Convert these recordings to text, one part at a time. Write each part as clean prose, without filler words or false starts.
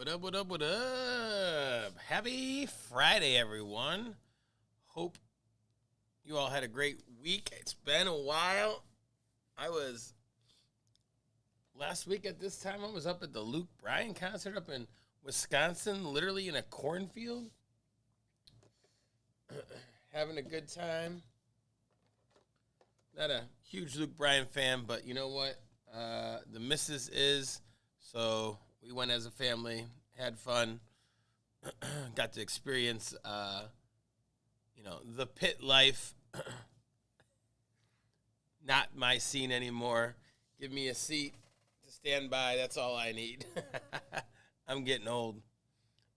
What up, what up, what up? Happy Friday, everyone. Hope you all had a great week. It's been a while. Last week at this time, I was up at the Luke Bryan concert up in Wisconsin, literally in a cornfield, having a good time. Not a huge Luke Bryan fan, but you know what? The missus is, so we went as a family, had fun, got to experience, the pit life. Not my scene anymore. Give me a seat to stand by. That's all I need. I'm getting old.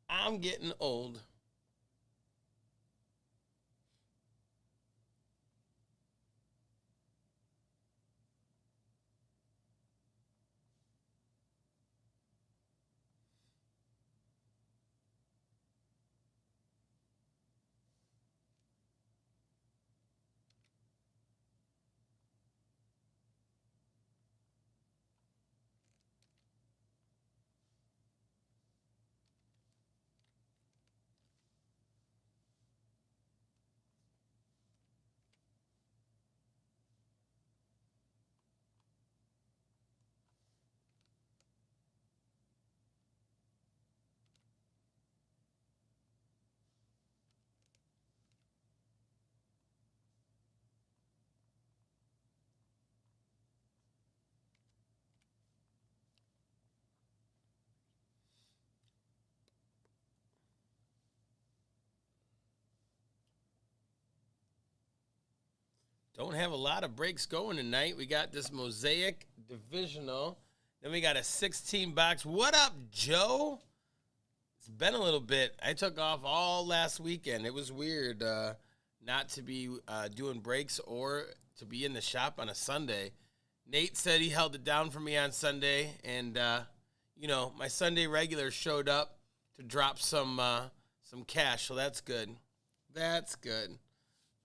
I'm getting old. Don't have a lot of breaks going tonight. We got this Mosaic Divisional. Then we got a 16 box. What up, Joe? It's been a little bit. I took off all last weekend. It was weird not to be doing breaks or to be in the shop on a Sunday. Nate said he held it down for me on Sunday, and my Sunday regular showed up to drop some cash, so that's good. That's good.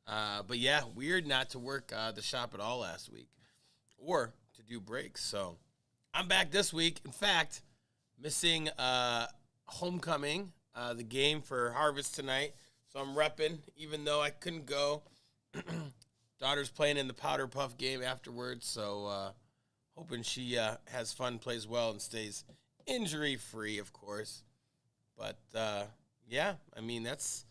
But yeah, weird not to work the shop at all last week or to do breaks. So I'm back this week. In fact, missing homecoming, the game for Harvest tonight. So I'm repping, even though I couldn't go. Daughter's playing in the Powder Puff game afterwards. So hoping she has fun, plays well, and stays injury-free, of course. But yeah, I mean, that's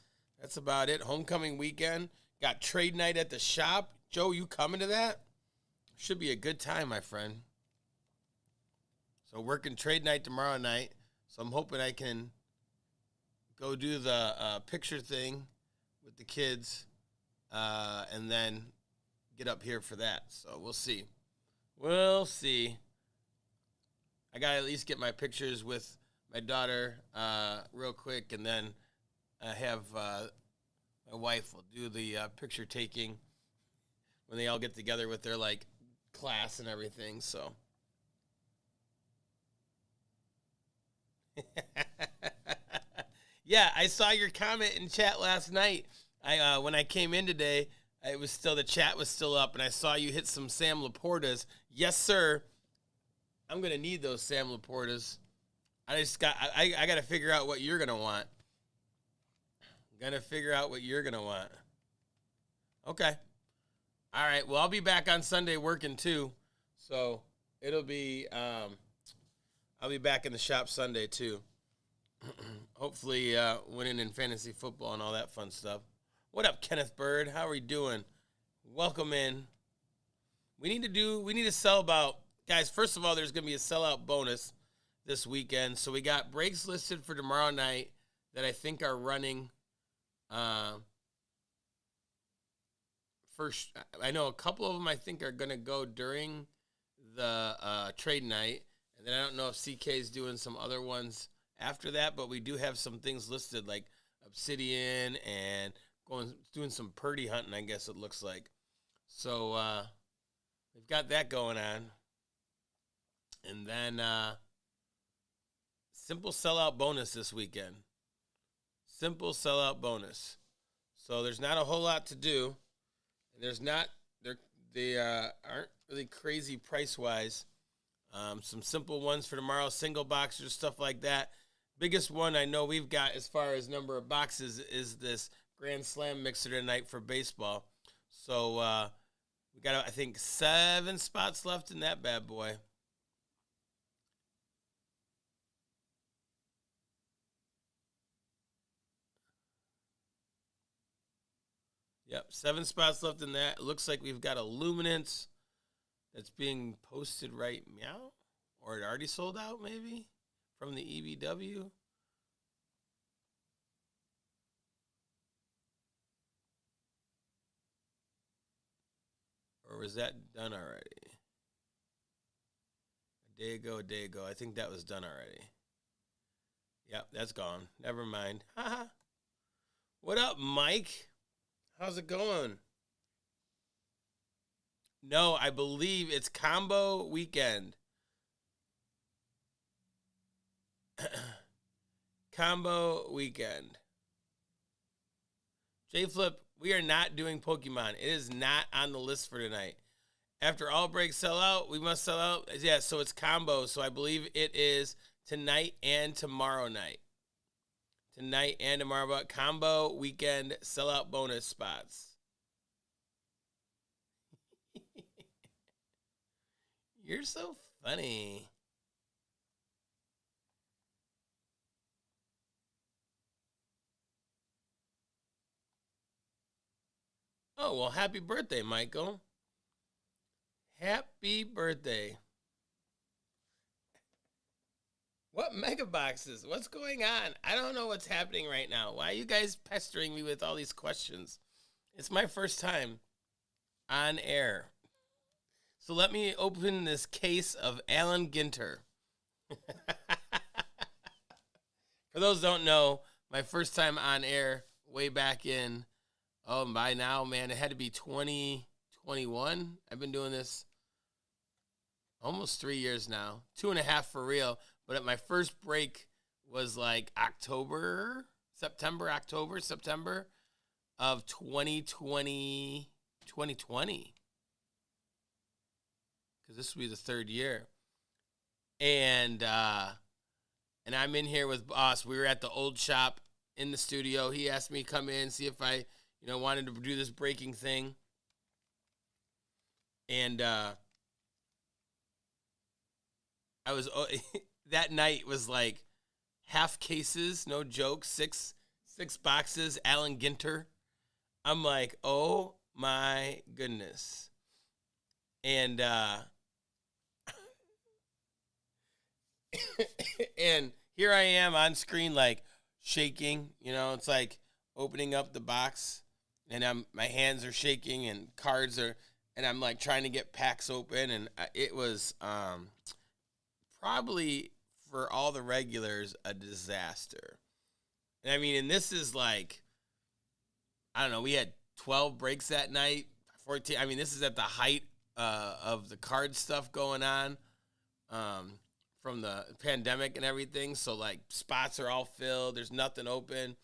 about it. Homecoming weekend. Got trade night at the shop. Joe, you coming to that? Should be a good time, my friend. So working trade night tomorrow night. So I'm hoping I can go do the picture thing with the kids and then get up here for that. So we'll see. We'll see. I got to at least get my pictures with my daughter real quick, and then have my wife will do the picture taking when they all get together with their class and everything. So yeah, I saw your comment in chat last night. I when I came in today, the chat was still up, and I saw you hit some Sam Laportas. Yes, sir. I'm gonna need those Sam Laportas. I got to figure out what you're gonna want. Gonna figure out what you're gonna want. Okay. All right. Well, I'll be back on Sunday working too, so it'll be. I'll be back in the shop Sunday too. Hopefully, winning in fantasy football and all that fun stuff. What up, Kenneth Bird? How are you doing? Welcome in. We need to sell about, guys. First of all, there's gonna be a sellout bonus this weekend, so we got breaks listed for tomorrow night that I think are running. First, I know a couple of them I think are going to go during the trade night, and then I don't know if CK is doing some other ones after that, but we do have some things listed like Obsidian and doing some Purdy hunting, I guess it looks like. So we've got that going on. And then simple sellout bonus this weekend. Simple sellout bonus. So there's not a whole lot to do. And they aren't really crazy price-wise. Some simple ones for tomorrow, single boxers, stuff like that. Biggest one I know we've got as far as number of boxes is this Grand Slam mixer tonight for baseball. So we got, I think, 7 spots left in that bad boy. Yep, 7 spots left in that. It looks like we've got a Luminance that's being posted right meow. Or it already sold out, maybe, from the EBW. Or was that done already? A day ago. I think that was done already. Yep, that's gone. Never mind. What up, Mike? How's it going? No, I believe it's combo weekend. Combo weekend. J-Flip, we are not doing Pokemon. It is not on the list for tonight. After all breaks sell out, we must sell out. Yeah, so it's combo. So I believe it is tonight and tomorrow night. Tonight and tomorrow, but combo weekend sellout bonus spots. You're so funny. Oh, well, happy birthday, Michael. Happy birthday. What mega boxes? What's going on? I don't know what's happening right now. Why are you guys pestering me with all these questions? It's my first time on air. So let me open this case of Alan Ginter. For those who don't know, my first time on air way back in, by now, man, it had to be 2021. I've been doing this almost 3 years now. 2.5 for real. But at my first break was like September of 2020. Because this will be the 3rd year. And I'm in here with Boss. We were at the old shop in the studio. He asked me to come in, see if I, wanted to do this breaking thing. And I was that night was like half cases, no joke, six boxes, Alan Ginter. I'm like, oh my goodness. And and here I am on screen, like shaking. It's like opening up the box, and my hands are shaking, and and I'm like trying to get packs open, and it was probably for all the regulars a disaster. And I mean, and this is like, I don't know, we had 12 breaks that night, 14. I mean, this is at the height of the card stuff going on from the pandemic and everything. So, like, spots are all filled. There's nothing open.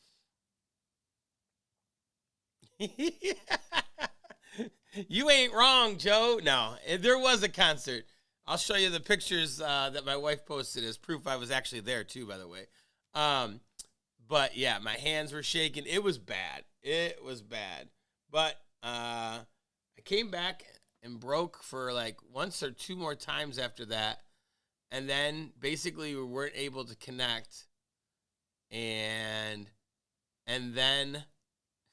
You ain't wrong, Joe. No, there was a concert. I'll show you the pictures that my wife posted as proof I was actually there, too, by the way. But, yeah, my hands were shaking. It was bad. It was bad. But I came back and broke for like once or 2 more times after that. And then basically we weren't able to connect. And then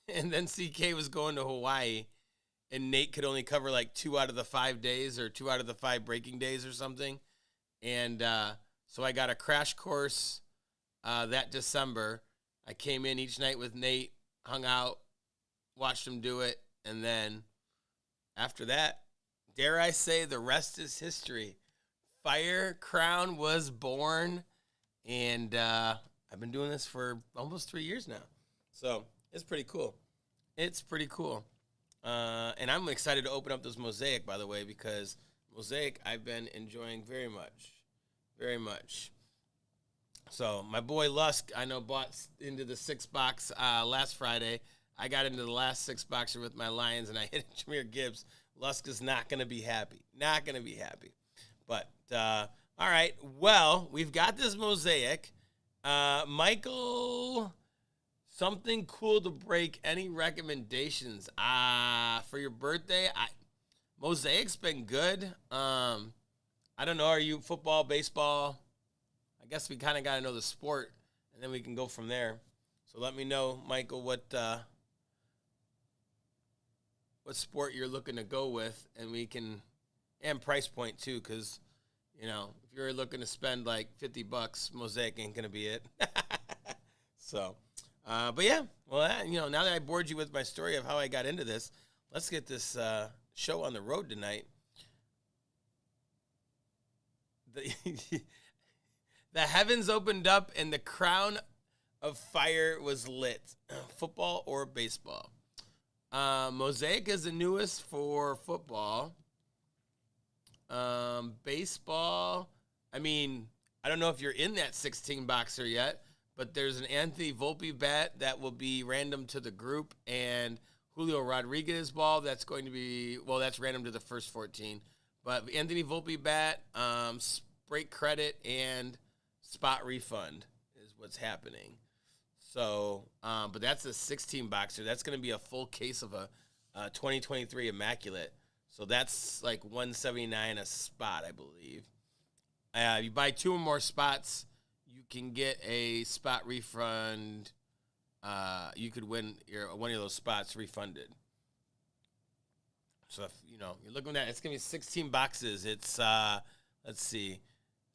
CK was going to Hawaii, and Nate could only cover like 2 out of the 5 days, or 2 out of the 5 breaking days or something. And so I got a crash course that December. I came in each night with Nate, hung out, watched him do it, and then after that, dare I say, the rest is history. Fire Crown was born, and I've been doing this for almost 3 years now. So it's pretty cool. It's pretty cool. And I'm excited to open up this Mosaic, by the way, because Mosaic I've been enjoying very much. Very much. So my boy Lusk, I know, bought into the 6-box last Friday. I got into the last 6-boxer with my Lions, and I hit Jahmyr Gibbs. Lusk is not going to be happy. Not going to be happy. But, all right. Well, we've got this Mosaic, Michael, something cool to break. Any recommendations? For your birthday, Mosaic's been good. I don't know. Are you football, baseball? I guess we kind of got to know the sport, and then we can go from there. So let me know, Michael, what sport you're looking to go with, and we can, and price point too, because if you're looking to spend like $50, Mosaic ain't gonna be it. So, but yeah, well, now that I bored you with my story of how I got into this, let's get this show on the road tonight. The heavens opened up and the crown of fire was lit. Football or baseball? Mosaic is the newest for football. Baseball, I don't know if you're in that 16 boxer yet, but there's an Anthony Volpe bat that will be random to the group, and Julio Rodriguez ball that's going to be, that's random to the first 14. But Anthony Volpe bat, break credit, and spot refund is what's happening. So, but that's a 16 boxer. That's going to be a full case of a 2023 Immaculate. So that's like $179 a spot, I believe. You buy 2 or more spots, you can get a spot refund. You could win one of those spots refunded. So if you're looking at, it's gonna be 16 boxes. It's let's see,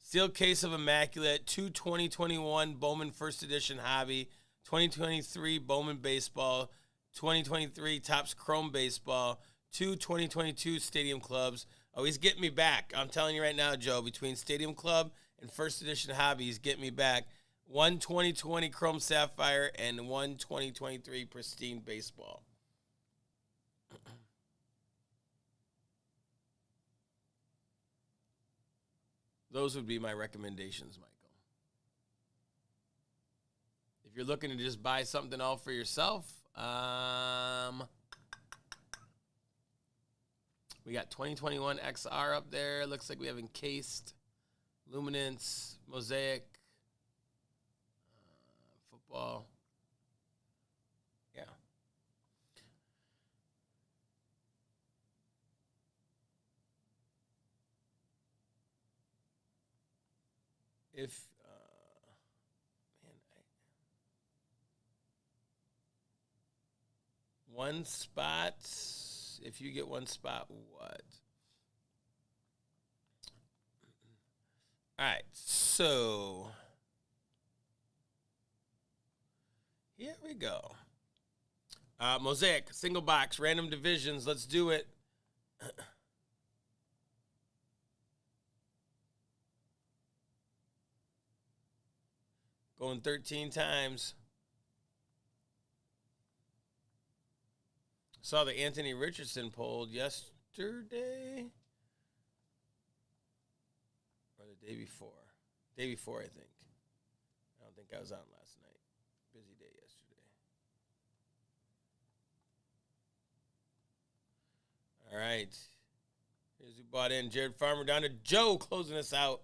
sealed case of Immaculate, 2 2021 Bowman First Edition Hobby, 2023 Bowman Baseball, 2023 Topps Chrome Baseball, 2 2022 Stadium Clubs. Oh, he's getting me back. I'm telling you right now, Joe, between Stadium Club and First Edition Hobby, he's getting me back. 1 2020 Chrome Sapphire and 1 2023 Pristine Baseball. Those would be my recommendations, Michael. If you're looking to just buy something all for yourself, we got 2021 XR up there. Looks like we have Encased, Luminance, Mosaic, football. Yeah. If one spot, if you get one spot, what? All right, so here we go. Mosaic, single box, random divisions. Let's do it. Going 13 times. Saw the Anthony Richardson polled yesterday. Or the day before. Day before, I think. I don't think I was on last night. Busy day yesterday. All right. Here's who bought in. Jared Farmer down to Joe closing us out.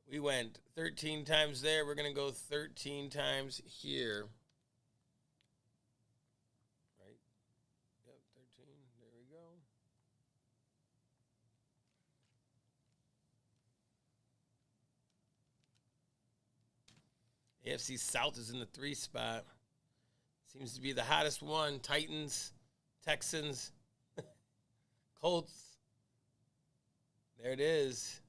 We went 13 times there. We're going to go 13 times here. Right? Yep, 13. There we go. AFC South is in the 3 spot. Seems to be the hottest one. Titans, Texans, Colts. There it is.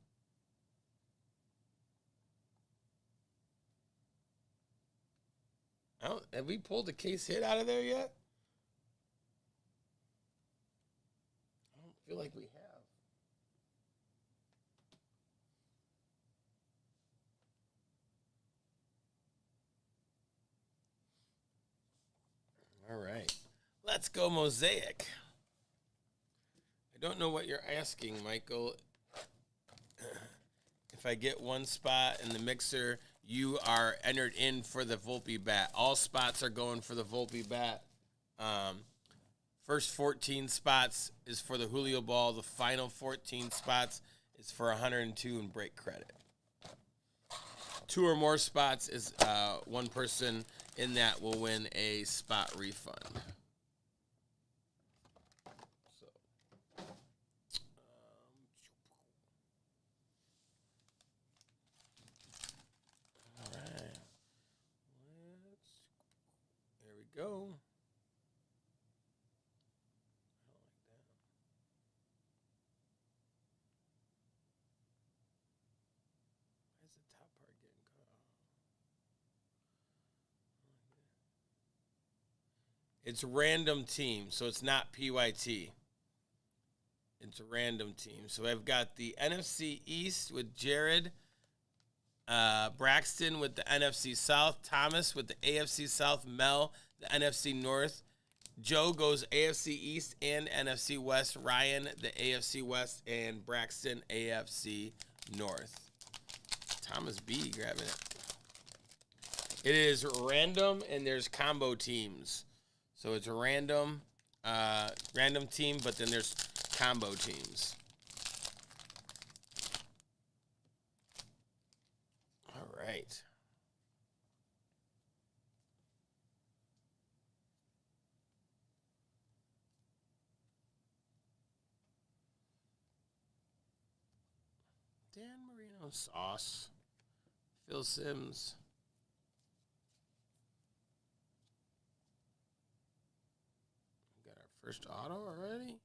Have we pulled a case hit out of there yet? I don't feel like we have. All right. Let's go Mosaic. I don't know what you're asking, Michael. If I get one spot in the mixer, you are entered in for the Volpe bat. All spots are going for the Volpe bat. First 14 spots is for the Julio ball. The final 14 spots is for 102 in break credit. 2 or more spots is one person in that will win a spot refund. So, all right. There we go. It's random team, so it's not PYT. It's a random team. So I've got the NFC East with Jared, Braxton with the NFC South, Thomas with the AFC South, Mel, the NFC North. Joe goes AFC East and NFC West, Ryan, the AFC West, and Braxton, AFC North. Thomas B grabbing it. It is random, and there's combo teams. So it's a random team, but then there's combo teams. All right. Dan Marino, Sauce, Phil Sims. First auto already?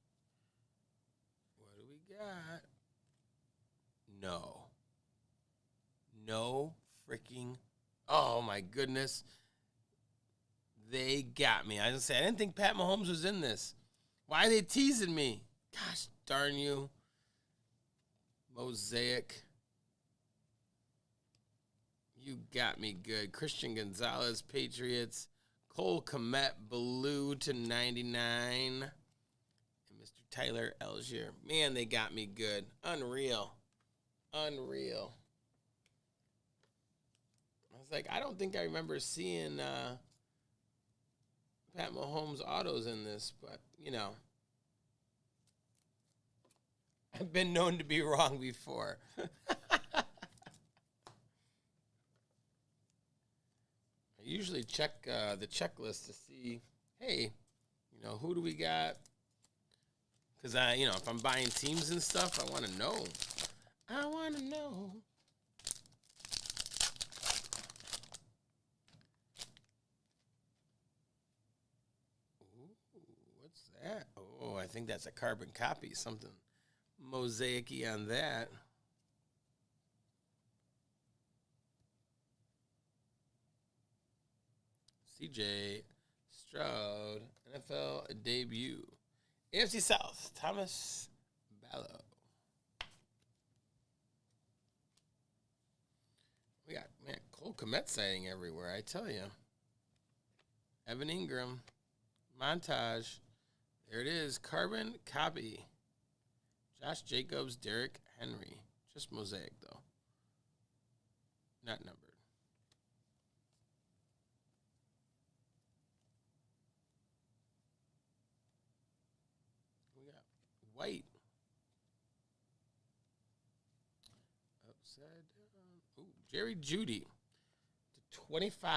What do we got? No freaking. Oh my goodness. They got me. I didn't say I didn't think Pat Mahomes was in this. Why are they teasing me? Gosh darn you. Mosaic. You got me good. Christian Gonzalez, Patriots. Cole Kmet, blue to 99. And Mr. Tyler Algier. Man, they got me good. Unreal. I was like, I don't think I remember seeing Pat Mahomes autos in this, but, you know. I've been known to be wrong before. I usually check the checklist to see, hey, you know, who do we got? Because if I'm buying teams and stuff, I want to know. Ooh, what's that? Oh, I think that's a carbon copy. Something mosaic-y on that. CJ Stroud, NFL debut. AFC South, Thomas Ballo. We got, man, Cole Kmet sighting everywhere, I tell you. Evan Ingram, Montage. There it is, carbon copy. Josh Jacobs, Derrick Henry. Just mosaic, though. Not numbered. White. Upside down. Ooh, Jerry Jeudy to 25.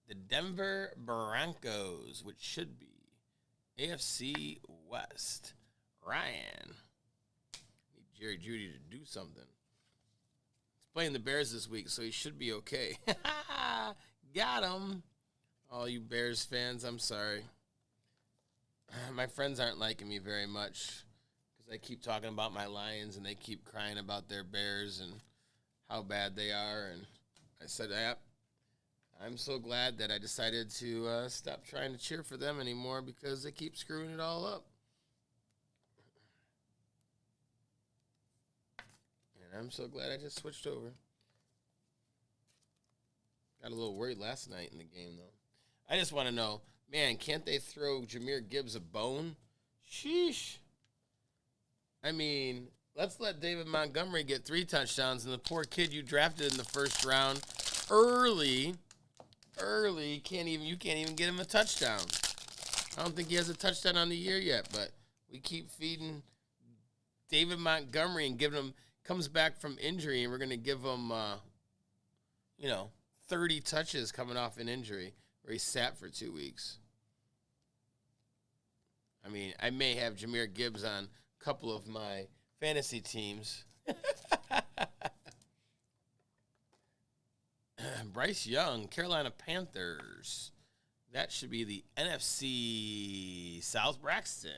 The Denver Broncos, which should be AFC West. Ryan. Need Jerry Jeudy to do something. He's playing the Bears this week, so he should be okay. Got him. All you Bears fans, I'm sorry. My friends aren't liking me very much because I keep talking about my Lions and they keep crying about their Bears and how bad they are. And I said, I'm so glad that I decided to stop trying to cheer for them anymore because they keep screwing it all up. And I'm so glad I just switched over. Got a little worried last night in the game, though. I just want to know, man, can't they throw Jahmyr Gibbs a bone? Sheesh. I mean, let's let David Montgomery get 3 touchdowns, and the poor kid you drafted in the first round early, you can't even get him a touchdown. I don't think he has a touchdown on the year yet, but we keep feeding David Montgomery and giving him, comes back from injury, and we're going to give him 30 touches coming off an injury where he sat for 2 weeks. I mean, I may have Jahmyr Gibbs on a couple of my fantasy teams. Bryce Young, Carolina Panthers. That should be the NFC South Braxton.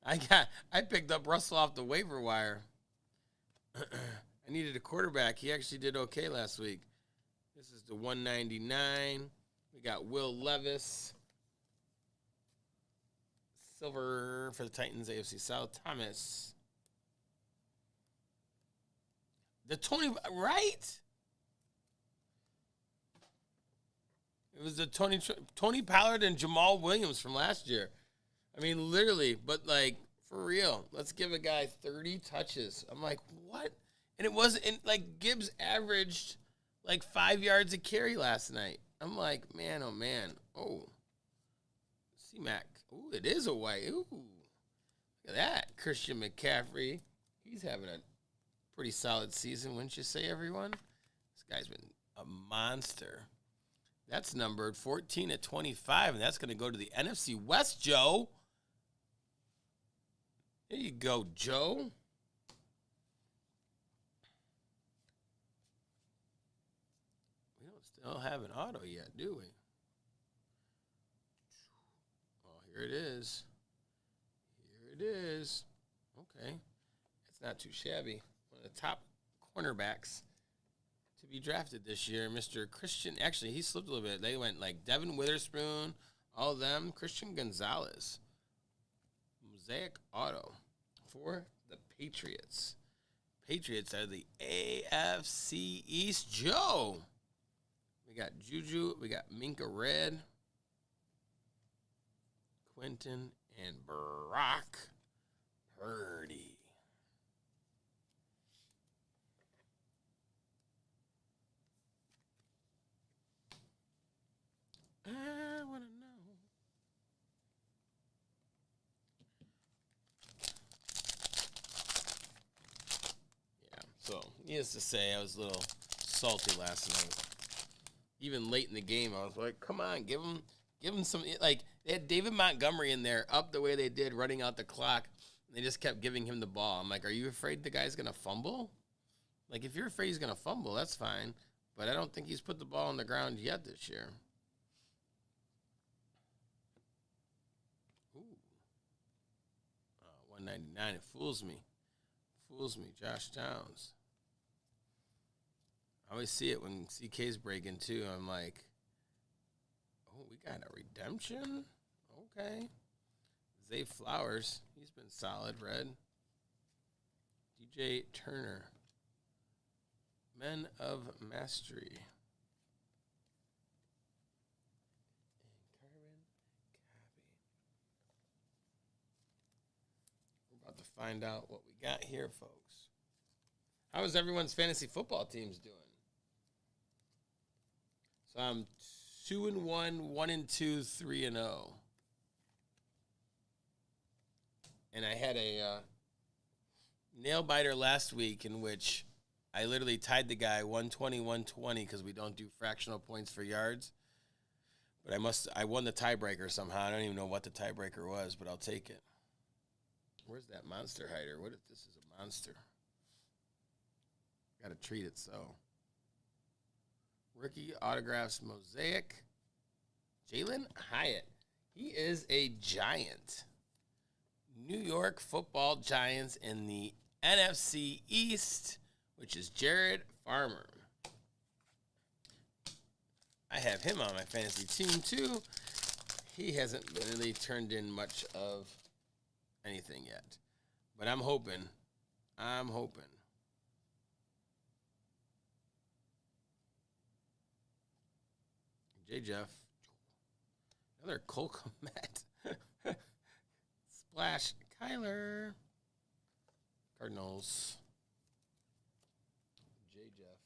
I picked up Russell off the waiver wire. I needed a quarterback. He actually did okay last week. This is the 199. We got Will Levis. Silver for the Titans, AFC South. Thomas. The 20, right? It was the Tony Pollard and Jamal Williams from last year. I mean, literally, but like, for real, let's give a guy 30 touches. I'm like, what? And it wasn't, like, Gibbs averaged like 5 yards a carry last night. I'm like, man, oh, man. Oh, C-Mac. Ooh, it is a white. Ooh, look at that. Christian McCaffrey. He's having a pretty solid season, wouldn't you say, everyone? This guy's been a monster. That's numbered 14 at 25, and that's going to go to the NFC West, Joe. There you go, Joe. We don't still have an auto yet, do we? Oh, here it is. Here it is. Okay. It's not too shabby. One of the top cornerbacks to be drafted this year, Mr. Christian. Actually, he slipped a little bit. They went like Devin Witherspoon, all of them. Christian Gonzalez. Mosaic auto for the Patriots. Patriots are the AFC East. Joe. We got Juju. We got Minka Red. Quentin and Brock Purdy. I want to know. Yeah, so needless to say, I was a little salty last night. Even late in the game, I was like, come on, give him some, like, they had David Montgomery in there up the way they did, running out the clock, and they just kept giving him the ball. I'm like, are you afraid the guy's going to fumble? Like, if you're afraid he's going to fumble, that's fine, but I don't think he's put the ball on the ground yet this year. 199. It fools me. Josh Downs. I always see it when CK's breaking too. I'm like, oh, we got a redemption? Okay. Zay Flowers. He's been solid, red. DJ Turner. Men of Mastery. Find out what we got here, folks. How is everyone's fantasy football teams doing? So I'm 2-1, 1-2, 3-0. And I had a nail biter last week in which I literally tied the guy 120-120 because we don't do fractional points for yards. But I won the tiebreaker somehow. I don't even know what the tiebreaker was, but I'll take it. Where's that monster hider? What if this is a monster? Got to treat it so. Rookie autographs mosaic. Jalen Hyatt. He is a giant. New York Football Giants in the NFC East, which is Jared Farmer. I have him on my fantasy team too. He hasn't really turned in much of anything yet, but I'm hoping. J. Jeff, another Cole Kmet. Splash, Kyler. Cardinals. J. Jeff,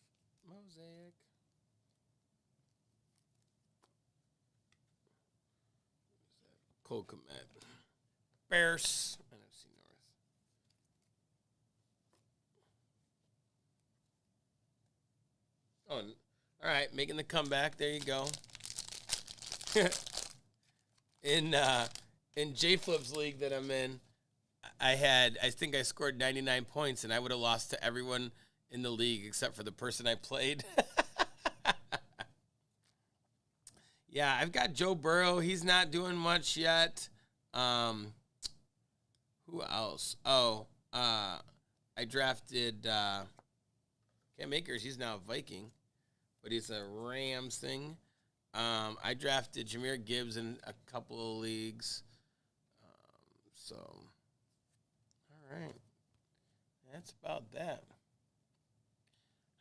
mosaic. Cole Kmet. Bears, NFC Oh, all right, making the comeback. There you go. in in J Flip's league that I'm in, I think I scored 99 points, and I would have lost to everyone in the league except for the person I played. Yeah, I've got Joe Burrow. He's not doing much yet. Um, who else? Oh, I drafted Cam Akers. He's now a Viking, but he's a Rams thing. I drafted Jahmyr Gibbs in a couple of leagues. So, all right. That's about that.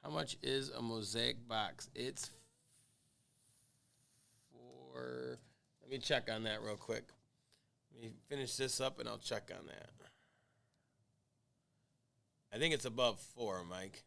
How much is a mosaic box? It's for. Let me check on that real quick. Let me finish this up and I'll check on that. I think it's above 4, Mike.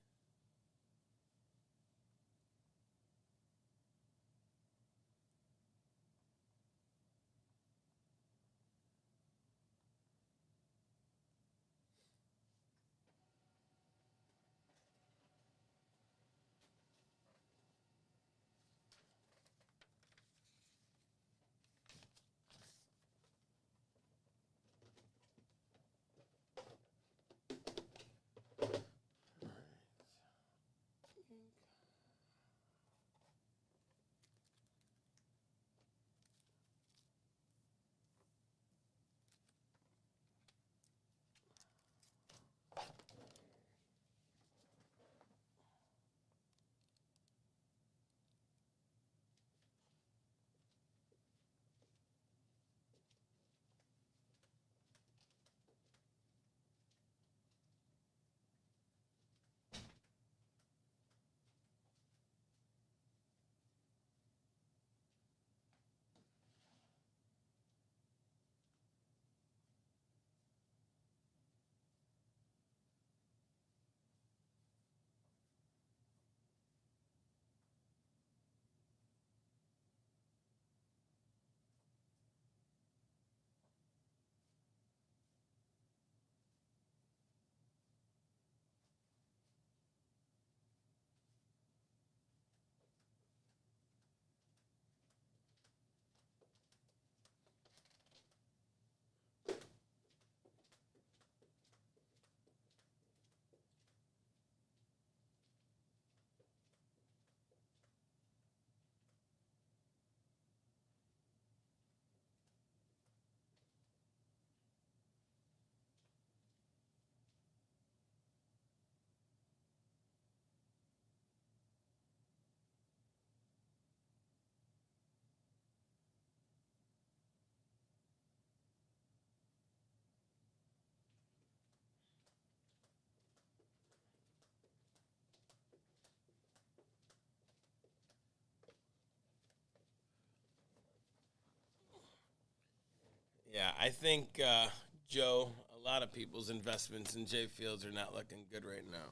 Yeah, I think, Joe, a lot of people's investments in J Fields are not looking good right now.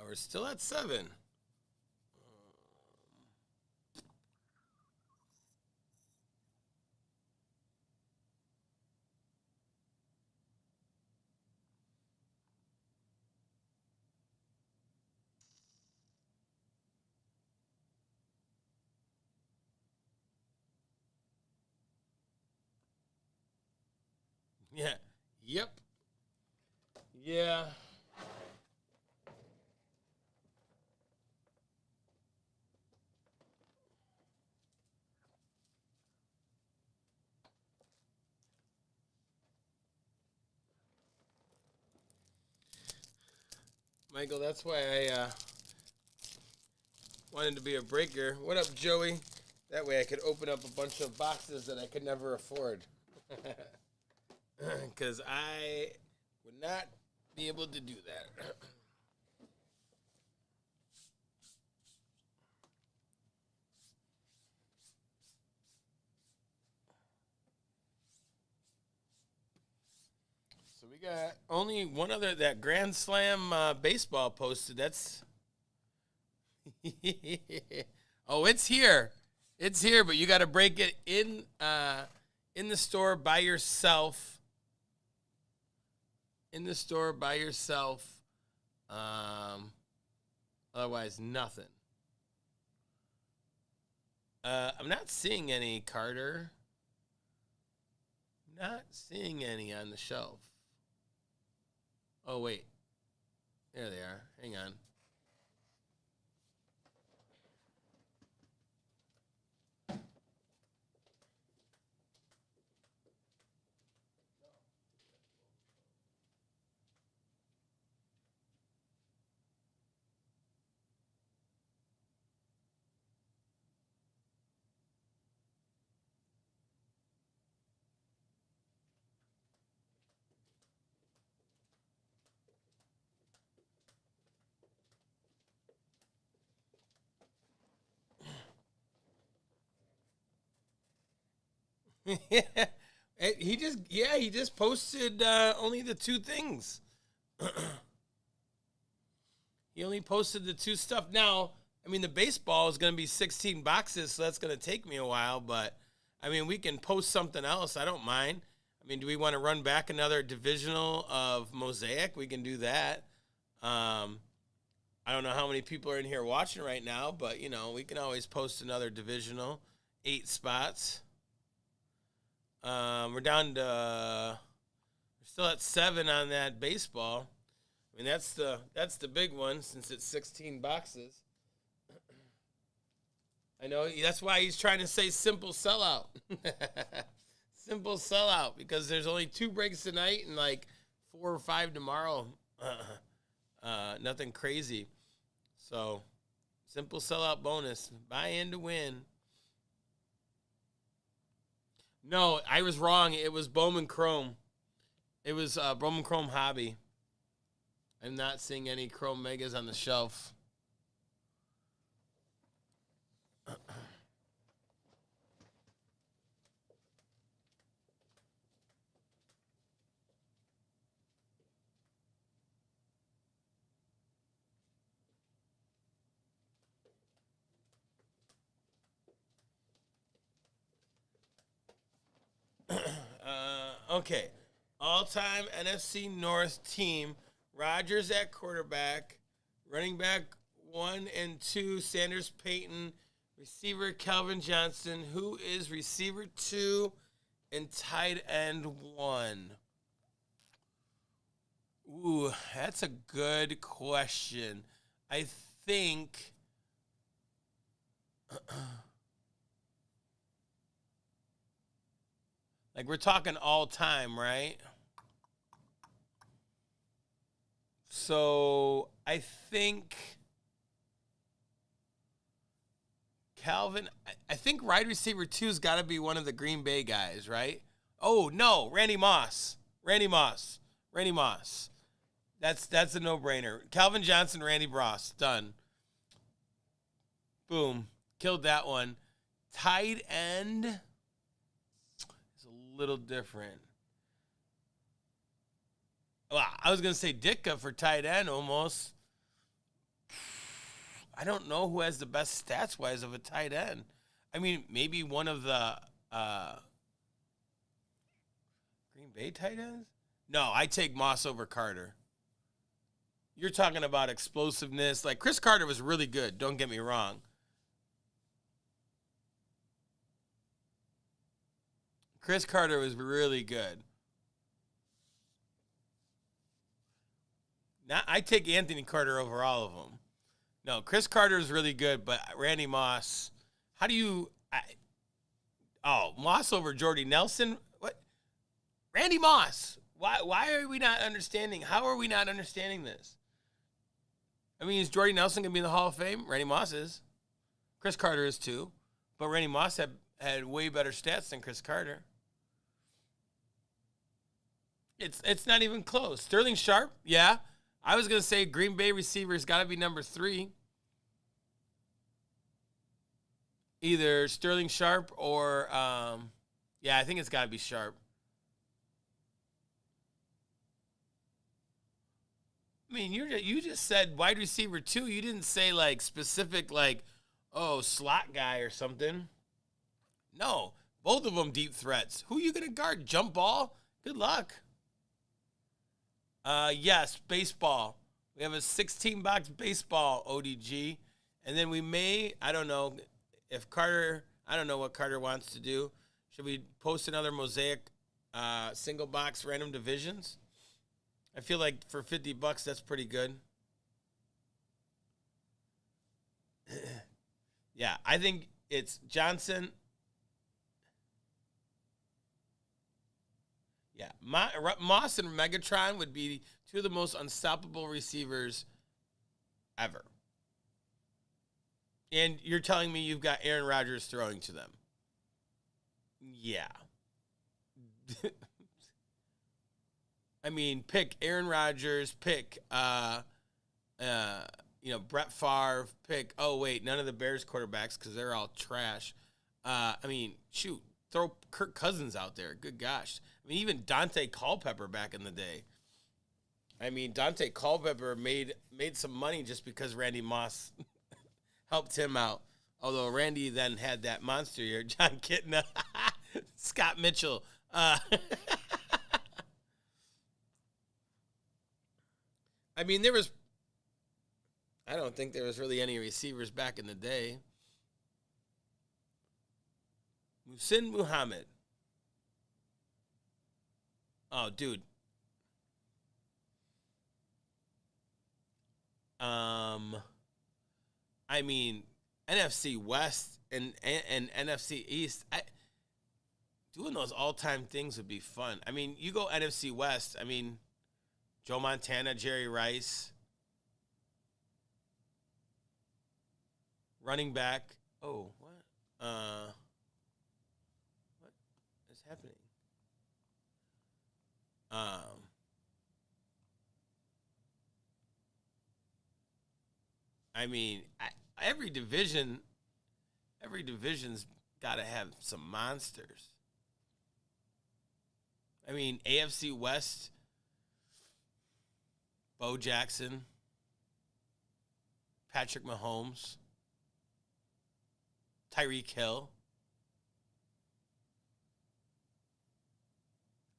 We're still at 7. Yeah. Yep. Yeah. Michael, that's why I wanted to be a breaker. What up, Joey? That way I could open up a bunch of boxes that I could never afford. Because I would not be able to do that. got only one other that Grand Slam baseball posted. That's oh, it's here. It's here, but you got to break it in the store by yourself. In the store by yourself. Otherwise, nothing. I'm not seeing any, Carter. Not seeing any on the shelf. Oh, wait. There they are. Hang on. Yeah. He just posted only the two things. He only posted the two stuff. Now, I mean, the baseball is going to be 16 boxes, so that's going to take me a while. But, I mean, we can post something else. I don't mind. I mean, do we want to run back another divisional of Mosaic? We can do that. I don't know how many people are in here watching right now, but, you know, we can always post another divisional. 8 spots. We're down to we're still at 7 on that baseball. I mean, that's the big one since it's 16 boxes. I know that's why he's trying to say simple sellout. Simple sellout because there's only 2 breaks tonight and like 4 or 5 tomorrow. Nothing crazy. So, simple sellout bonus. Buy in to win. No, I was wrong. It was Bowman Chrome. It was Bowman Chrome Hobby. I'm not seeing any Chrome Megas on the shelf. Okay. All-time NFC North team. Rodgers at quarterback. Running back 1 and 2, Sanders Payton. Receiver Calvin Johnson. Who is receiver 2 and tight end 1? Ooh, that's a good question. I think... like, we're talking all-time, right? So, I think Calvin, I think wide receiver 2's got to be one of the Green Bay guys, right? Oh, no, Randy Moss. Randy Moss. That's a no-brainer. Calvin Johnson, Randy Moss, done. Boom. Killed that one. Tight end is a little different. Well, I was going to say Ditka for tight end almost. I don't know who has the best stats-wise of a tight end. I mean, maybe one of the Green Bay tight ends? No, I take Moss over Carter. You're talking about explosiveness. Like, Chris Carter was really good, don't get me wrong. Chris Carter was really good. Now, I take Anthony Carter over all of them. No, Chris Carter is really good, but Randy Moss, how do you... Moss over Jordy Nelson? What? Randy Moss. Why are we not understanding? How are we not understanding this? I mean, is Jordy Nelson going to be in the Hall of Fame? Randy Moss is. Chris Carter is too. But Randy Moss had way better stats than Chris Carter. It's not even close. Sterling Sharp, yeah. I was going to say Green Bay receiver's got to be number 3. Either Sterling Sharp or, I think it's got to be Sharp. I mean, you just said wide receiver 2. You didn't say like specific like, oh, slot guy or something. No, both of them deep threats. Who you gonna guard? Jump ball? Good luck. Yes, baseball. We have a 16-box baseball ODG, and then we may, I don't know if Carter. I don't know what Carter wants to do. Should we post another mosaic single box random divisions? I feel like for $50, that's pretty good. Yeah, I think it's Johnson. Yeah, Moss and Megatron would be two of the most unstoppable receivers ever. And you're telling me you've got Aaron Rodgers throwing to them? Yeah. I mean, pick Aaron Rodgers, pick Brett Favre, pick. Oh wait, none of the Bears quarterbacks because they're all trash. I mean, shoot, throw Kirk Cousins out there. Good gosh. I mean, even Dante Culpepper back in the day. I mean, Dante Culpepper made some money just because Randy Moss helped him out. Although Randy then had that monster year, John Kitna, Scott Mitchell. I mean, I don't think there was really any receivers back in the day. Muhsin Muhammad. Oh, dude. I mean, NFC West and NFC East. Doing those all-time things would be fun. I mean, you go NFC West. I mean, Joe Montana, Jerry Rice, running back. Oh, what? What is happening? I mean, every division's got to have some monsters. I mean, AFC West, Bo Jackson, Patrick Mahomes, Tyreek Hill,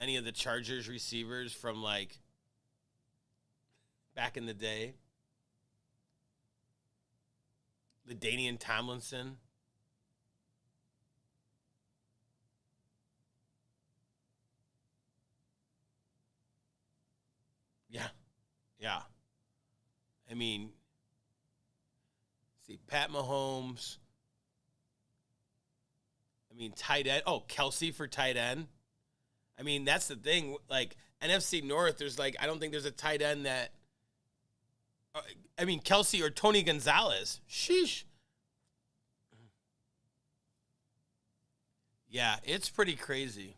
any of the Chargers receivers from like back in the day, LaDainian Tomlinson. Yeah. Yeah. I mean, see, Pat Mahomes. I mean, tight end. Oh, Kelsey for tight end. I mean, that's the thing. Like, NFC North, there's like, I don't think there's a tight end that. I mean, Kelsey or Tony Gonzalez. Sheesh. Yeah, it's pretty crazy.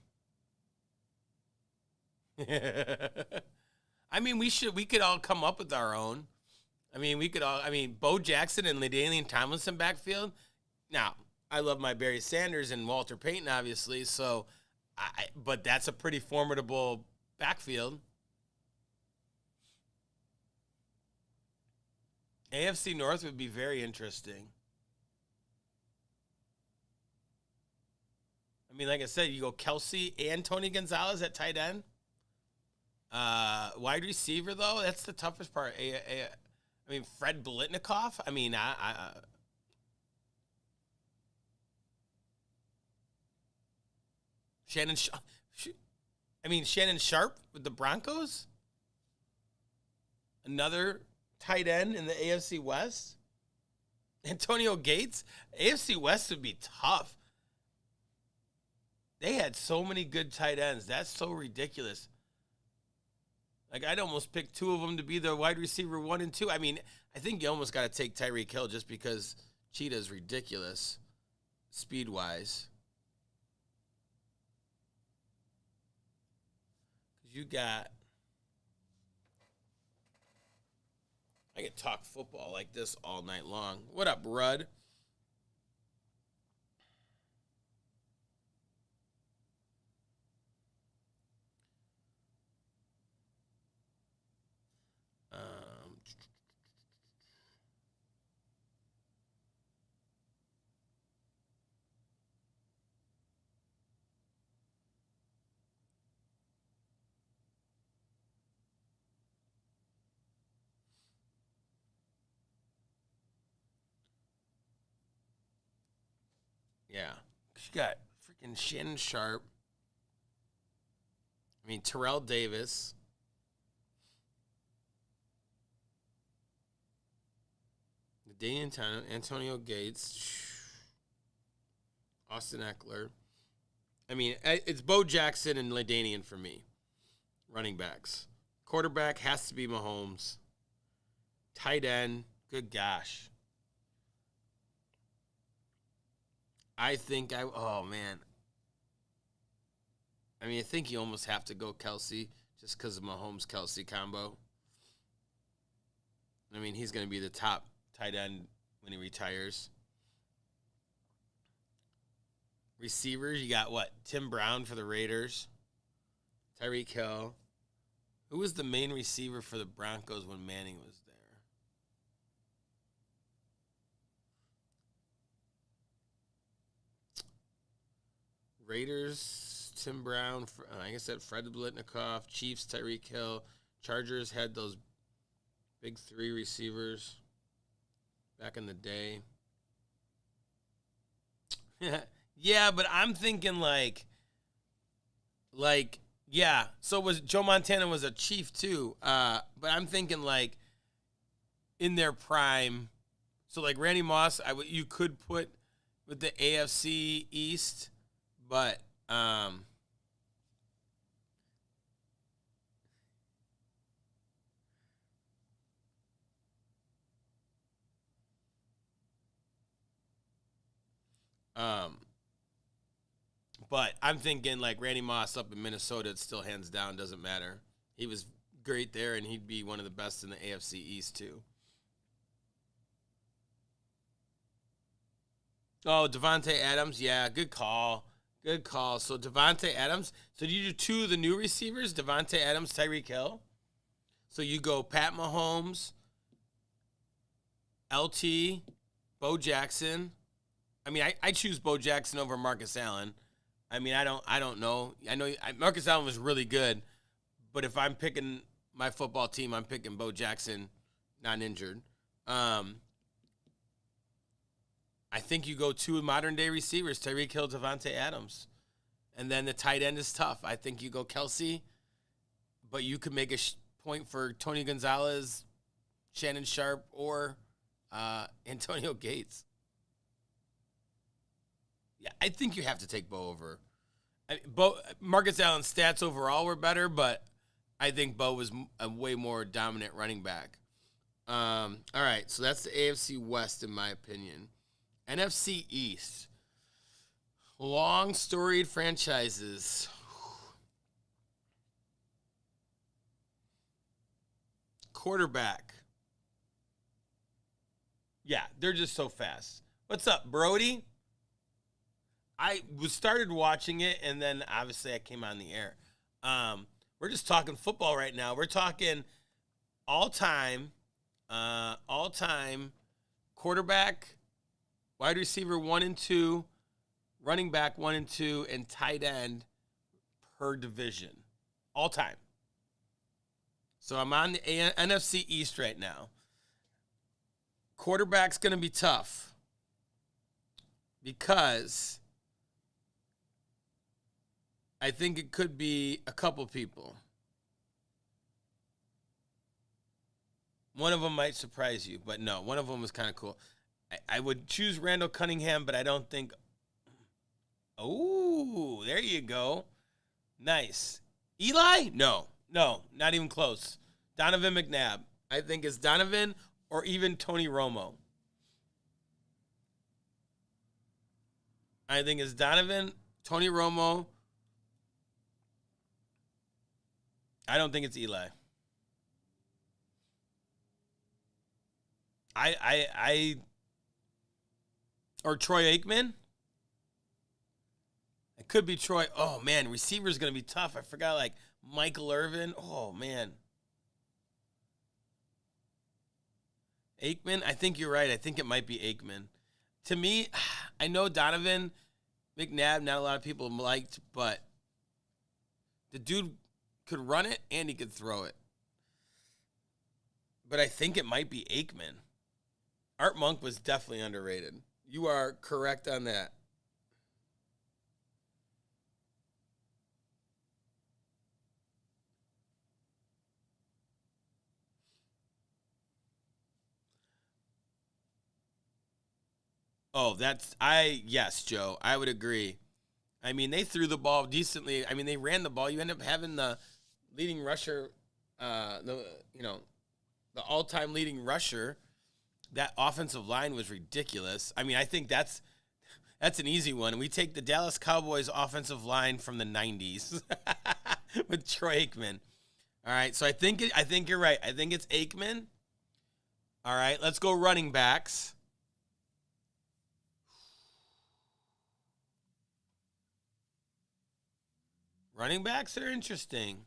I mean, we could all come up with our own. I mean, Bo Jackson and LaDainian Tomlinson backfield. Now, I love my Barry Sanders and Walter Payton, obviously. So, but that's a pretty formidable backfield. AFC North would be very interesting. I mean, like I said, you go Kelsey and Tony Gonzalez at tight end. Wide receiver, though, that's the toughest part. I mean, Fred Blitnikoff. I mean, Shannon. Shannon Sharp with the Broncos. Another tight end in the AFC West. Antonio Gates. AFC West would be tough. They had so many good tight ends. That's so ridiculous. Like, I'd almost pick two of them to be the wide receiver 1 and 2. I mean, I think you almost got to take Tyreek Hill just because Cheetah's ridiculous speed-wise. Because you got... I could talk football like this all night long. What up, Rudd? Yeah. You got freaking Shannon Sharp. I mean, Terrell Davis. Daniel Antonio Gates. Austin Eckler. I mean, it's Bo Jackson and LaDainian for me. Running backs. Quarterback has to be Mahomes. Tight end. Good gosh. Oh, man. I mean, I think you almost have to go Kelsey just because of Mahomes-Kelsey combo. I mean, he's going to be the top tight end when he retires. Receivers, you got what? Tim Brown for the Raiders. Tyreek Hill. Who was the main receiver for the Broncos when Manning was there? Raiders, Tim Brown, like I said, Fred Biletnikoff. Chiefs, Tyreek Hill. Chargers had those big three receivers back in the day. Yeah, but I'm thinking yeah. So was Joe Montana was a Chief too. But I'm thinking like in their prime. So like Randy Moss, you could put with the AFC East, but but I'm thinking like Randy Moss up in Minnesota, it's still hands down, doesn't matter. He was great there, and he'd be one of the best in the AFC East too. Oh, Devontae Adams, yeah, good call. Good call. So Devontae Adams. So do you do two of the new receivers, Devontae Adams, Tyreek Hill? So you go Pat Mahomes, LT, Bo Jackson. I mean, I choose Bo Jackson over Marcus Allen. I mean, I don't know. I know Marcus Allen was really good, but if I'm picking my football team, I'm picking Bo Jackson, not injured. I think you go two modern day receivers, Tyreek Hill, Devontae Adams, and then the tight end is tough. I think you go Kelsey, but you could make a point for Tony Gonzalez, Shannon Sharp, or Antonio Gates. Yeah, I think you have to take Bo over. Marcus Allen's stats overall were better, but I think Bo was a way more dominant running back. All right, so that's the AFC West, in my opinion. NFC East. Long storied franchises. Quarterback. Yeah, they're just so fast. What's up, Brody? I started watching it, and then obviously I came on the air. We're just talking football right now. We're talking all-time quarterback, wide receiver 1 and 2, running back 1 and 2, and tight end per division. All time. So I'm on the NFC East right now. Quarterback's going to be tough because I think it could be a couple people. One of them might surprise you, but no, one of them was kind of cool. I would choose Randall Cunningham, but I don't think. Oh, there you go. Nice. Eli? No, not even close. Donovan McNabb. I think it's Donovan or even Tony Romo. I think it's Donovan, Tony Romo. I don't think it's Eli. Or Troy Aikman. It could be Troy. Oh man, receiver's gonna be tough. I forgot like Michael Irvin. Oh man. Aikman, I think you're right. I think it might be Aikman. To me, I know Donovan McNabb, not a lot of people liked, but the dude could run it and he could throw it. But I think it might be Aikman. Art Monk was definitely underrated. You are correct on that. Oh, yes, Joe. I would agree. I mean, they threw the ball decently. I mean, they ran the ball. You end up having the leading rusher, the you know the all-time leading rusher. That offensive line was ridiculous. I mean, I think that's an easy one. We take the Dallas Cowboys offensive line from the '90s with Troy Aikman. All right, so I think you're right. I think it's Aikman. All right, let's go running backs. Running backs are interesting.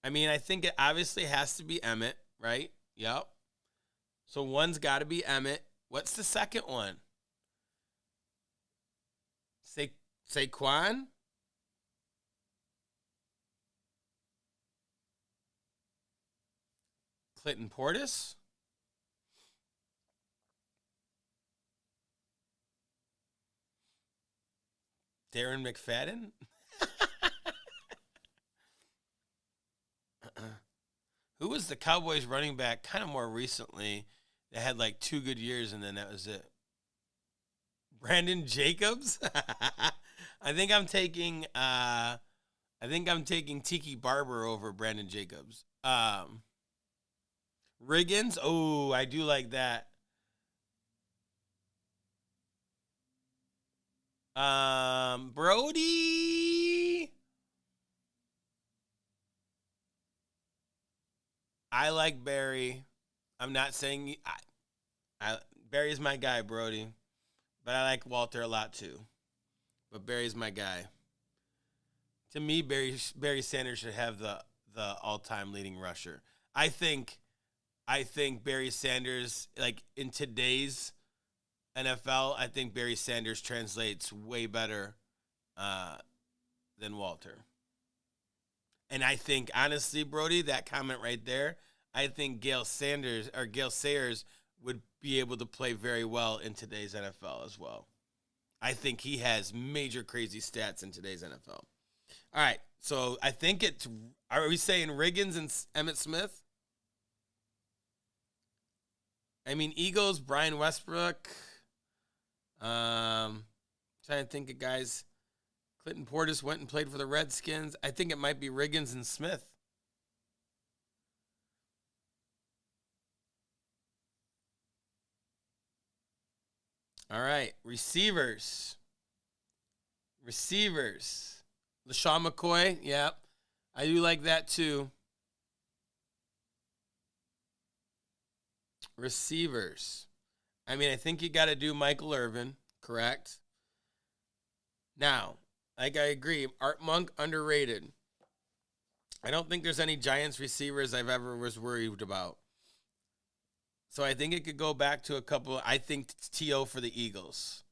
I mean, I think it obviously has to be Emmett, right? Yep. So one's got to be Emmett. What's the second one? Saquon? Clinton Portis? Darren McFadden? Who was the Cowboys running back kind of more recently that had like 2 good years and then that was it? Brandon Jacobs? I think I'm taking Tiki Barber over Brandon Jacobs. Riggins? Oh, I do like that. Brody? I like Barry. I'm not saying Barry's my guy, Brody, but I like Walter a lot too. But Barry's my guy. To me, Barry Sanders should have the all time leading rusher. I think Barry Sanders, like in today's NFL, I think Barry Sanders translates way better uh, than Walter. And I think, honestly, Brody, that comment right there, I think Gail Sayers would be able to play very well in today's NFL as well. I think he has major crazy stats in today's NFL. All right, so I think are we saying Riggins and Emmett Smith? I mean, Eagles, Brian Westbrook. Trying to think of guys. Clinton Portis went and played for the Redskins. I think it might be Riggins and Smith. All right, receivers. LaShawn McCoy, yep. I do like that too. Receivers. I mean, I think you got to do Michael Irvin, correct? Now, like I agree, Art Monk underrated. I don't think there's any Giants receivers I've ever was worried about. So I think it could go back to a couple. I think T.O. for the Eagles.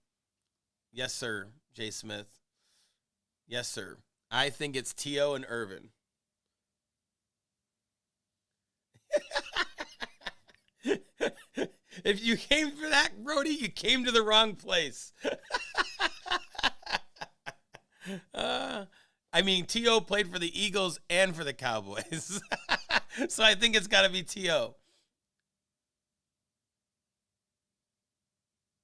Yes, sir, Jay Smith. Yes, sir. I think it's T.O. and Irvin. If you came for that, Brody, you came to the wrong place. I mean, T.O. played for the Eagles and for the Cowboys. So I think it's got to be T.O.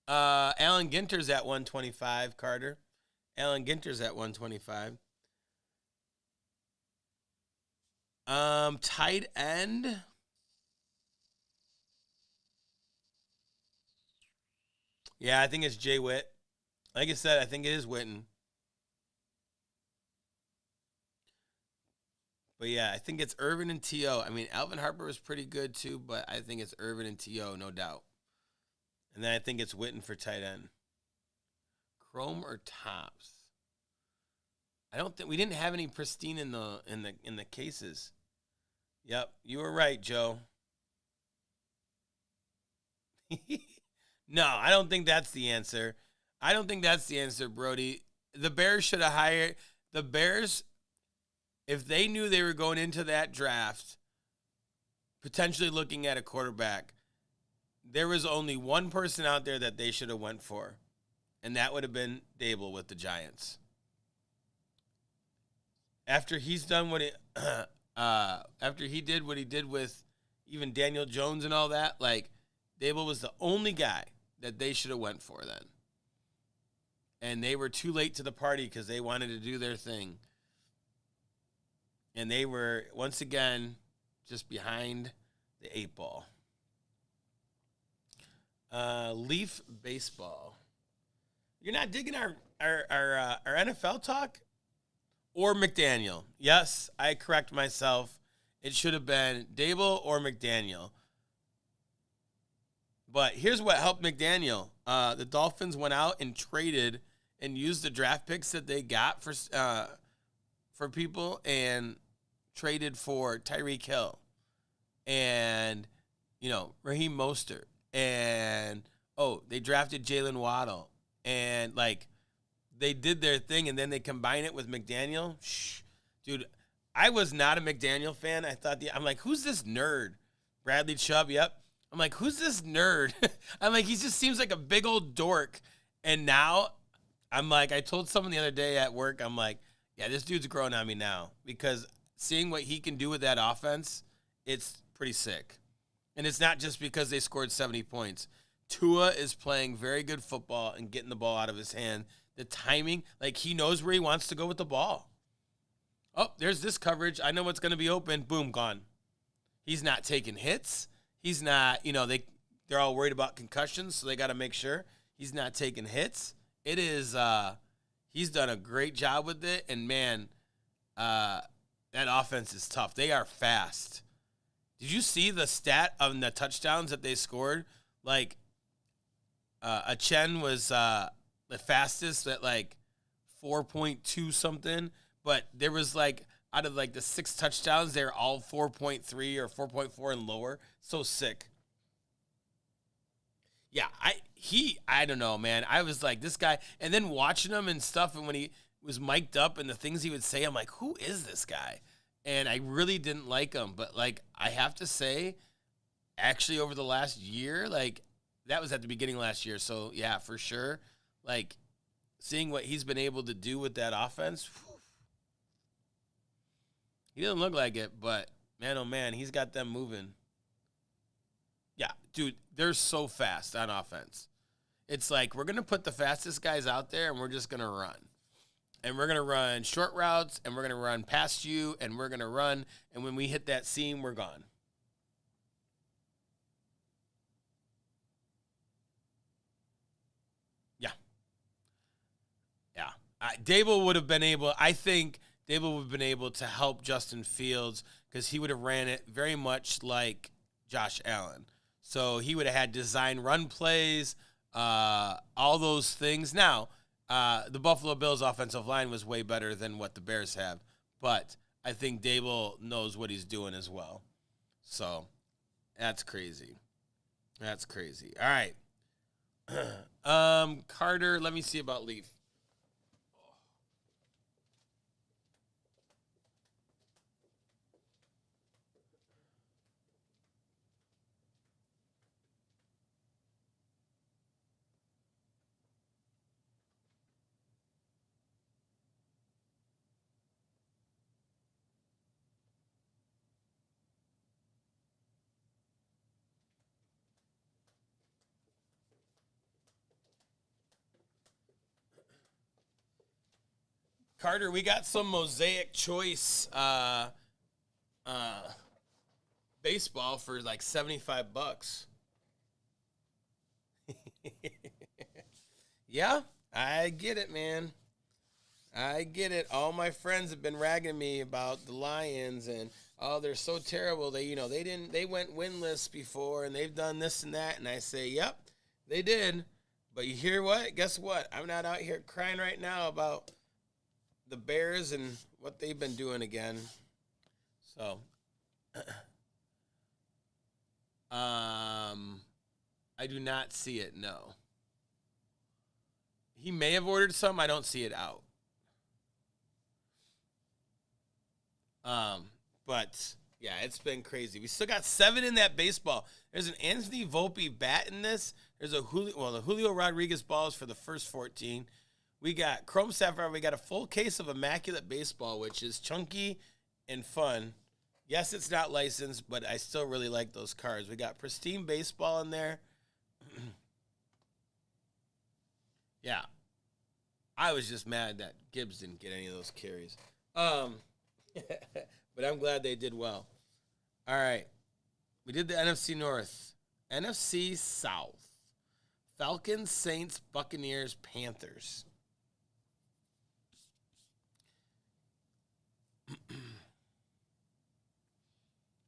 Alan Ginter's at 125, Carter. Alan Ginter's at 125. Tight end. Yeah, I think it's Jay Witt. Like I said, I think it is Witten. But yeah, I think it's Irvin and T.O. I mean, Alvin Harper was pretty good too, but I think it's Irvin and T.O., no doubt. And then I think it's Witten for tight end. Chrome or Tops? I don't think we didn't have any pristine in the cases. Yep, you were right, Joe. No, I don't think that's the answer. I don't think that's the answer, Brody. The Bears should have hired the Bears if they knew they were going into that draft potentially looking at a quarterback. There was only one person out there that they should have went for, and that would have been Dable with the Giants. After he's done what after he did what he did with even Daniel Jones and all that. Like, Dable was the only guy that they should have went for then. And they were too late to the party because they wanted to do their thing. And they were, once again, just behind the 8 ball. Leaf baseball. You're not digging our NFL talk? Or McDaniel. Yes, I correct myself. It should have been Dable or McDaniel. But here's what helped McDaniel. The Dolphins went out and traded and used the draft picks that they got for people and traded for Tyreek Hill and, Raheem Mostert. And, they drafted Jalen Waddle. And, they did their thing, and then they combine it with McDaniel. Dude, I was not a McDaniel fan. I'm like, who's this nerd? Bradley Chubb, yep. I'm like, who's this nerd? I'm like, he just seems like a big old dork. And now, I'm like, I told someone the other day at work, I'm like, yeah, this dude's growing on me now. Because seeing what he can do with that offense, it's pretty sick. And it's not just because they scored 70 points. Tua is playing very good football and getting the ball out of his hand. The timing, he knows where he wants to go with the ball. Oh, there's this coverage. I know what's going to be open. Boom, gone. He's not taking hits. He's not, they're all worried about concussions, so they got to make sure he's not taking hits. It is, he's done a great job with it, and man, that offense is tough. They are fast. Did you see the stat of the touchdowns that they scored? Chen was the fastest at 4.2 something, but there was out of the 6 touchdowns, they're all 4.3 or 4.4 and lower. So sick. Yeah, I don't know, man. I was like, this guy, and then watching him and stuff, and when he was mic'd up and the things he would say, I'm like, who is this guy? And I really didn't like him, but I have to say, actually over the last year, that was at the beginning of last year, so yeah, for sure. Seeing what he's been able to do with that offense, whew. He doesn't look like it, but man, oh man, he's got them moving. Yeah, dude, they're so fast on offense. It's we're going to put the fastest guys out there, and we're just going to run. And we're going to run short routes, and we're going to run past you, and we're going to run, and when we hit that seam, we're gone. Dable would have been able, I think Dable would have been able to help Justin Fields because he would have ran it very much like Josh Allen. So he would have had design run plays, all those things. Now, the Buffalo Bills offensive line was way better than what the Bears have, but I think Dable knows what he's doing as well. So that's crazy. That's crazy. All right. Carter, let me see about Leaf. Carter, we got some Mosaic Choice baseball for $75. Yeah, I get it, man. I get it. All my friends have been ragging me about the Lions and they're so terrible. They went winless before and they've done this and that, and I say, yep, they did. But you hear what? Guess what? I'm not out here crying right now about the Bears and what they've been doing again. So, I do not see it, no. He may have ordered some. I don't see it out. But, yeah, it's been crazy. We still got 7 in that baseball. There's an Anthony Volpe bat in this. There's the Julio Rodriguez balls for the first 14. We got Chrome Sapphire. We got a full case of Immaculate Baseball, which is chunky and fun. Yes, it's not licensed, but I still really like those cards. We got Pristine Baseball in there. Yeah, I was just mad that Gibbs didn't get any of those carries. But I'm glad they did well. All right. We did the NFC North. NFC South. Falcons, Saints, Buccaneers, Panthers.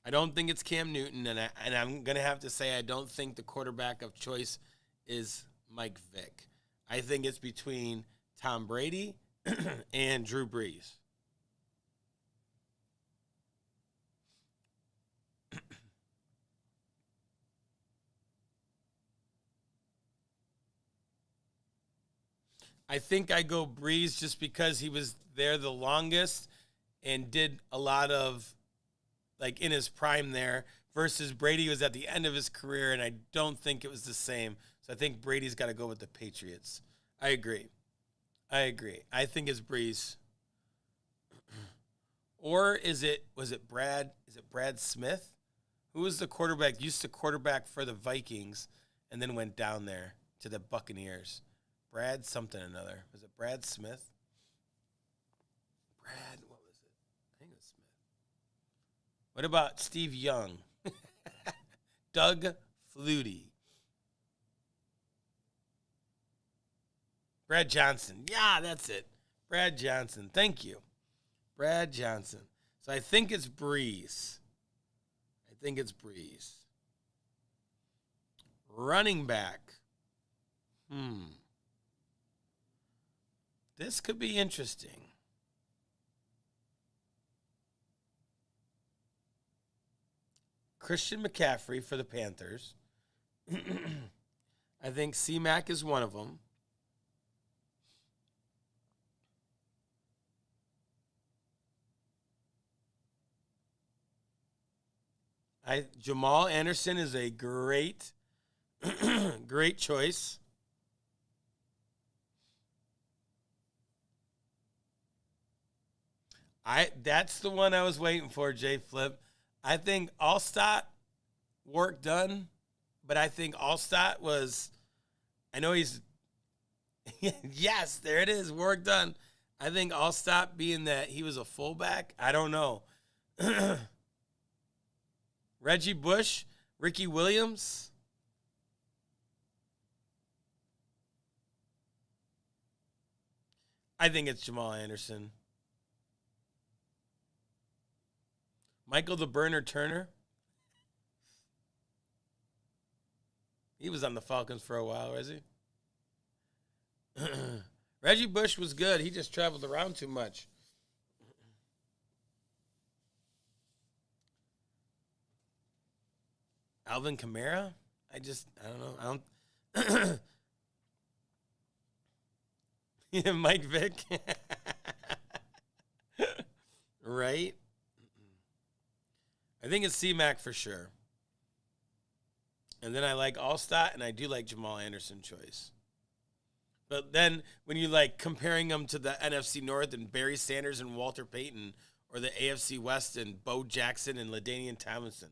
I don't think it's Cam Newton, and I'm going to have to say I don't think the quarterback of choice is Mike Vick. I think it's between Tom Brady and Drew Brees. I think I go Brees just because he was there the longest and did a lot of, like, in his prime there, versus Brady was at the end of his career, and I don't think it was the same. So I think Brady's got to go with the Patriots. I agree. I think it's Brees. Or was it Brad Smith? Who was the quarterback, used to quarterback for the Vikings and then went down there to the Buccaneers? Brad something or another. Was it Brad Smith? What was it? I think it was Smith. What about Steve Young? Doug Flutie. Brad Johnson. Yeah, that's it. Brad Johnson. Thank you. Brad Johnson. So I think it's Brees. Running back. This could be interesting. Christian McCaffrey for the Panthers. I think C-Mac is one of them. Jamal Anderson is a great, great choice. That's the one I was waiting for, Jay Flip. I think Allstott, work done, but I think Allstott was, I know he's, yes, there it is, work done. I think Allstott, being that he was a fullback, I don't know. Reggie Bush, Ricky Williams. I think it's Jamal Anderson. Michael the Burner Turner. He was on the Falcons for a while, was he? Reggie Bush was good. He just traveled around too much. Alvin Kamara? I don't know. I don't. Mike Vick. Right? I think it's C-Mac for sure. And then I like Allstott, and I do like Jamal Anderson choice. But then when you like comparing them to the NFC North and Barry Sanders and Walter Payton, or the AFC West and Bo Jackson and LaDainian Tomlinson.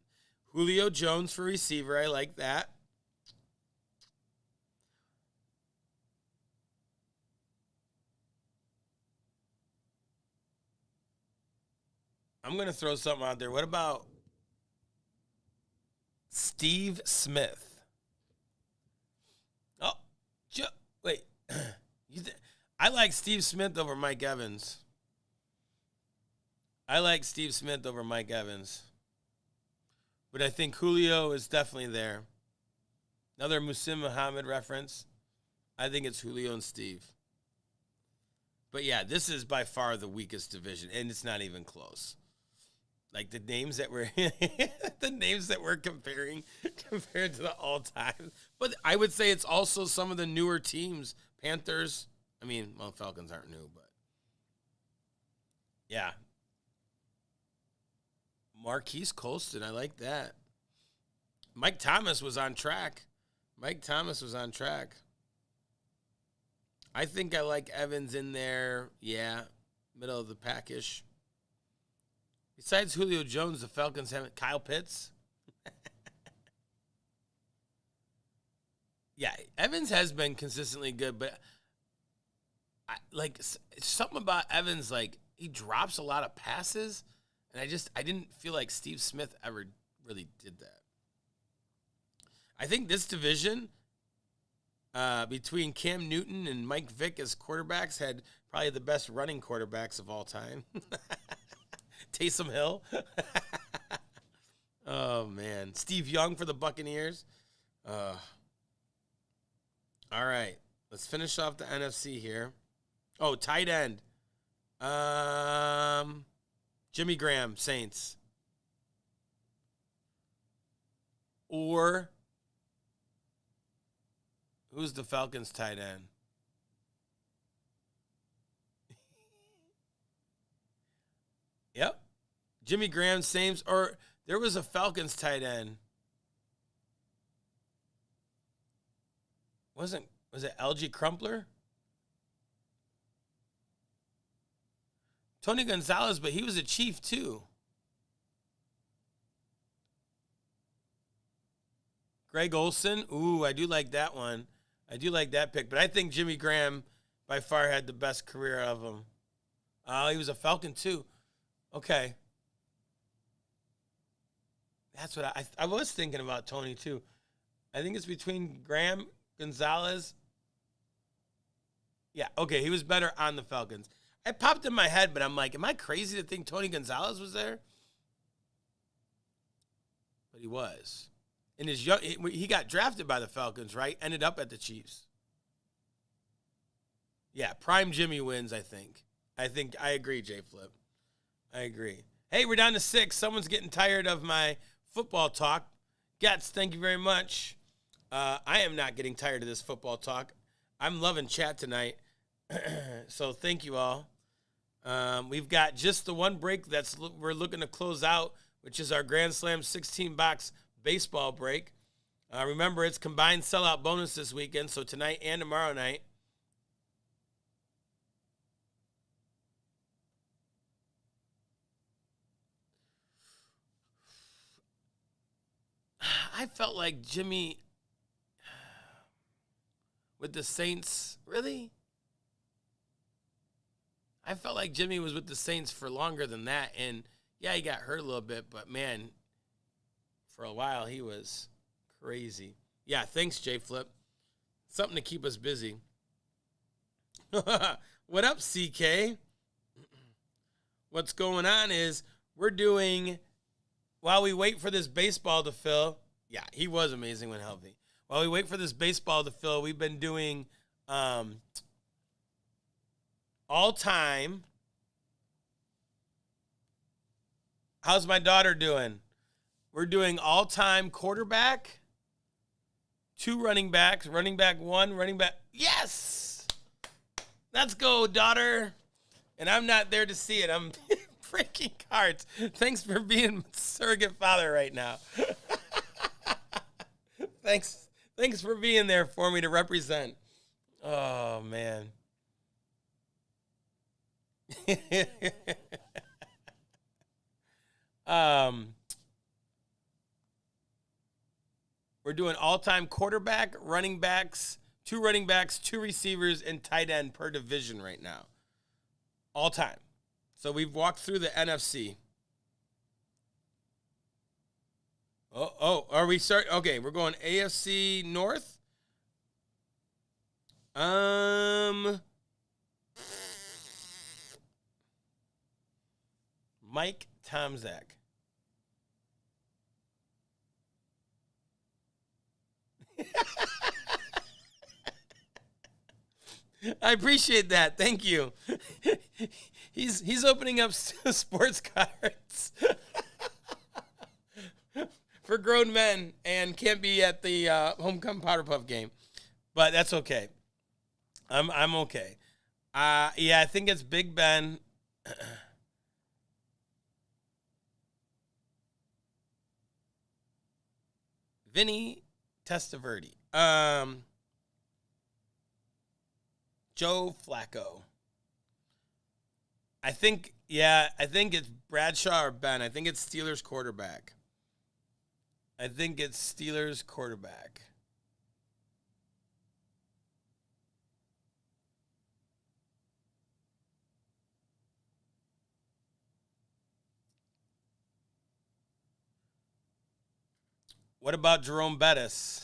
Julio Jones for receiver, I like that. I'm going to throw something out there. What about Steve Smith? Oh, wait. I like Steve Smith over Mike Evans. But I think Julio is definitely there. Another Musim Muhammad reference. I think it's Julio and Steve. But yeah, this is by far the weakest division, and it's not even close. Like the names that we're comparing compared to the all-time. But I would say it's also some of the newer teams. Panthers. I mean, well, Falcons aren't new, but yeah. Marquise Colston, I like that. Mike Thomas was on track. I think I like Evans in there. Yeah, middle of the packish. Besides Julio Jones, the Falcons haven't. Kyle Pitts. Yeah, Evans has been consistently good, but something about Evans, like he drops a lot of passes, and I didn't feel like Steve Smith ever really did that. I think this division between Cam Newton and Mike Vick as quarterbacks had probably the best running quarterbacks of all time. Taysom Hill. Oh, man. Steve Young for the Buccaneers. All right. Let's finish off the NFC here. Oh, tight end. Jimmy Graham, Saints. Or who's the Falcons tight end? Yep. Jimmy Graham, Saints. Or there was a Falcons tight end. Was it LG Crumpler? Tony Gonzalez, but he was a Chief too. Greg Olson. Ooh, I do like that one. I do like that pick. But I think Jimmy Graham by far had the best career of them. Oh, he was a Falcon too. Okay. That's what I was thinking about Tony too. I think it's between Graham, Gonzalez. Yeah, okay, he was better on the Falcons. It popped in my head, but I'm like, am I crazy to think Tony Gonzalez was there? But he was. In his young, he got drafted by the Falcons, right? Ended up at the Chiefs. Yeah, prime Jimmy wins, I think. I agree, J Flip. I agree. Hey, we're down to 6. Someone's getting tired of my football talk. Gets, thank you very much. I am not getting tired of this football talk. I'm loving chat tonight. So thank you all. We've got just the one break we're looking to close out, which is our Grand Slam 16-box baseball break. Remember, it's combined sellout bonus this weekend, so tonight and tomorrow night. I felt like Jimmy with the Saints, really? I felt like Jimmy was with the Saints for longer than that, and yeah, he got hurt a little bit, but man, for a while he was crazy. Yeah, thanks, J Flip. Something to keep us busy. What up, CK? What's going on is we're doing, while we wait for this baseball to fill, yeah, he was amazing when healthy. While we wait for this baseball to fill, we've been doing all-time. How's my daughter doing? We're doing all-time quarterback, 2 running backs, running back 1, running back. Yes! Let's go, daughter. And I'm not there to see it. I'm breaking cards. Thanks for being surrogate father right now. Thanks for being there for me to represent. Oh, man. We're doing all-time quarterback, running backs, 2 running backs, 2 receivers, and tight end per division right now. All time. So we've walked through the NFC. Are we start? Okay, we're going AFC North. Mike Tomczak. I appreciate that. Thank you. He's opening up sports cards for grown men and can't be at the homecoming Powder Puff game, but that's okay. I'm okay. Yeah, I think it's Big Ben. Vinny Testaverde. Joe Flacco. I think it's Bradshaw or Ben. I think it's Steelers quarterback. What about Jerome Bettis?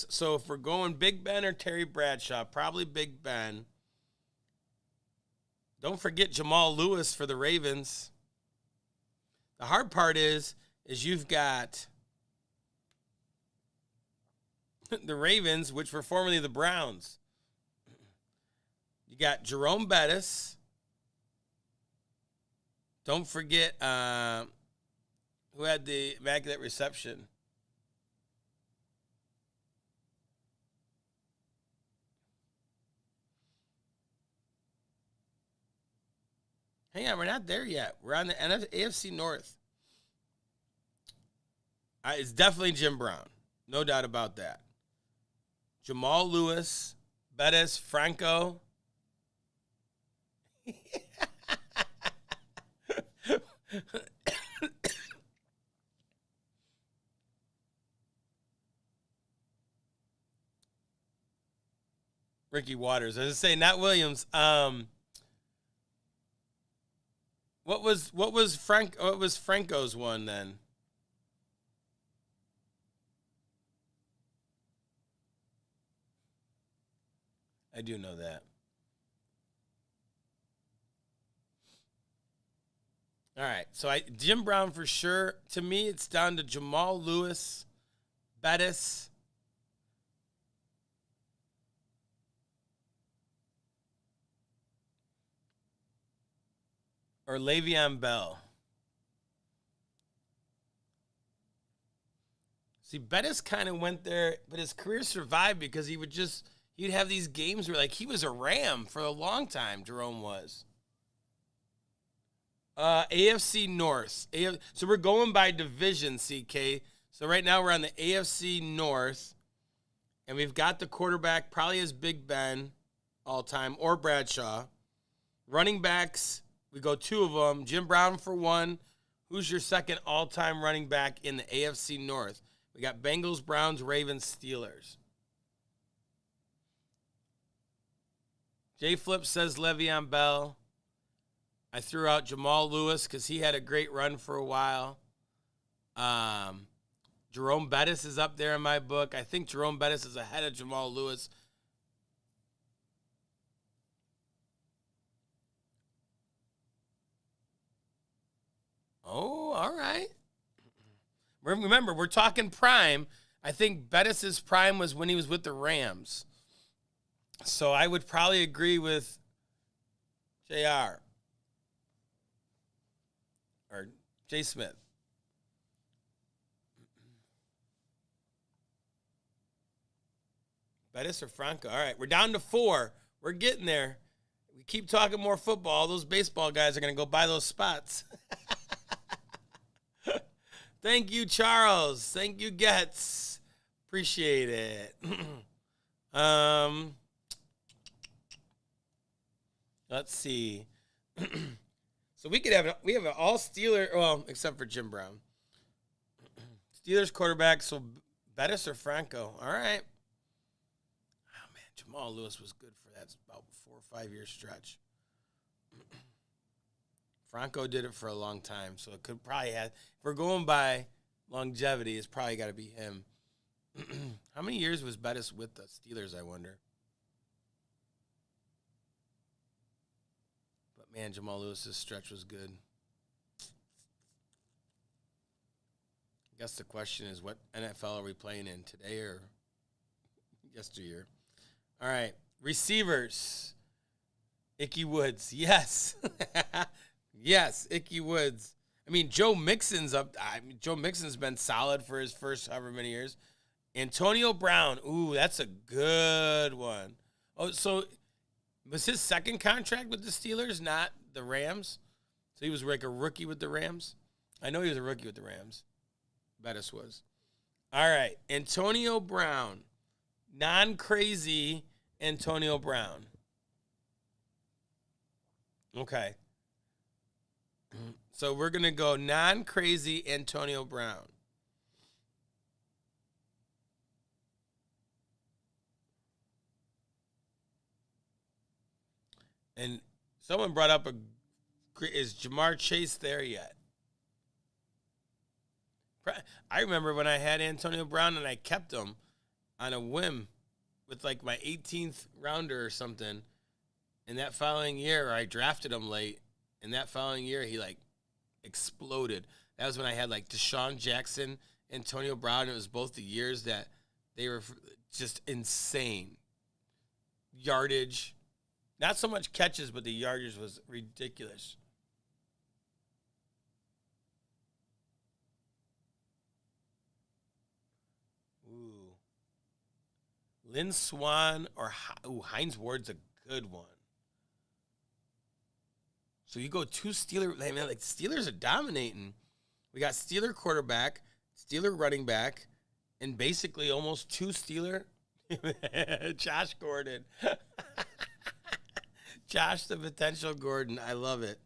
So if we're going Big Ben or Terry Bradshaw, probably Big Ben. Don't forget Jamal Lewis for the Ravens. The hard part is you've got the Ravens, which were formerly the Browns. You got Jerome Bettis. Don't forget who had the immaculate reception. Hang on, we're not there yet. We're on the AFC North. It's definitely Jim Brown. No doubt about that. Jamal Lewis, Bettis, Franco. Ricky Waters. I was say not Williams. What was Franco's one then? I do know that. All right, so Jim Brown for sure. To me, it's down to Jamal Lewis, Bettis, or Le'Veon Bell. See, Bettis kind of went there, but his career survived because he'd have these games where, like, he was a Ram for a long time, Jerome was. AFC North. So we're going by division, CK. So right now we're on the AFC North, and we've got the quarterback, probably as Big Ben all-time, or Bradshaw. Running backs, we go two of them. Jim Brown for one. Who's your second all-time running back in the AFC North? We got Bengals, Browns, Ravens, Steelers. J Flip says Le'Veon Bell. I threw out Jamal Lewis because he had a great run for a while. Jerome Bettis is up there in my book. I think Jerome Bettis is ahead of Jamal Lewis. Oh, all right. Remember, we're talking prime. I think Bettis' prime was when he was with the Rams. So I would probably agree with JR. Or J. Smith. Bettis or Franco? All right, we're down to 4. We're getting there. We keep talking more football. Those baseball guys are going to go buy those spots. Thank you, Charles. Thank you, Getz. Appreciate it. Let's see. So we have an all Steeler, well, except for Jim Brown. Steelers quarterback, so Bettis or Franco. All right. Oh, man, Jamal Lewis was good for that about 4 or 5 year stretch. Franco did it for a long time, so it could probably have, if we're going by longevity, it's probably got to be him. How many years was Bettis with the Steelers, I wonder? But, man, Jamal Lewis's stretch was good. I guess the question is, what NFL are we playing in, today or yesteryear? All right, receivers. Icky Woods, yes. Yes, Icky Woods. I mean, Joe Mixon's up. Joe Mixon's been solid for his first however many years. Antonio Brown. Ooh, that's a good one. Oh, so was his second contract with the Steelers, not the Rams? So he was like a rookie with the Rams? I know he was a rookie with the Rams. Bettis was. All right, Antonio Brown. Non-crazy Antonio Brown. Okay. So we're going to go non-crazy Antonio Brown. And someone brought up is Jamar Chase there yet? I remember when I had Antonio Brown and I kept him on a whim with like my 18th rounder or something. And that following year, I drafted him late. And that following year, he like exploded. That was when I had like Deshaun Jackson, Antonio Brown. It was both the years that they were just insane. Yardage. Not so much catches, but the yardage was ridiculous. Ooh. Lynn Swan or Hines Ward's a good one. So you go two Steelers. Man, like Steelers are dominating. We got Steeler quarterback, Steeler running back, and basically almost two Steeler. Josh Gordon. Josh the potential Gordon. I love it.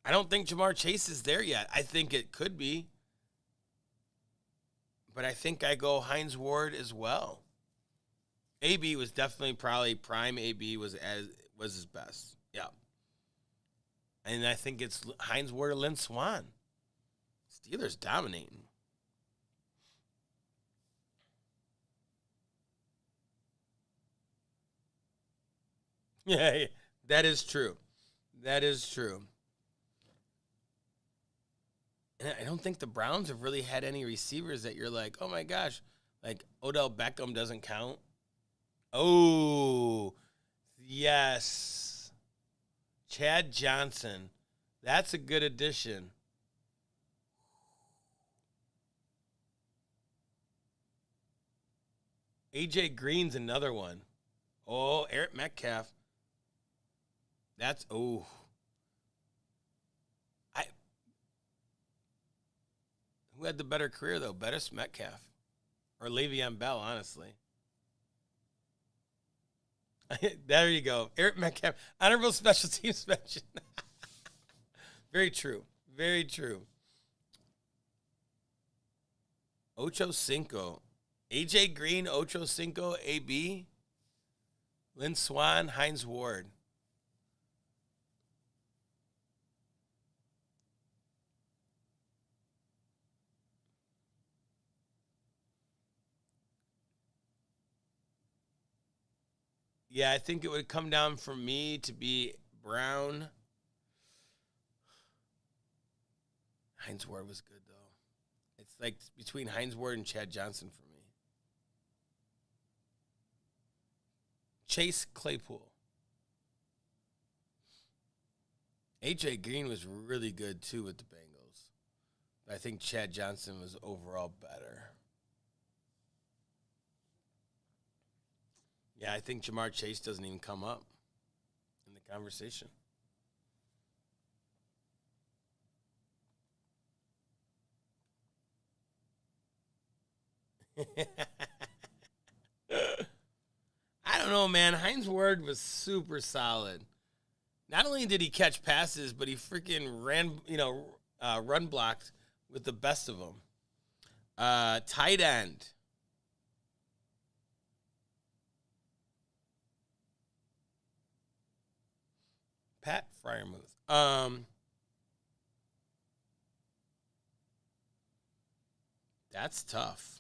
I don't think Jamar Chase is there yet. I think it could be. But I think I go Hines Ward as well. AB was definitely probably prime AB was his best. Yeah. And I think it's Hines Ward or Lynn Swan. Steelers dominating. Yeah, that is true. That is true. And I don't think the Browns have really had any receivers that you're like, oh my gosh, like Odell Beckham doesn't count. Oh, yes. Chad Johnson. That's a good addition. AJ Green's another one. Oh, Eric Metcalf. That's I who had the better career though? Bettis Metcalf or Le'Veon Bell, honestly. There you go. Eric Metcalf, honorable special teams mention. Very true. Very true. Ocho Cinco. AJ Green, Ocho Cinco, AB. Lynn Swan, Hines Ward. Yeah, I think it would come down for me to be Brown. Hines Ward was good, though. It's like between Hines Ward and Chad Johnson for me. Chase Claypool. AJ Green was really good, too, with the Bengals. But I think Chad Johnson was overall better. Yeah, I think Jamar Chase doesn't even come up in the conversation. I don't know, man. Hines Ward was super solid. Not only did he catch passes, but he freaking ran, run blocked with the best of them. Tight end. Pat Fryermuth. That's tough.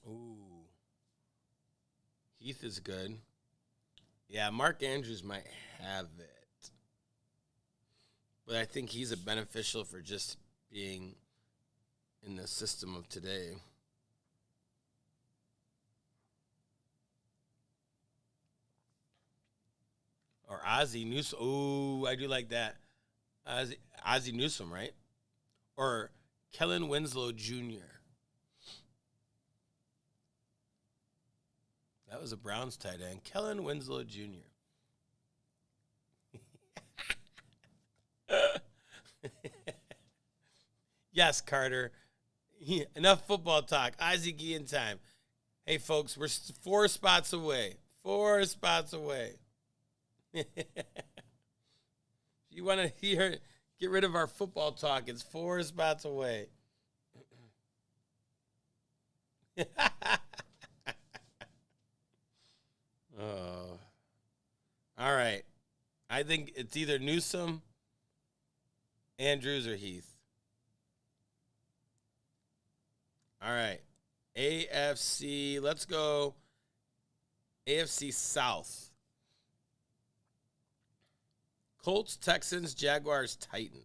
Ooh, Heath is good. Yeah, Mark Andrews might have it, but I think he's a beneficial for just being in the system of today. Or Ozzie Newsome. Ooh, I do like that. Ozzie Newsome, right? Or Kellen Winslow Jr. That was a Browns tight end. Kellen Winslow Jr. Yes, Carter. Yeah, enough football talk. Isaac Ian time. Hey, folks, we're 4 spots away. 4 spots away. You want to get rid of our football talk? It's 4 spots away. Oh. All right. I think it's either Newsom, Andrews, or Heath. All right. AFC. Let's go. AFC South. Colts, Texans, Jaguars, Titans.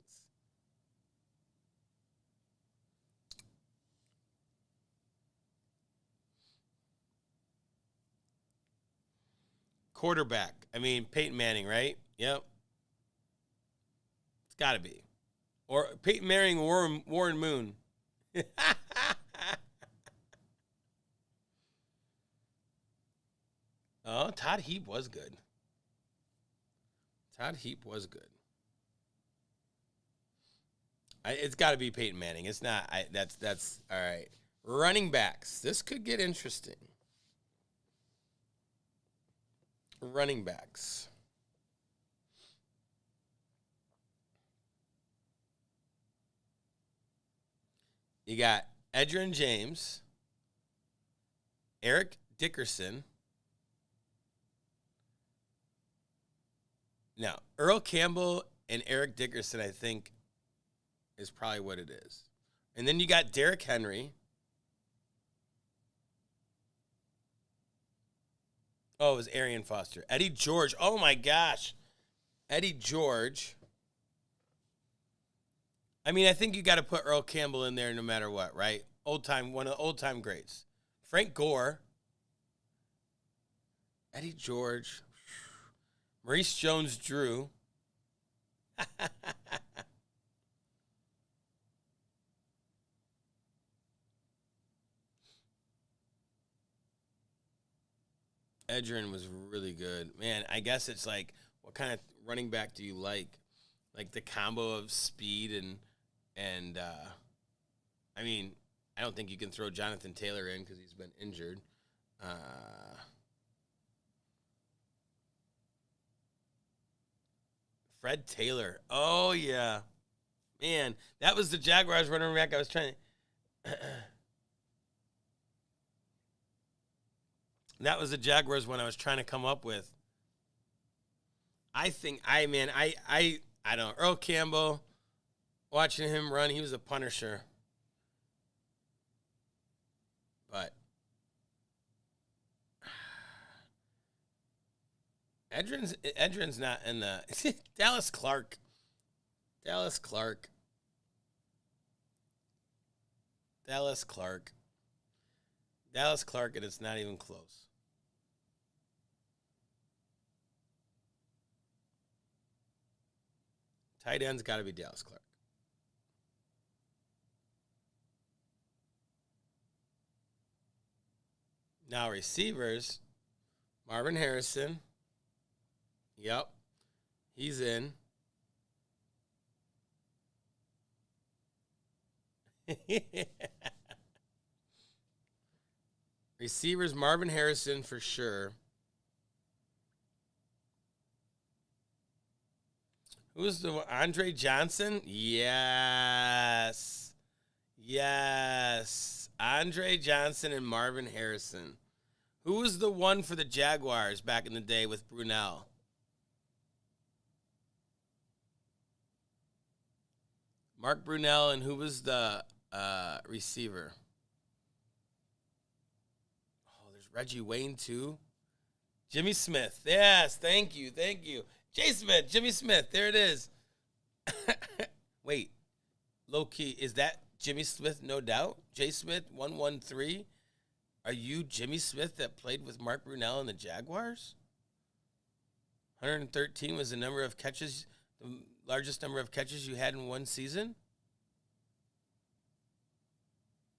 Quarterback. I mean, Peyton Manning, right? Yep. It's got to be. Or Peyton Manning, Warren Moon. Oh, Todd Heap was good. Todd Heap was good. It's got to be Peyton Manning. It's not. That's all right. Running backs. This could get interesting. Running backs. You got Edgerrin James, Eric Dickerson. Now, Earl Campbell and Eric Dickerson, I think, is probably what it is. And then you got Derrick Henry. Oh, it was Arian Foster. Eddie George. Oh, my gosh. Eddie George. I mean, I think you got to put Earl Campbell in there no matter what, right? One of the old-time greats. Frank Gore. Eddie George. Maurice Jones-Drew. Edgerrin was really good. Man, I guess it's like, what kind of running back do you like? Like the combo of speed and I mean, I don't think you can throw Jonathan Taylor in because he's been injured. Fred Taylor. Oh, yeah. Man, that was the Jaguars running back I was trying to... That was the Jaguars one I was trying to come up with. I think, I don't know. Earl Campbell, watching him run, he was a punisher. But Edrin's not in the Dallas Clark. Dallas Clark, and it's not even close. Tight end's got to be Dallas Clark. Now receivers, Marvin Harrison. Yep, he's in. Receivers, Marvin Harrison for sure. Who's the one? Andre Johnson? Yes. Andre Johnson and Marvin Harrison. Who was the one for the Jaguars back in the day with Brunell? Mark Brunell, and who was the receiver? Oh, there's Reggie Wayne too. Jimmy Smith. Yes, thank you. Jay Smith, Jimmy Smith. There it is. Wait, low key, is that Jimmy Smith? No doubt. Jay Smith, 113. Are you Jimmy Smith that played with Mark Brunell and the Jaguars? 113 was the number of catches, the largest number of catches you had in one season?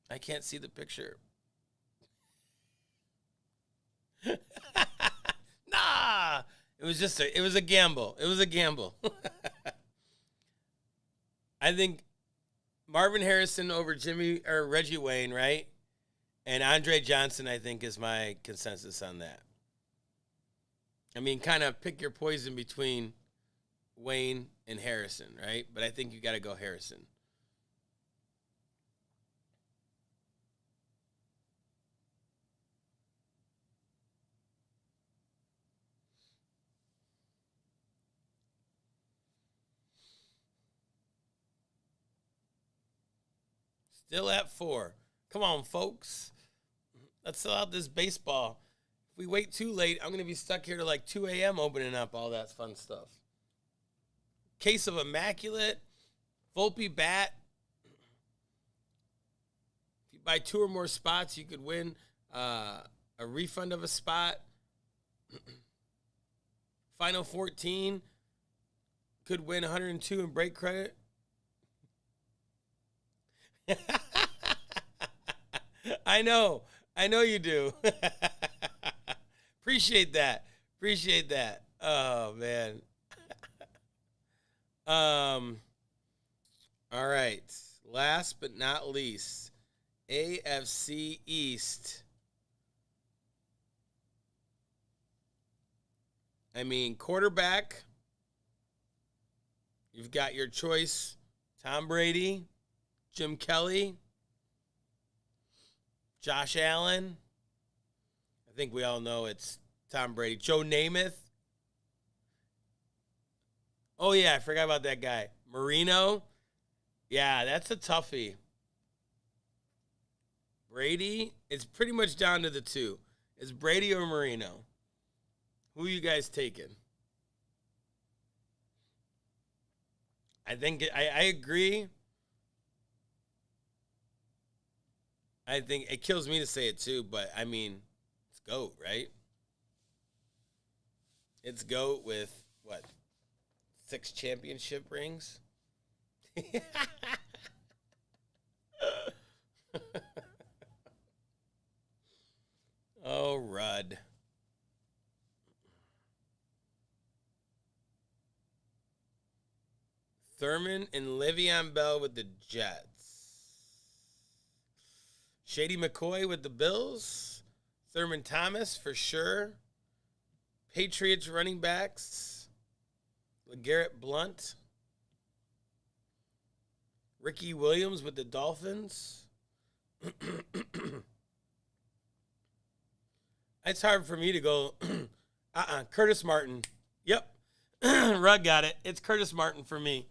I can't see the picture. Nah, it was a gamble. I think Marvin Harrison over Jimmy or Reggie Wayne, right? And Andre Johnson, I think, is my consensus on that. I mean, kind of pick your poison between Wayne and Harrison, right? But I think you got to go Harrison. Still at 4. Come on, folks. Let's sell out this baseball. If we wait too late, I'm going to be stuck here to like 2 a.m. opening up all that fun stuff. Case of Immaculate. Volpe bat. If you buy 2 or more spots, you could win a refund of a spot. Final 14 could win 102 in break credit. I know you do. Appreciate that. Oh man. All right. Last but not least, AFC East. I mean, quarterback. You've got your choice: Tom Brady, Jim Kelly, Josh Allen. I think we all know it's Tom Brady. Joe Namath. Oh, yeah, I forgot about that guy. Marino. Yeah, that's a toughie. Brady. It's pretty much down to the 2. It's Brady or Marino. Who are you guys taking? I think I agree. I think it kills me to say it too, but I mean, it's GOAT, right? It's GOAT with what? 6 championship rings? Oh, Rudd. Thurman and Le'Veon Bell with the Jets. Shady McCoy with the Bills. Thurman Thomas for sure. Patriots running backs. LeGarrette Blount. Ricky Williams with the Dolphins. It's hard for me to go. Curtis Martin. Yep. Rug got it. It's Curtis Martin for me.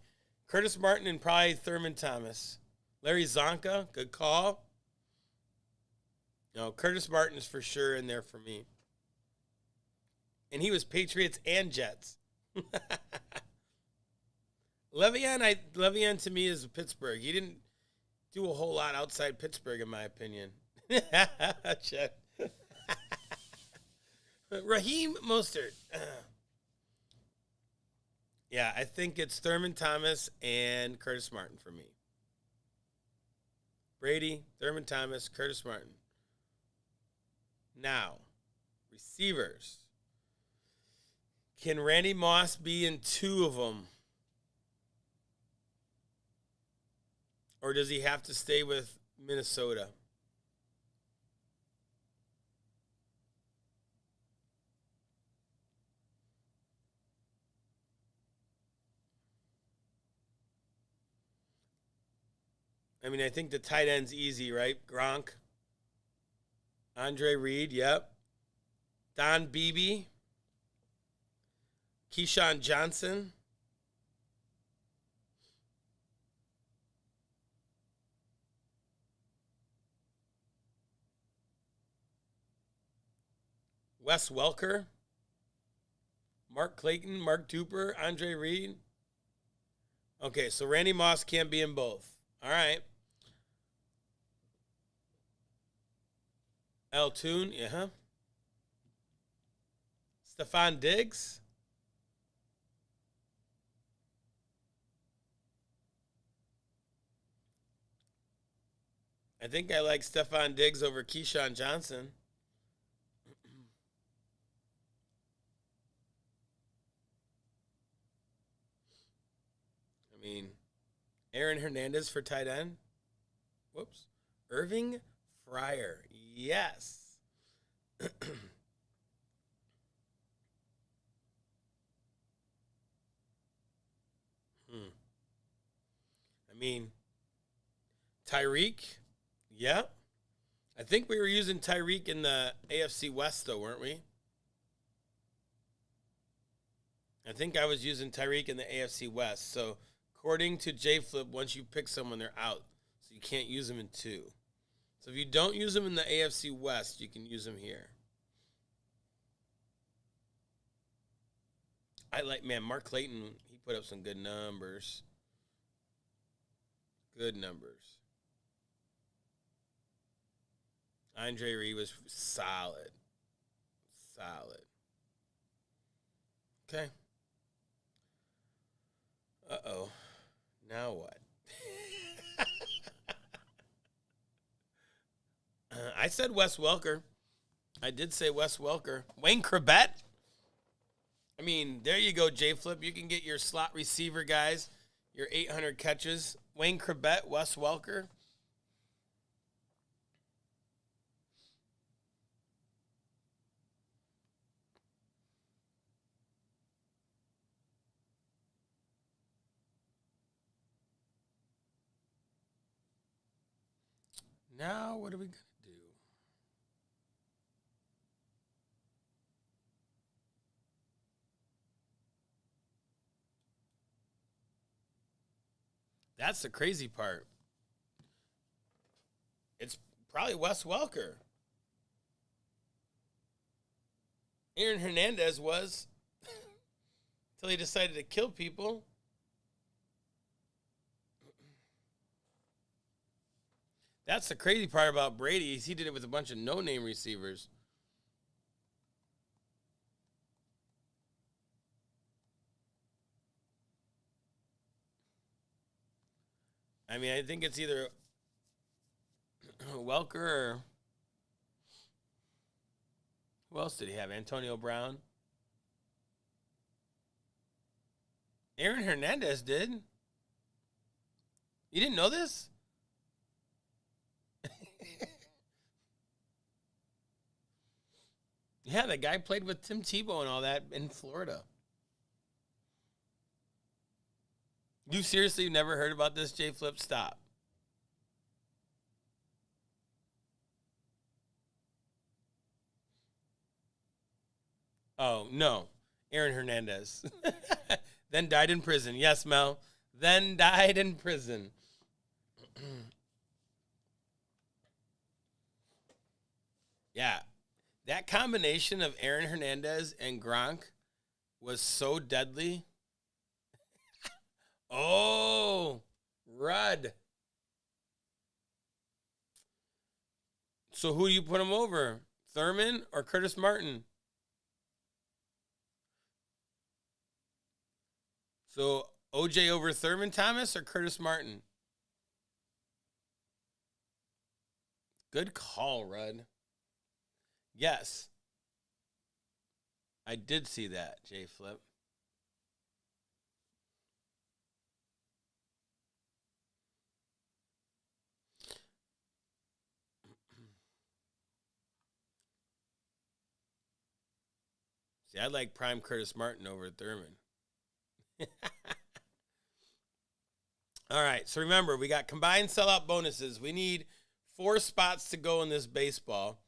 Curtis Martin and probably Thurman Thomas. Larry Zonka, good call. No, Curtis Martin's for sure in there for me. And he was Patriots and Jets. Le'Veon to me is Pittsburgh. He didn't do a whole lot outside Pittsburgh, in my opinion. Raheem Mostert. Yeah, I think it's Thurman Thomas and Curtis Martin for me. Brady, Thurman Thomas, Curtis Martin. Now, receivers. Can Randy Moss be in 2 of them? Or does he have to stay with Minnesota? I mean, I think the tight end's easy, right? Gronk. Andre Reed, yep. Don Beebe. Keyshawn Johnson. Wes Welker. Mark Clayton, Mark Duper, Andre Reed. Okay, so Randy Moss can't be in both. All right. L. Toon, yeah. Stephon Diggs. I think I like Stephon Diggs over Keyshawn Johnson. I mean, Aaron Hernandez for tight end. Whoops. Irving Fryer. Yes. I mean, Tyreek. Yeah. I think we were using Tyreek in the AFC West, though, weren't we? I think I was using Tyreek in the AFC West. So, according to JFlip, once you pick someone, they're out. So, you can't use them in two. So, if you don't use them in the AFC West, you can use them here. Mark Clayton, he put up some good numbers. Good numbers. Andre Reed was solid. Solid. Okay. Uh-oh. Now what? I said Wes Welker. I did say Wes Welker. Wayne Krebet? I mean, there you go, J-Flip. You can get your slot receiver guys, your 800 catches. Wayne Krebet, Wes Welker. Now, what are we going to do? That's the crazy part. It's probably Wes Welker. Aaron Hernandez was until he decided to kill people. That's the crazy part about Brady is he did it with a bunch of no-name receivers. I mean, I think it's either Welker or who else did he have? Antonio Brown? Aaron Hernandez did. You didn't know this? Yeah, the guy played with Tim Tebow and all that in Florida. You seriously never heard about this, J Flip? Stop. Oh, no. Aaron Hernandez. Then died in prison. Yes, Mel. Then died in prison. Yeah. That combination of Aaron Hernandez and Gronk was so deadly. Oh, Rudd. So who do you put him over? Thurman or Curtis Martin? So OJ over Thurman Thomas or Curtis Martin? Good call, Rudd. Yes. I did see that, J Flip. See, I like prime Curtis Martin over Thurman. All right, so remember, we got combined sellout bonuses. We need 4 spots to go in this baseball.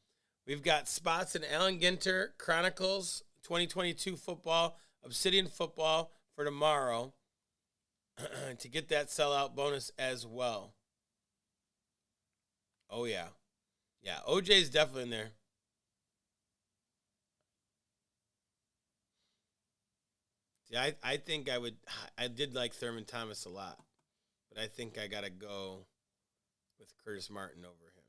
We've got spots in Allen Ginter, Chronicles, 2022 football, Obsidian football for tomorrow to get that sellout bonus as well. Oh, yeah. Yeah, OJ's definitely in there. See, I think I did like Thurman Thomas a lot, but I think I got to go with Curtis Martin over him.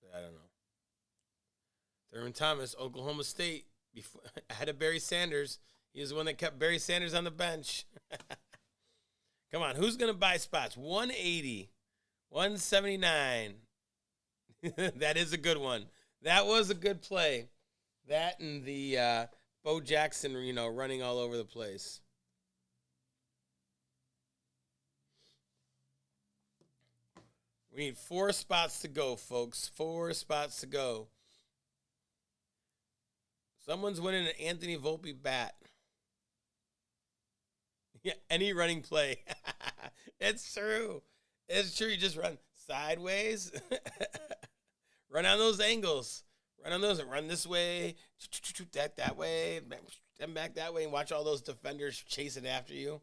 But I don't know. Thurman Thomas, Oklahoma State, before, ahead of Barry Sanders. He was the one that kept Barry Sanders on the bench. Come on, who's going to buy spots? 180, 179. That is a good one. That was a good play. That and the Bo Jackson, running all over the place. We need 4 spots to go, folks. 4 spots to go. Someone's winning an Anthony Volpe bat. Yeah, any running play. It's true. It's true. You just run sideways. Run on those angles. Run on those and run this way, that way, then back that way, and watch all those defenders chasing after you.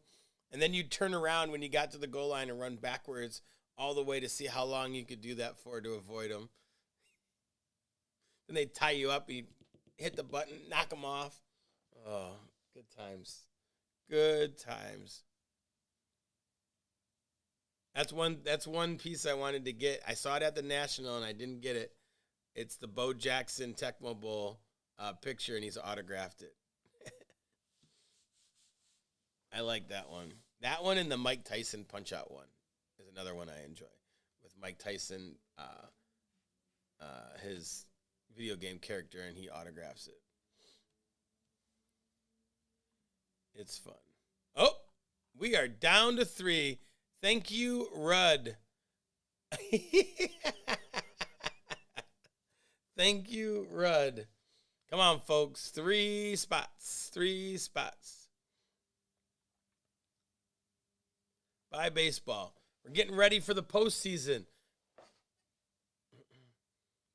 And then you turn around when you got to the goal line and run backwards all the way to see how long you could do that for to avoid them. Then they tie you up, you hit the button, knock them off. Oh, good times. Good times. That's one piece I wanted to get. I saw it at the National and I didn't get it. It's the Bo Jackson Tecmo Bowl picture, and he's autographed it. I like that one. That one and the Mike Tyson Punch-Out one is another one I enjoy. With Mike Tyson, his video game character, and he autographs it. It's fun. Oh, we are down to 3. Thank you, Rudd. Thank you, Rudd. Come on, folks. 3 spots. 3 spots. Bye, baseball. We're getting ready for the postseason.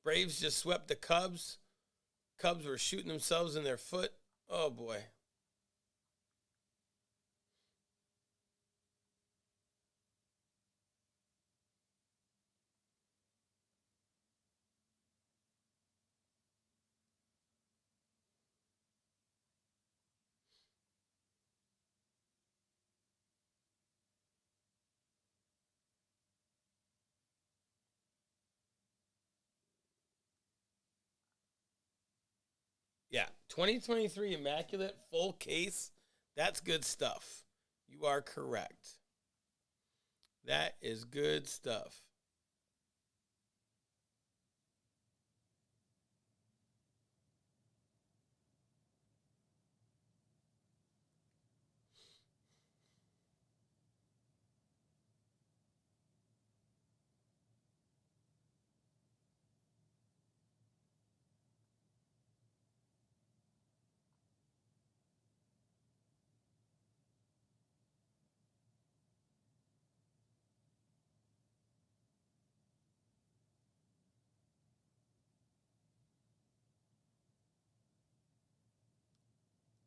Braves just swept the Cubs. Cubs were shooting themselves in their foot. Oh, boy. Yeah, 2023 Immaculate full case. That's good stuff. You are correct. That is good stuff.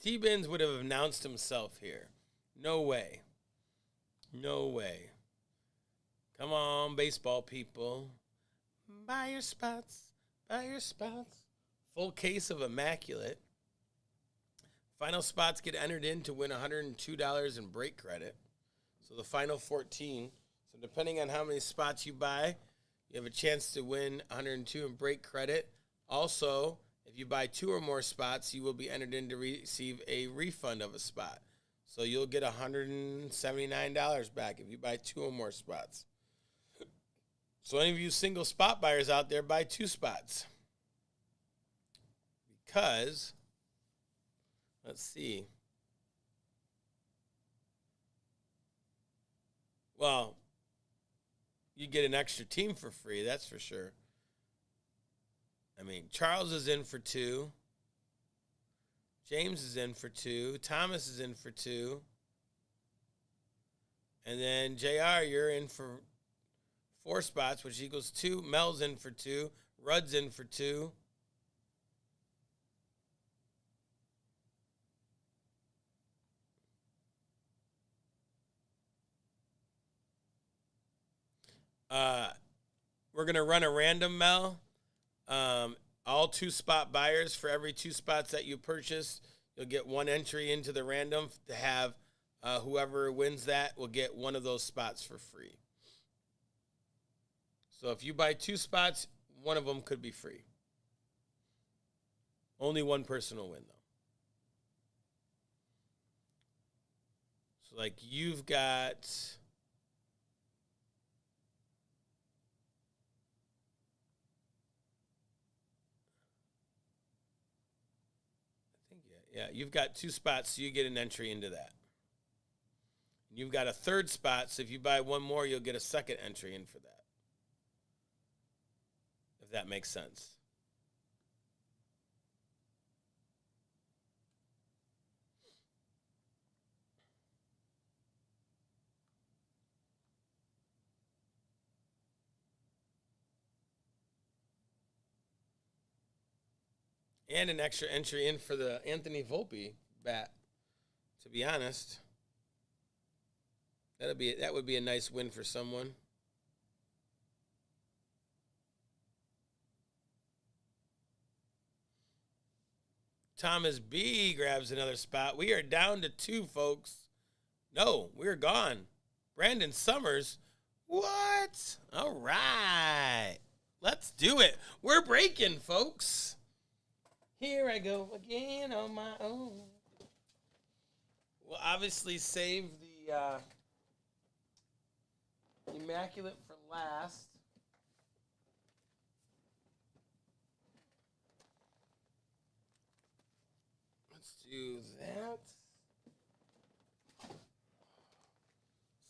T-Bins would have announced himself here. No way. No way. Come on, baseball people. Buy your spots. Buy your spots. Full case of Immaculate. Final spots get entered in to win $102 in break credit. So the final 14. So depending on how many spots you buy, you have a chance to win 102 in break credit. Also, if you buy 2 or more spots, you will be entered in to receive a refund of a spot. So you'll get $179 back if you buy 2 or more spots. So any of you single spot buyers out there, buy 2 spots. Because, let's see. Well, you get an extra team for free, that's for sure. I mean, Charles is in for 2. James is in for 2. Thomas is in for 2. And then JR, you're in for 4 spots, which equals 2. Mel's in for 2. Rudd's in for 2. We're going to run a random, Mel. All 2 spot buyers, for every 2 spots that you purchase, you'll get 1 entry into the random to have whoever wins that will get 1 of those spots for free. So if you buy 2 spots, 1 of them could be free. Only 1 person will win, though. So, like, you've got... Yeah, you've got 2 spots, so you get an entry into that. You've got a 3rd spot, so if you buy 1 more, you'll get a 2nd entry in for that. if that makes sense. And an extra entry in for the Anthony Volpe bat. To be honest, that would be a nice win for someone. Thomas B grabs another spot. We are down to 2, folks. No, we're gone. Brandon Summers. What? All right. Let's do it. We're breaking, folks. Here I go again on my own. We'll obviously save the Immaculate for last. Let's do that.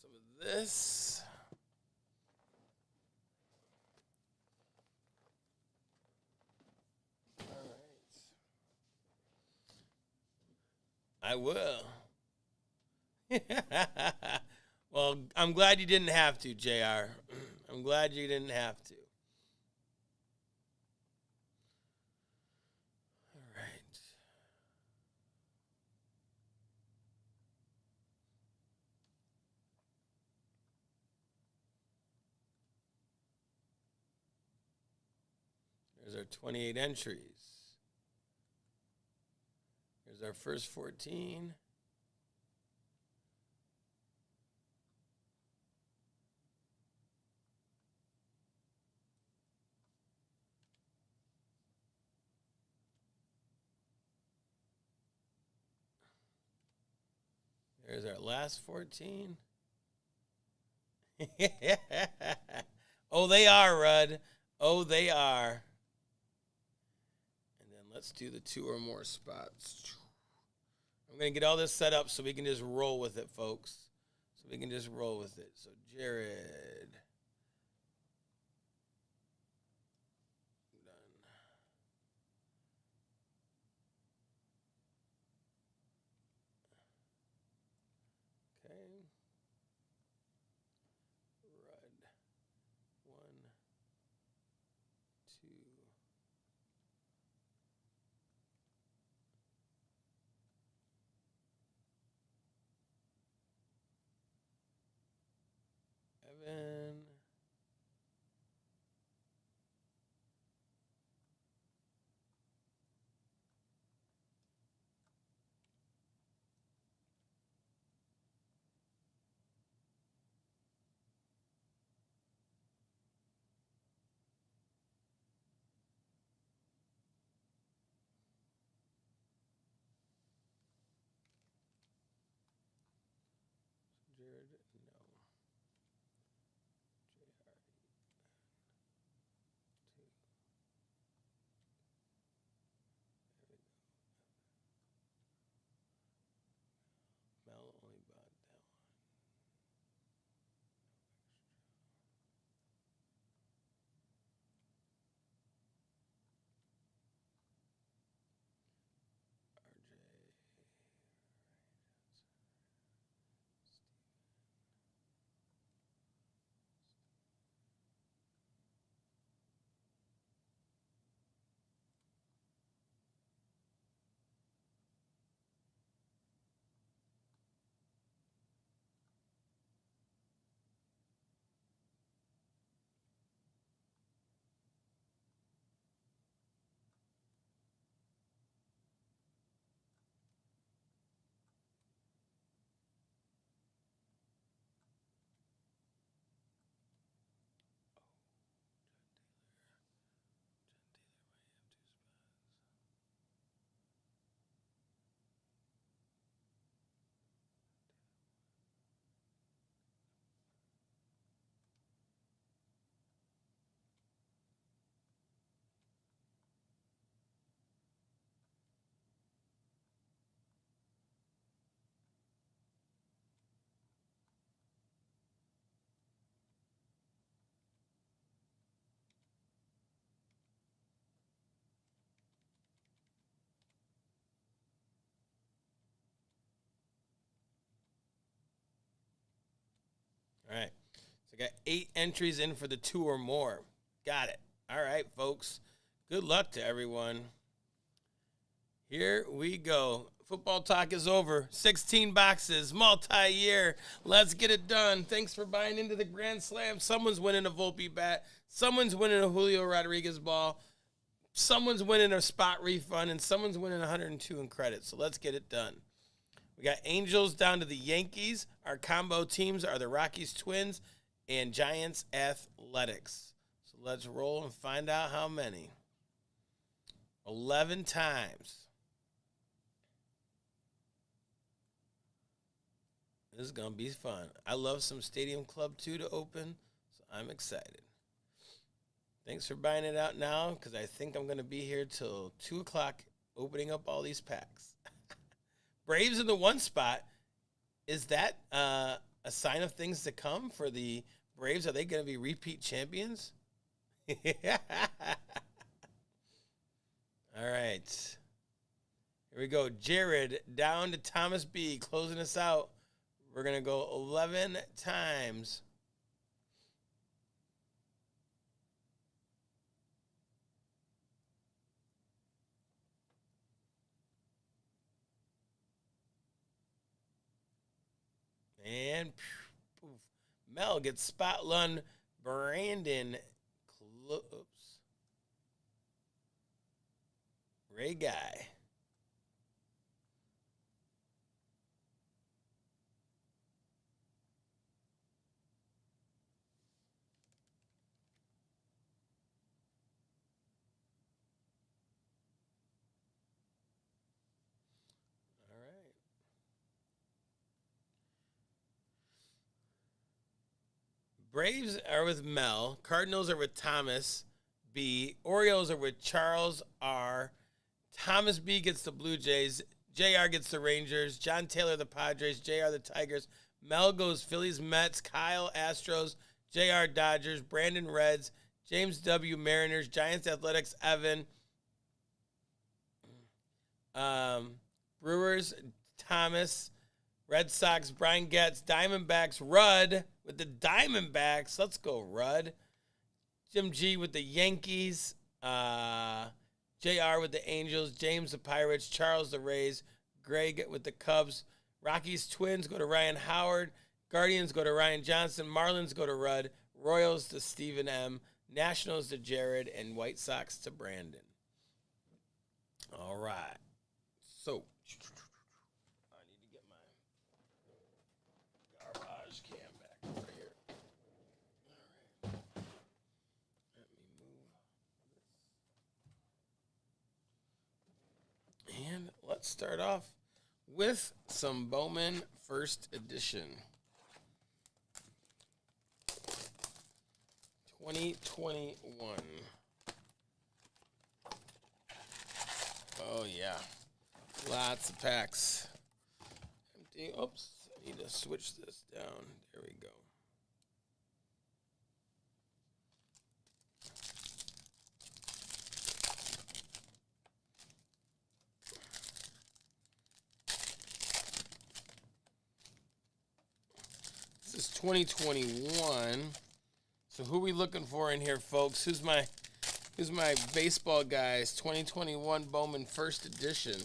Some of this. I will. Well, I'm glad you didn't have to, JR. I'm glad you didn't have to. All right. There's our 28 entries. Here's our first 14. There's our last 14. Oh, they are, Rudd. Oh, they are. And then let's do the 2 or more spots. I'm going to get all this set up so we can just roll with it, folks. So we can just roll with it. So, Jared. Done. Okay. Rudd. 1, 2. Evan. So I got 8 entries in for the 2 or more. Got it. All right, folks. Good luck to everyone. Here we go. Football talk is over. 16 boxes, multi-year. Let's get it done. Thanks for buying into the Grand Slam. Someone's winning a Volpe bat. Someone's winning a Julio Rodriguez ball. Someone's winning a spot refund. And someone's winning 102 in credit. So let's get it done. We got Angels down to the Yankees. Our combo teams are the Rockies Twins and Giants Athletics. So let's roll and find out how many. 11 times. This is going to be fun. I love some Stadium Club 2 to open, so I'm excited. Thanks for buying it out now, because I think I'm going to be here till 2 o'clock opening up all these packs. Braves in the 1 spot. Is that a sign of things to come for the Braves? Are they going to be repeat champions? All right. Here we go. Jared down to Thomas B. Closing us out. We're going to go 11 times. And poof, Mel gets spot lun. Brandon Ray Guy. Braves are with Mel. Cardinals are with Thomas B. Orioles are with Charles R. Thomas B gets the Blue Jays. JR gets the Rangers. John Taylor the Padres. JR the Tigers. Mel goes Phillies, Mets. Kyle Astros. JR Dodgers. Brandon Reds. James W. Mariners. Giants Athletics. Evan. Brewers. Thomas. Red Sox, Brian Getz, Diamondbacks, Rudd with the Diamondbacks. Let's go, Rudd. Jim G with the Yankees. JR with the Angels. James the Pirates. Charles the Rays. Greg with the Cubs. Rockies Twins go to Ryan Howard. Guardians go to Ryan Johnson. Marlins go to Rudd. Royals to Stephen M. Nationals to Jared. And White Sox to Brandon. All right. So. And let's start off with some Bowman First Edition. 2021. Oh, yeah. Lots of packs. Empty. Oops. I need to switch this down. There we go. This is 2021. So who are we looking for in here, folks? Who's my baseball guys? 2021 Bowman First Edition.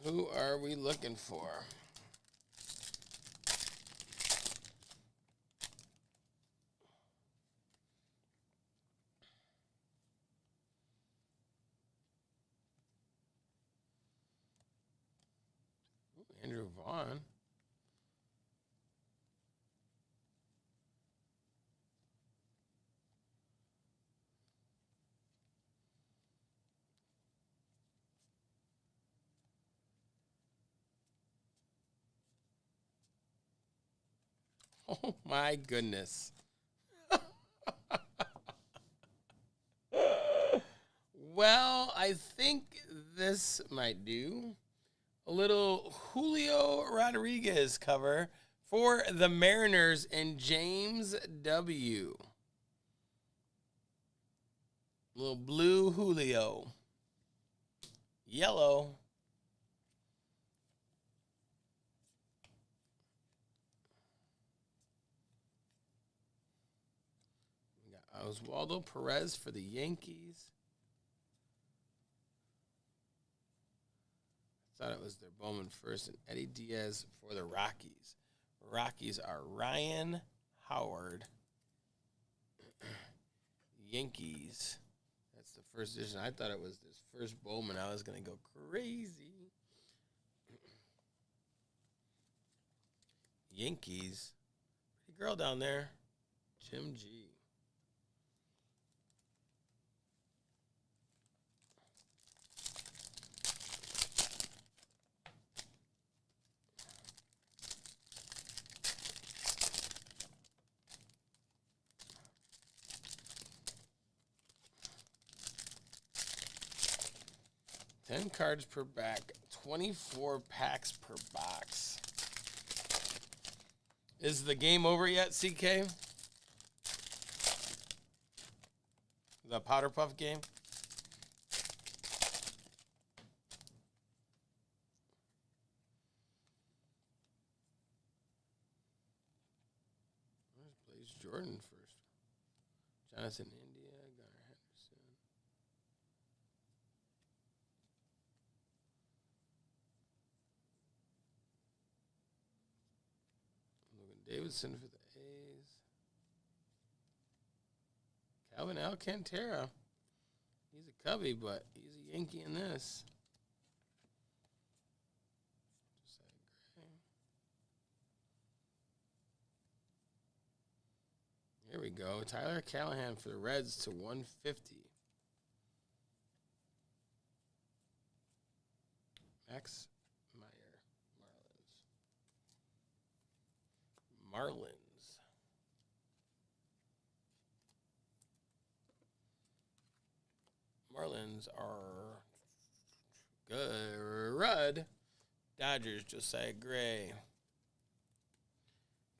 Who are we looking for? Ooh, Andrew Vaughn. Oh, my goodness. Well, I think this might do. A little Julio Rodriguez cover for the Mariners and James W. Little blue Julio. Yellow. Oswaldo Perez for the Yankees. I thought it was their Bowman first, and Eddie Diaz for the Rockies. Rockies are Ryan Howard. Yankees. That's the first edition. I thought it was this first Bowman. I was going to go crazy. Yankees. Pretty girl down there. Jim G. Ten cards per back, 24 packs per box. Is the game over yet, CK? The Powder Puff game? Plays Jordan first. Jonathan India, Gunnar Henderson. Logan Davidson for the A's. Calvin Alcantara. He's a Cubby, but he's a Yankee in this. Here we go. Tyler Callahan for the Reds to 150. Max Meyer, Marlins. Marlins are good. Rudd. Dodgers, Josiah Gray.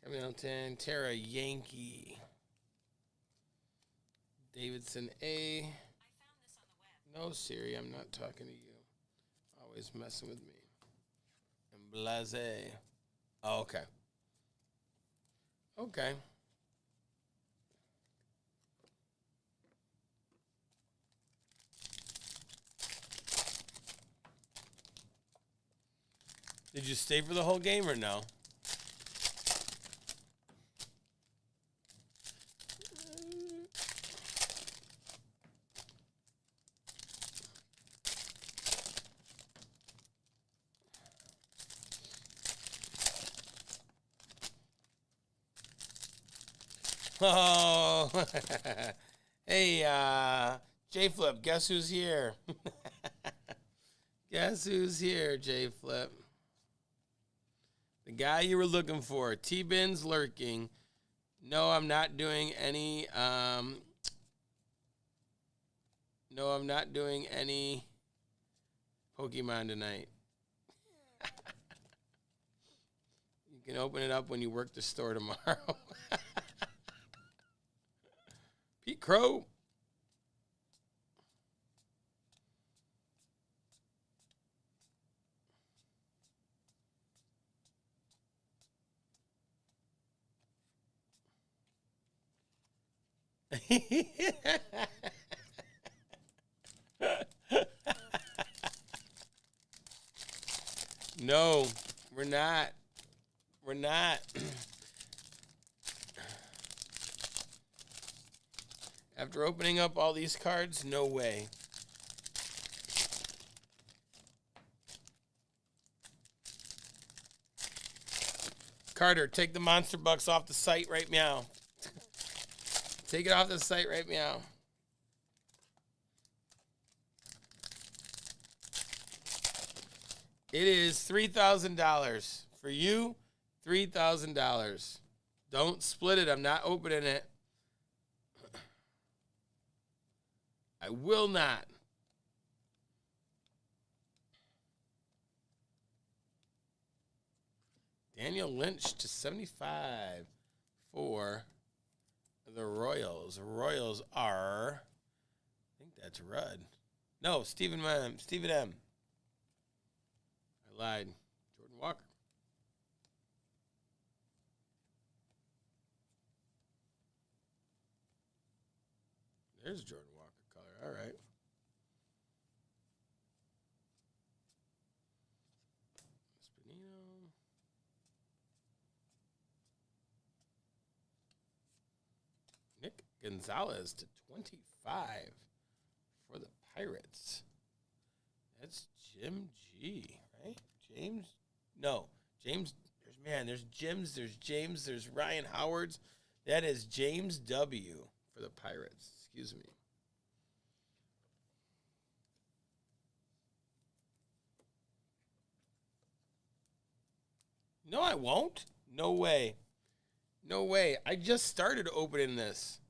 Hamilton, Tara, Yankee. Davidson, A. I found this on the web. No, Siri, I'm not talking to you. Always messing with me. And Blase. Oh, okay. Okay. Did you stay for the whole game or no? Oh, hey, J Flip, guess who's here? Guess who's here, J Flip? The guy you were looking for. T-Bin's lurking. No, I'm not doing any, no, I'm not doing any Pokemon tonight. You can open it up when you work the store tomorrow. Pete Crow. No, we're not. We're not. After opening up all these cards, no way. Carter, take the Monster Bucks off the site right now. Take it off the site right now. It is $3,000. For you, $3,000. Don't split it. I'm not opening it. I will not. Daniel Lynch to 75 for the Royals. Royals are, I think that's Rudd. No, Stephen M. I lied. Jordan Walker. There's Jordan Walker color. All right. Espinino. Nick Gonzalez to 25 for the Pirates. That's Jim G, right? James? No. James. There's Jims, there's James, there's Ryan Howards. That is James W for the Pirates. Excuse me. No, I won't. No way. No way. I just started opening this.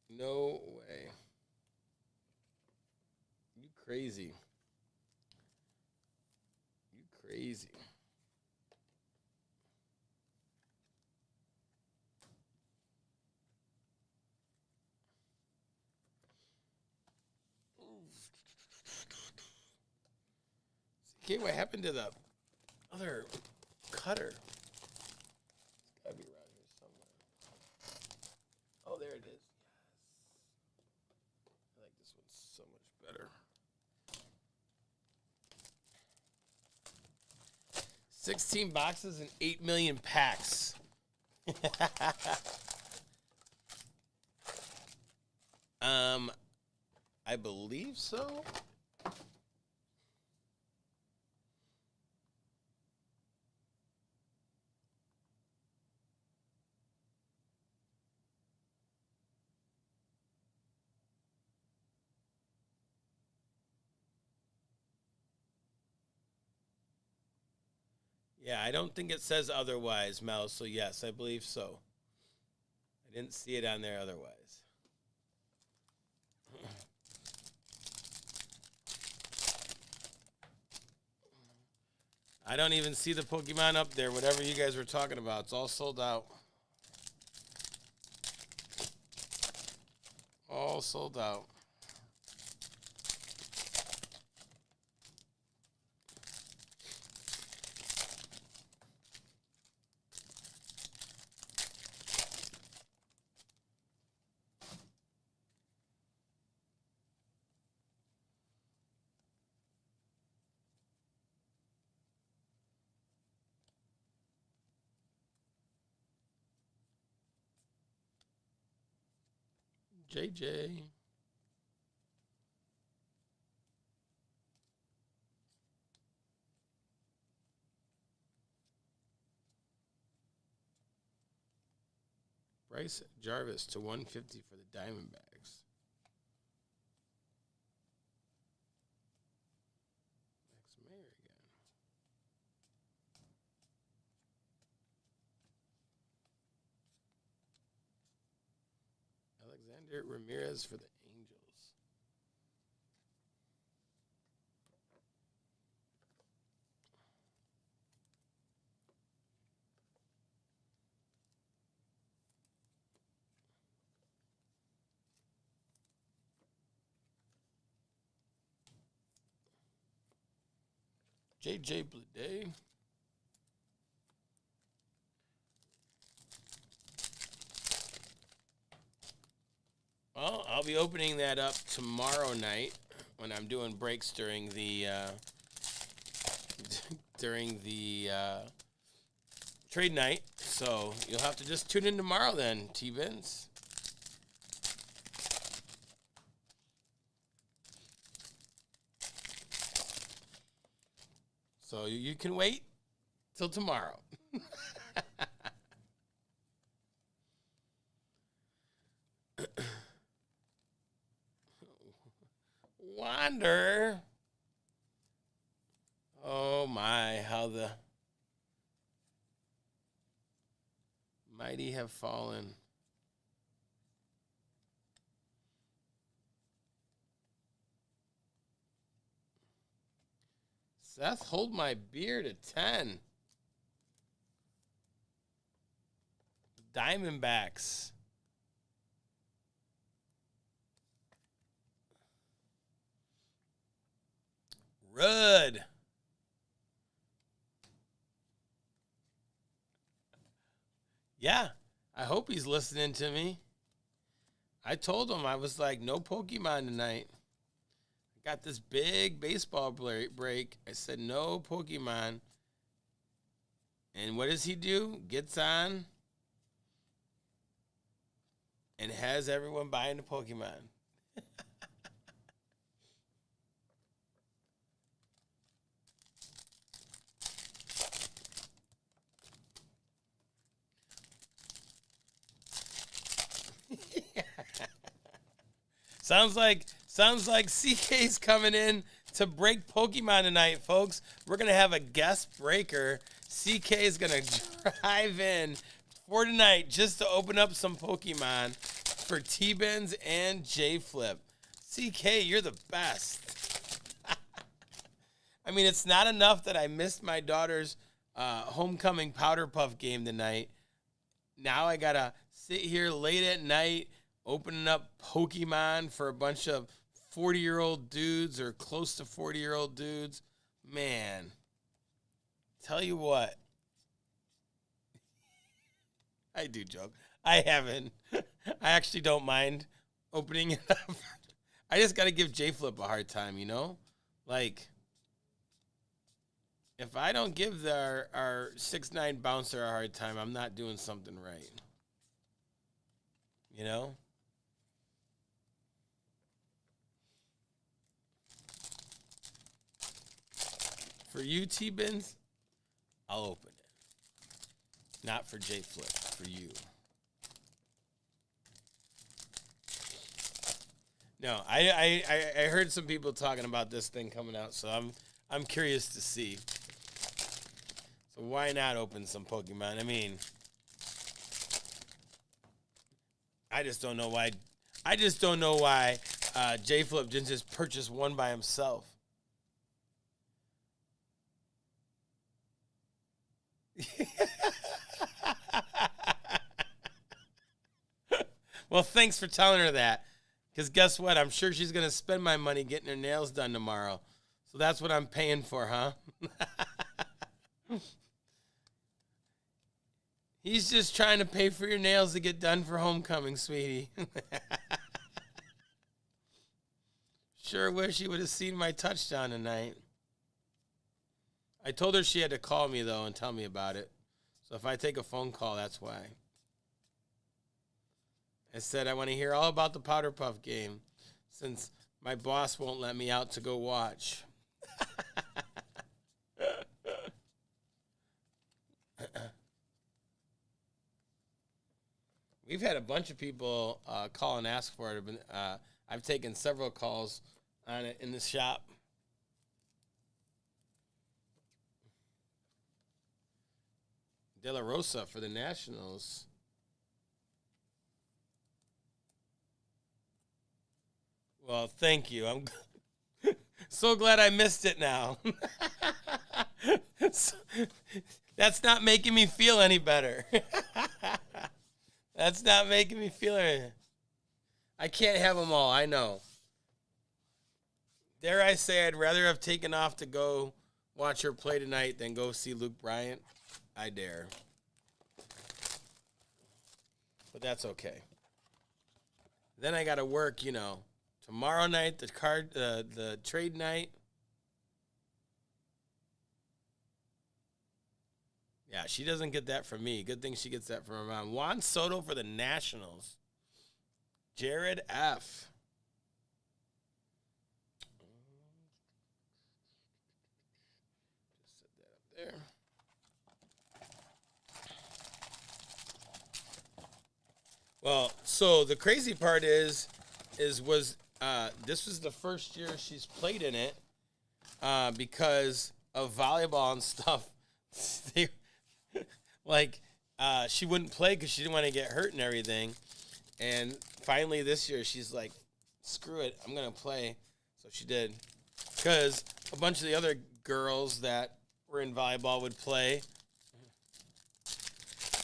No way. You crazy. You crazy. Okay, what happened to the other cutter? It's gotta be around here somewhere. Oh, there it is. Yes. I like this one so much better. 16 boxes and 8 million packs. I believe so. Yeah, I don't think it says otherwise, Mel. So yes, I believe so. I didn't see it on there otherwise. I don't even see the Pokemon up there. Whatever you guys were talking about, it's all sold out. All sold out. JJ. Bryce Jarvis to 150 for the Diamondbacks. Max Mayer again. Alexander Ramirez for the Angels. JJ Bleday. Well, I'll be opening that up tomorrow night when I'm doing breaks during the trade night. So you'll have to just tune in tomorrow then, T-Bins. So you can wait till tomorrow. Wander. Oh my, how the mighty have fallen. Seth, hold my beer to 10. Diamondbacks. Rud. Yeah, I hope he's listening to me. I told him, I was like, no Pokemon tonight. I got this big baseball break. I said, no Pokemon. And what does he do? Gets on and has everyone buying the Pokemon. Sounds like CK's coming in to break Pokemon tonight, folks. We're gonna have a guest breaker. CK is gonna drive in for tonight just to open up some Pokemon for T-Bins and J-Flip. CK, you're the best. I mean, it's not enough that I missed my daughter's homecoming powder puff game tonight. Now I gotta sit here late at night opening up Pokemon for a bunch of 40-year-old dudes or close to 40-year-old dudes. Man, tell you what. I do joke. I haven't. I actually don't mind opening it up. I just got to give J-Flip a hard time, you know? Like, if I don't give our 6'9" bouncer a hard time, I'm not doing something right. You know? For you, T-Bins, I'll open it. Not for J-Flip, for you. No, I heard some people talking about this thing coming out, so I'm curious to see. So why not open some Pokemon? I mean, I just don't know why. J-Flip didn't just purchase one by himself. Well, thanks for telling her that. Because guess what? I'm sure she's going to spend my money getting her nails done tomorrow. So that's what I'm paying for, huh? He's just trying to pay for your nails to get done for homecoming, sweetie. Sure wish you would have seen my touchdown tonight. I told her she had to call me, though, and tell me about it. So if I take a phone call, that's why. I said I want to hear all about the Powder Puff game since my boss won't let me out to go watch. We've had a bunch of people call and ask for it. I've taken several calls on it in the shop. De La Rosa for the Nationals. Well, thank you. I'm so glad I missed it now. That's not making me feel any better. That's not making me feel any. I can't have them all, I know. Dare I say I'd rather have taken off to go watch her play tonight than go see Luke Bryant? I dare. But that's okay. Then I got to work, tomorrow night, the trade night. Yeah, she doesn't get that from me. Good thing she gets that from her mom. Juan Soto for the Nationals. Jared F. Just set that up there. Well, so the crazy part is this was the first year she's played in it because of volleyball and stuff. She wouldn't play because she didn't want to get hurt and everything. And finally this year she's like, screw it, I'm going to play. So she did. Because a bunch of the other girls that were in volleyball would play.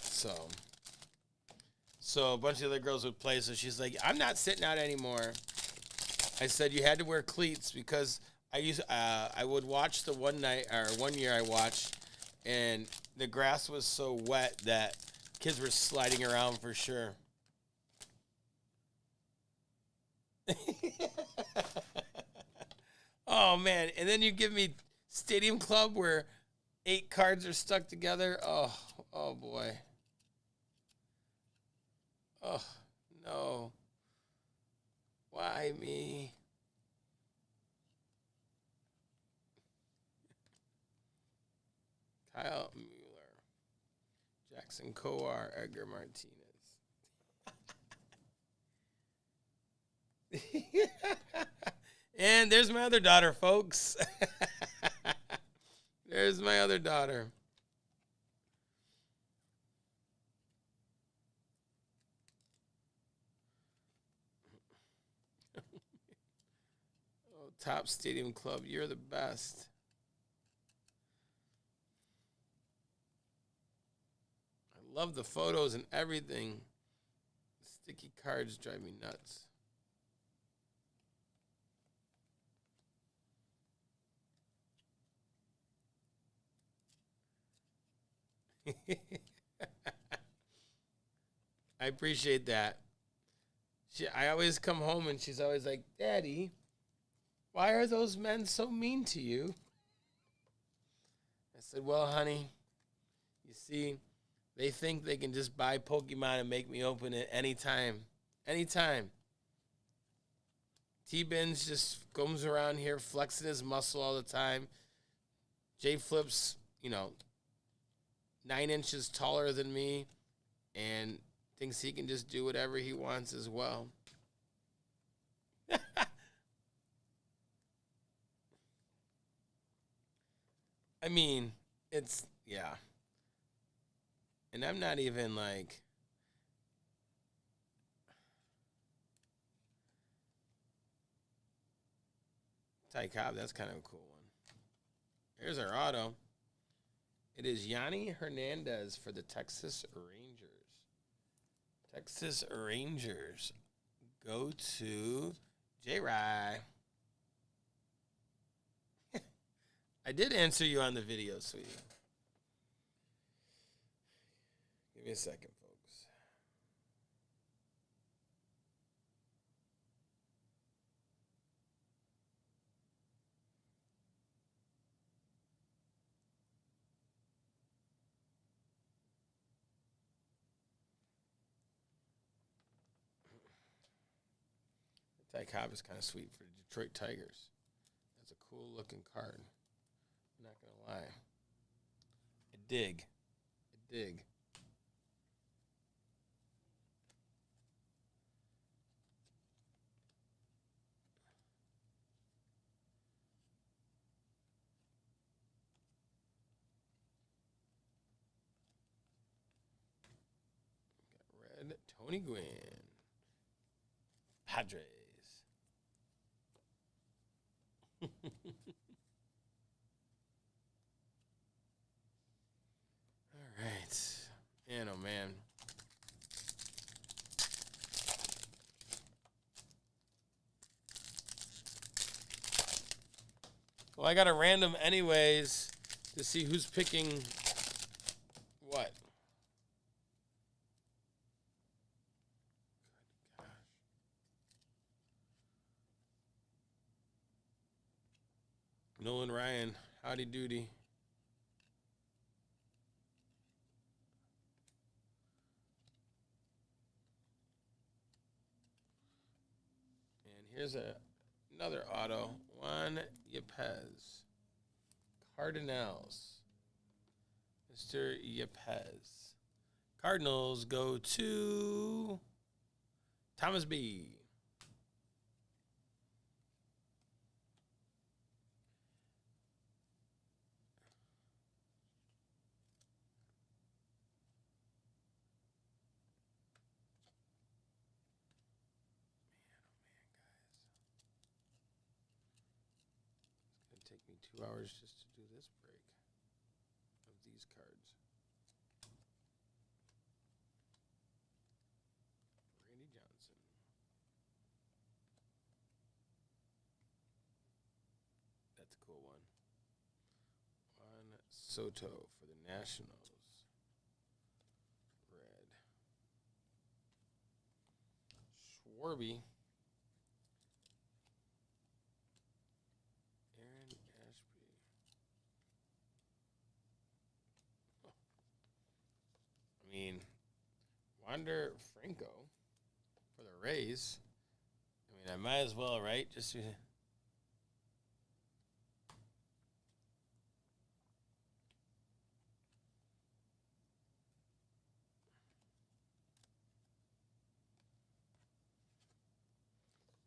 So a bunch of the other girls would play. So she's like, I'm not sitting out anymore. I said you had to wear cleats because I would watch the one year I watched, and the grass was so wet that kids were sliding around for sure. Oh man! And then you give me Stadium Club where 8 cards are stuck together. Oh, oh boy. Oh no! Why me? Kyle Mueller, Jackson Coar, Edgar Martinez. And there's my other daughter, folks. There's my other daughter. Oh, Top Stadium Club, you're the best. I love the photos and everything. Sticky cards drive me nuts. I appreciate that. I always come home and she's always like, Daddy, why are those men so mean to you? I said, well, honey, you see, they think they can just buy Pokemon and make me open it anytime. Anytime. T-Bins just comes around here flexing his muscle all the time. J Flip's, 9 inches taller than me and thinks he can just do whatever he wants as well. I mean, yeah. And I'm not even like, Ty Cobb, that's kind of a cool one. Here's our auto. It is Yanni Hernandez for the Texas Rangers. Texas Rangers go to J-Rye. I did answer you on the video, sweetie. Give me a second, folks. Ty Cobb is kind of sweet for the Detroit Tigers. That's a cool looking card. I'm not going to lie. I dig. Got red, Tony Gwynn. Padres. All right. Man, oh man. Well, I got a random anyways to see who's picking what. Good gosh. Nolan Ryan, howdy doody. And here's another auto. Juan Yepez. Cardinals. Mr. Yepez. Cardinals go to Thomas B. Take me 2 hours just to do this break of these cards. Randy Johnson. That's a cool one. Juan Soto for the Nationals. Red. Schwarby. Wander Franco for the Rays. I mean, I might as well, right? Just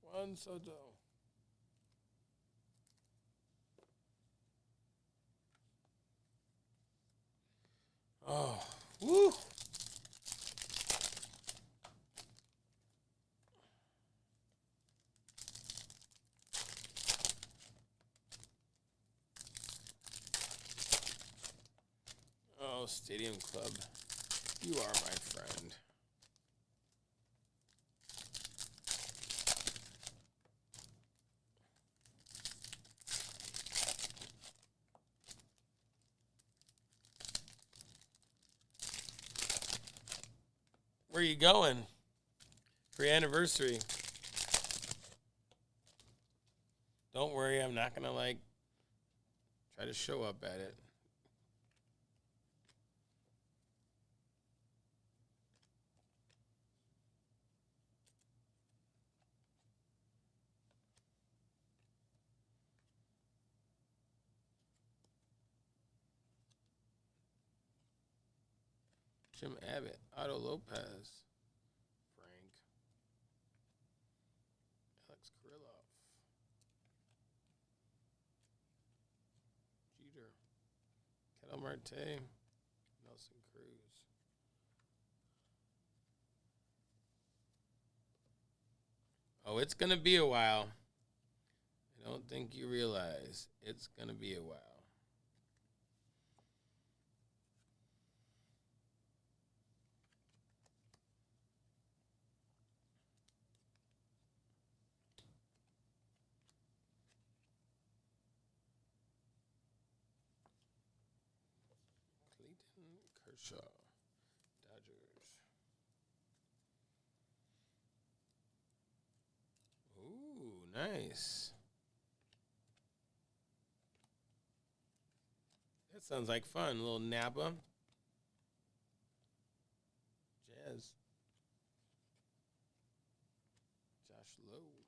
Juan Soto. Oh, woo! Oh, Stadium Club, you are my friend. Where you going? For your anniversary. Don't worry, I'm not gonna try to show up at it. Jim Abbott, Otto Lopez, Frank, Alex Kirilloff, Jeter, Ketel Marte, Nelson Cruz. Oh, it's gonna be a while. I don't think you realize it's gonna be a while. Clayton Kershaw, Dodgers. Ooh, nice. That sounds like fun. A little Napa. Jazz. Josh Lowe.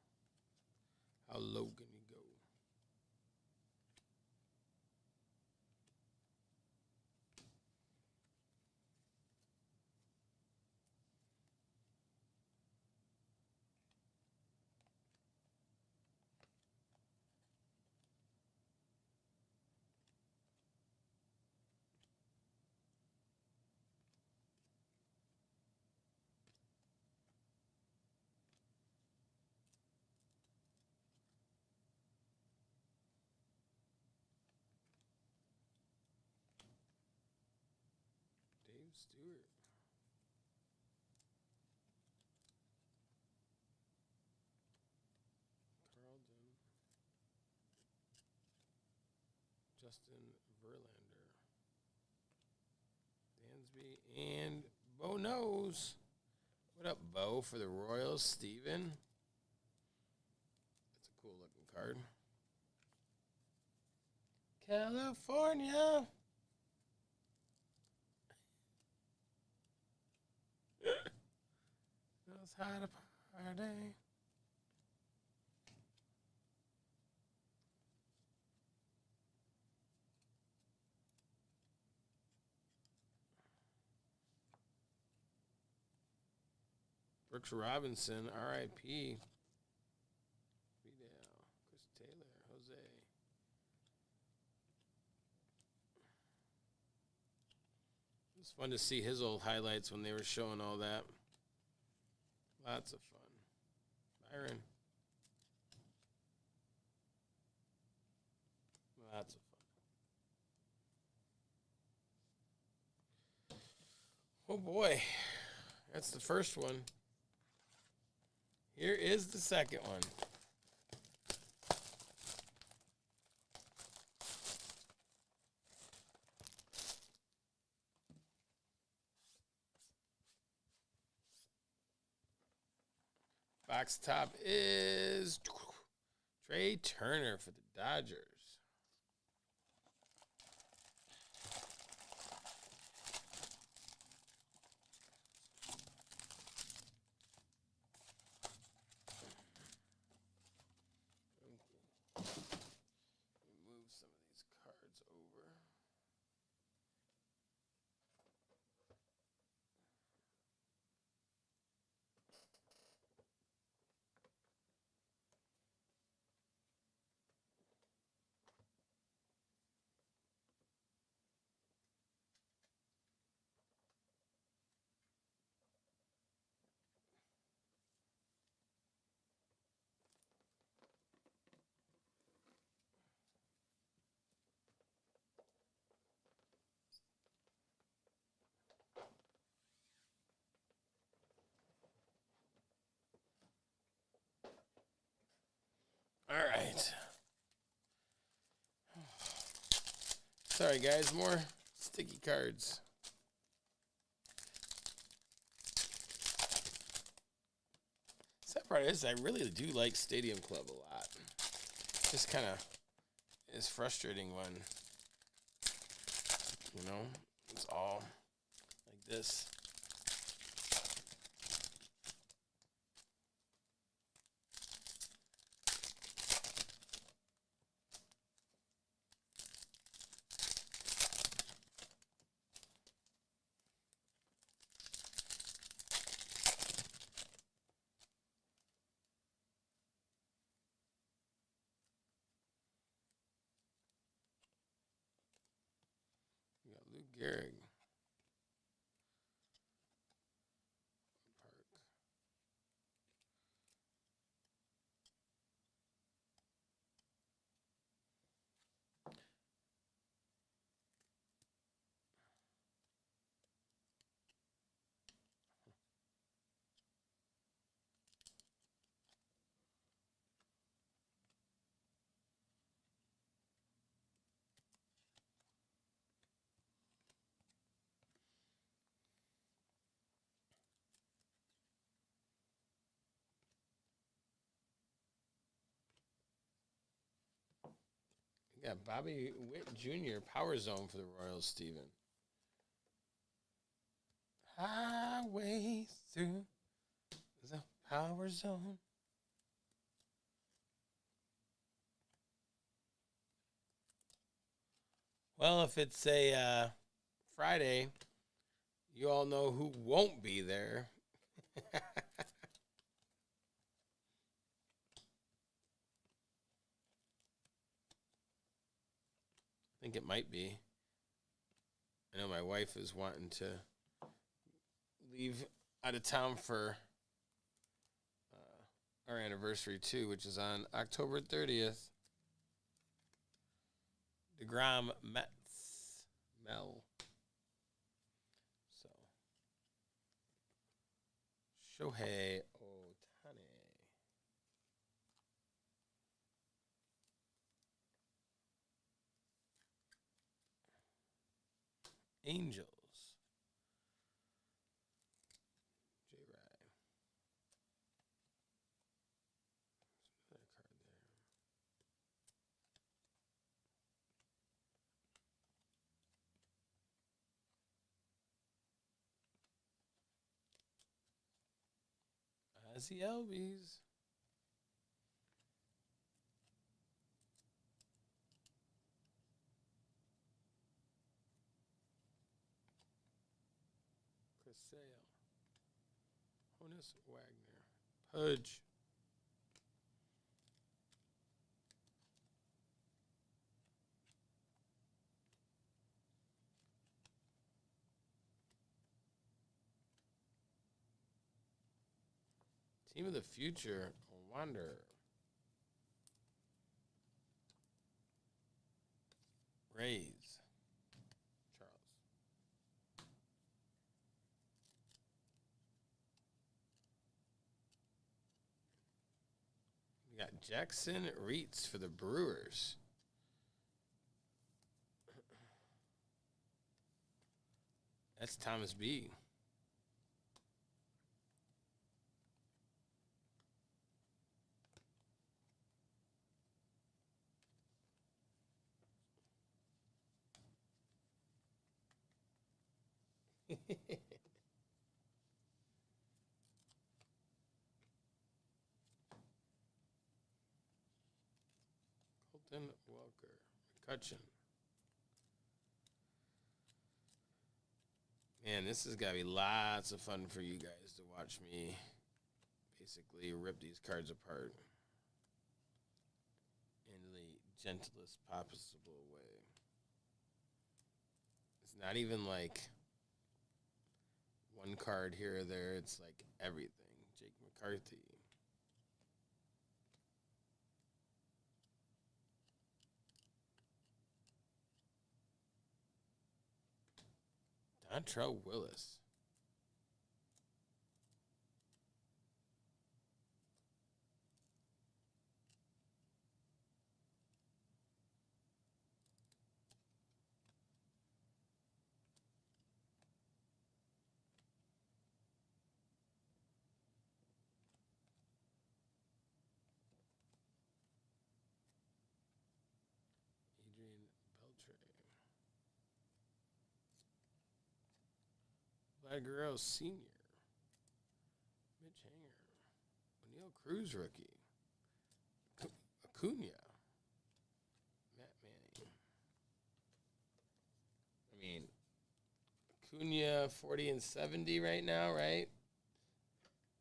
How low can you go? Dave Stewart. Carlton. Justin Verlander. Dansby and Bo Knows. What up, Bo, for the Royals? Steven. That's a cool looking card. California. Knows how to party. Brooks Robinson, R.I.P. Vidal, Chris Taylor, Jose. It was fun to see his old highlights when they were showing all that. Lots of fun. Byron. Lots of fun. Oh boy. That's the first one. Here is the second one. Box top is Trey Turner for the Dodgers. All right. Sorry, guys. More sticky cards. Sad part is, I really do like Stadium Club a lot. Just kind of is frustrating when, it's all like this. We got Lou Gehrig. We got Bobby Witt Jr. Power Zone for the Royals, Steven. Highway through the Power Zone. Well, if it's a Friday, you all know who won't be there. I think it might be. I know my wife is wanting to leave out of town for our anniversary too, which is on October 30th. DeGrom Mets. Mel. So. Shohei Ohtani. Angels. J. Rye. Another card there. Ozzy Albies. Chris Sale. Honus Wagner. Pudge. Team of the Future. Wander. Rays. Charles. We got Jackson Reitz for the Brewers. That's Thomas B. Colton Welker. McCutcheon. Man, this has got to be lots of fun for you guys to watch me basically rip these cards apart in the gentlest possible way. It's not even like one card here or there. It's like everything. Jake McCarthy. Dontrell Willis. Vlad Guerrero Sr. Mitch Hanger. O'Neal Cruz rookie. Acuna. Matt Manning. I mean, Acuna 40 and 70 right now, right?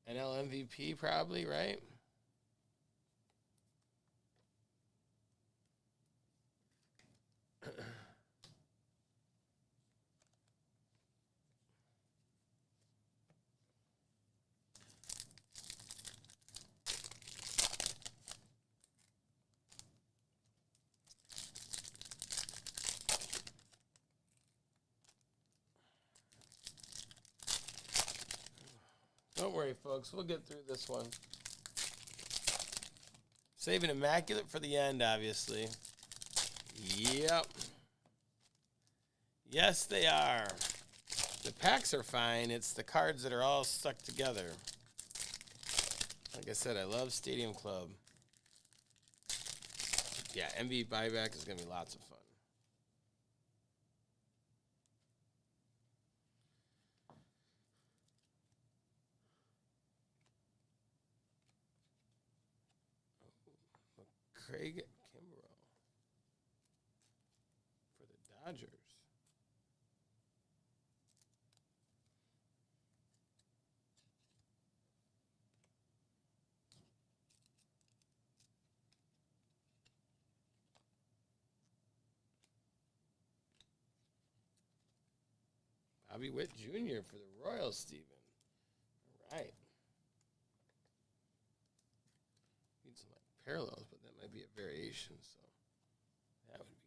NL MVP probably, right? Don't worry, folks. We'll get through this one. Saving Immaculate for the end, obviously. Yep. Yes, they are. The packs are fine. It's the cards that are all stuck together. Like I said, I love Stadium Club. Yeah, MV buyback is going to be lots of fun. Craig Kimbrell for the Dodgers. Bobby Witt Jr. for the Royals, Steven. All right. Need some like parallels, but that might be a variation, so that would be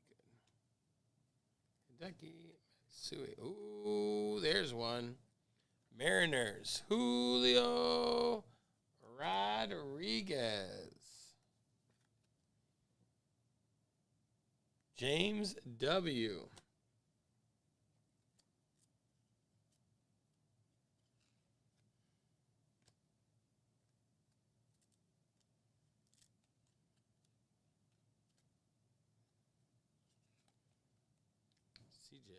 good. Hideki Matsui. Ooh, there's one. Mariners. Julio Rodriguez. James W. CJ.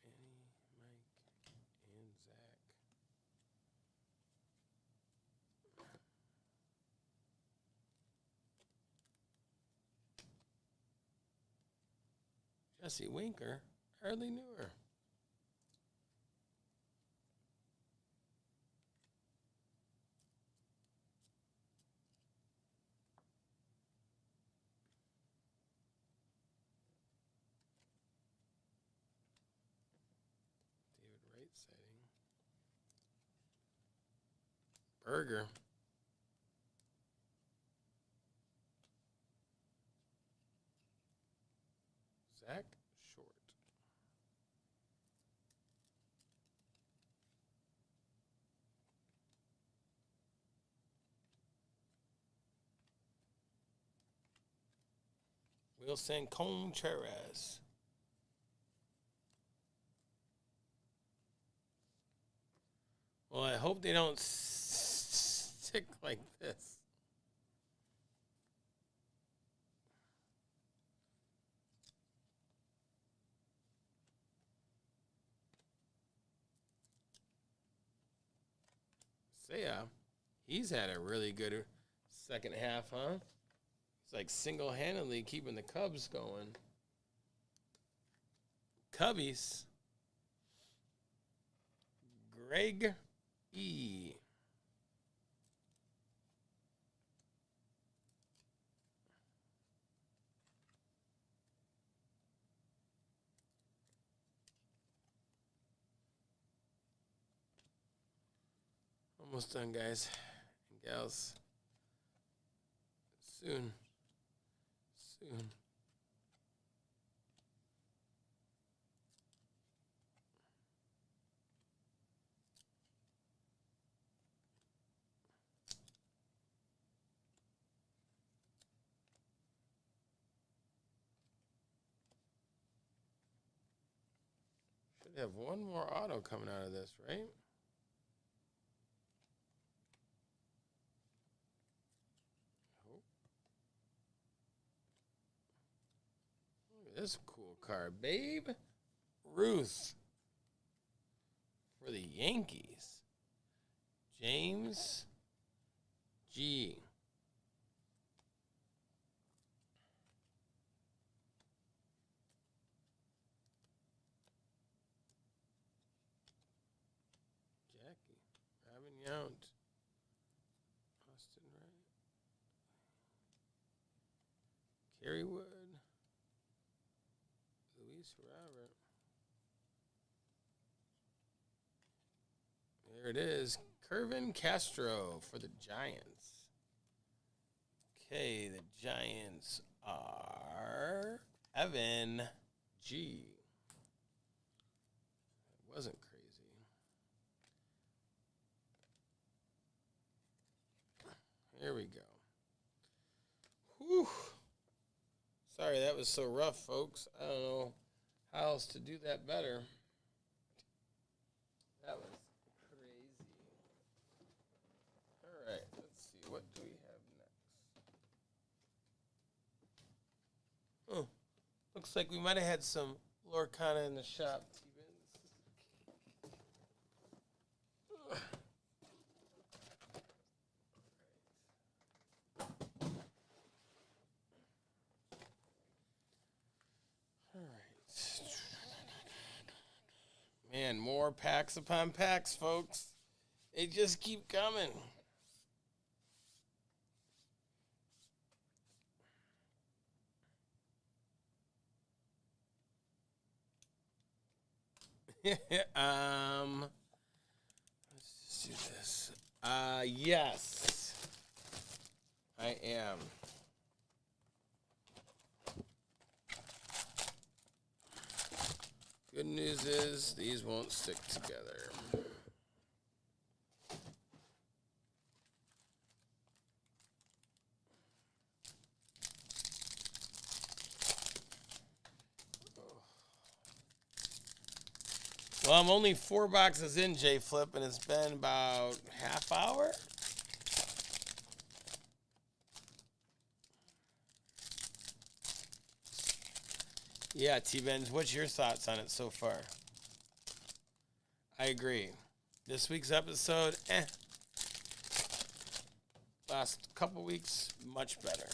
Manny, Mike, and Zach. Jesse Winker, hardly knew her. David Wright sighting. Burger. Zach Short. Wilson Contreras. Well, I hope they don't stick like this. Seiya, he's had a really good second half, huh? He's like single-handedly keeping the Cubs going. Cubbies. Greg E. Almost done, guys and gals. Soon. Should have one more auto coming out of this, right? Look at this cool card. Babe Ruth for the Yankees. James G. Jackie. Robin Yount. Austin Wright. Kerry Wood. Luis Robert. There it is. Kervin Castro for the Giants. Okay, the Giants are Evan G. It wasn't crazy. Here we go. Whew. Sorry, that was so rough, folks. I don't know how else to do that better. That was crazy. All right, let's see. What do we have next? Oh, looks like we might have had some Lorcana in the shop. Man, more packs upon packs, folks. They just keep coming. Let's just do this. Yes, I am. Good news is these won't stick together. Well, I'm only 4 boxes in, J Flip, and it's been about half hour. Yeah, T-Benz, what's your thoughts on it so far? I agree. This week's episode, Last couple weeks, much better.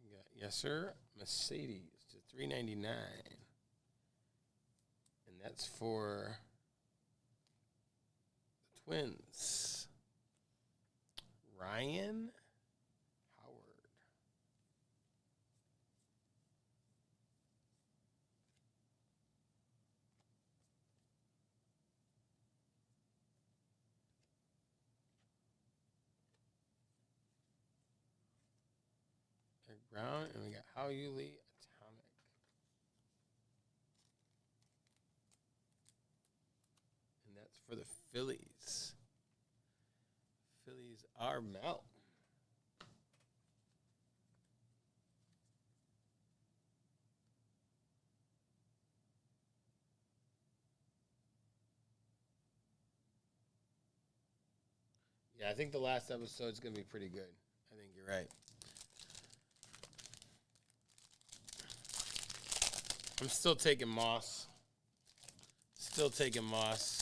We got yes, sir. Mercedes to $3.99, and that's for the Twins. Ryan Howard. Eric Brown, and we got How You Lee Atomic. And that's for the Phillies. Phillies are Mel. Yeah, I think the last episode's going to be pretty good. I think you're right. I'm still taking Moss. Still taking Moss.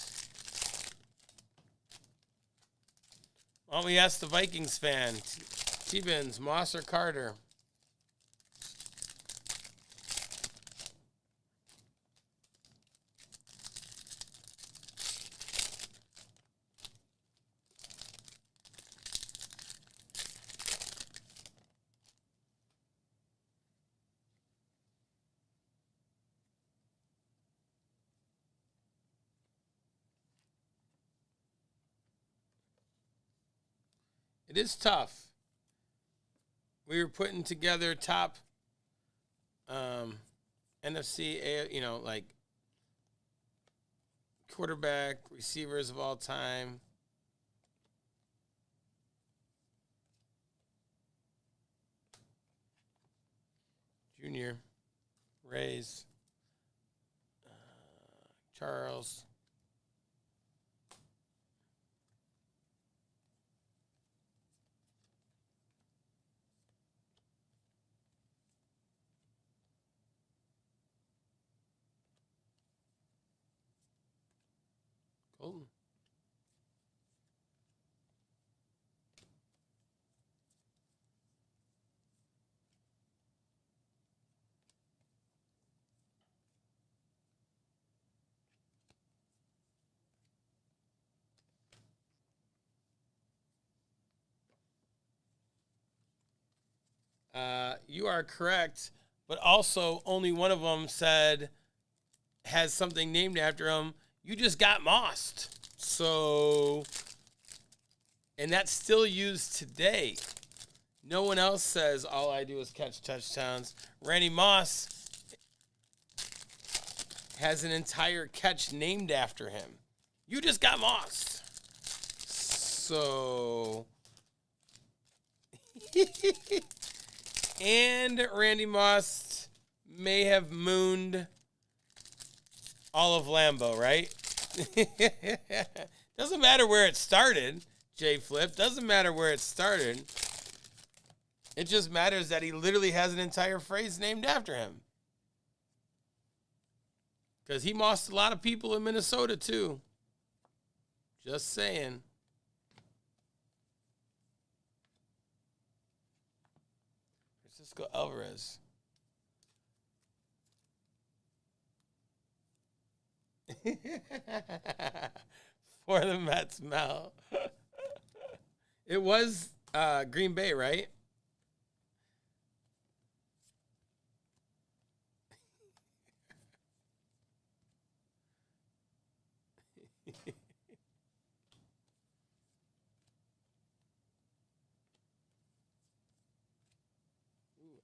Why don't we ask the Vikings fan? T-Bins, Moss or Carter? It is tough. We were putting together top NFC, like quarterback, receivers of all time. Junior, Rays, Charles. Colton. You are correct, but also only one of them has something named after him. You just got mossed. So, and that's still used today. No one else says all I do is catch touchdowns. Randy Moss has an entire catch named after him. You just got mossed. So, and Randy Moss may have mooned all of Lambeau, right? Doesn't matter where it started, J Flip. Doesn't matter where it started. It just matters that he literally has an entire phrase named after him. Because he mossed a lot of people in Minnesota, too. Just saying. Francisco Alvarez. For the Mets, Mel. It was Green Bay, right?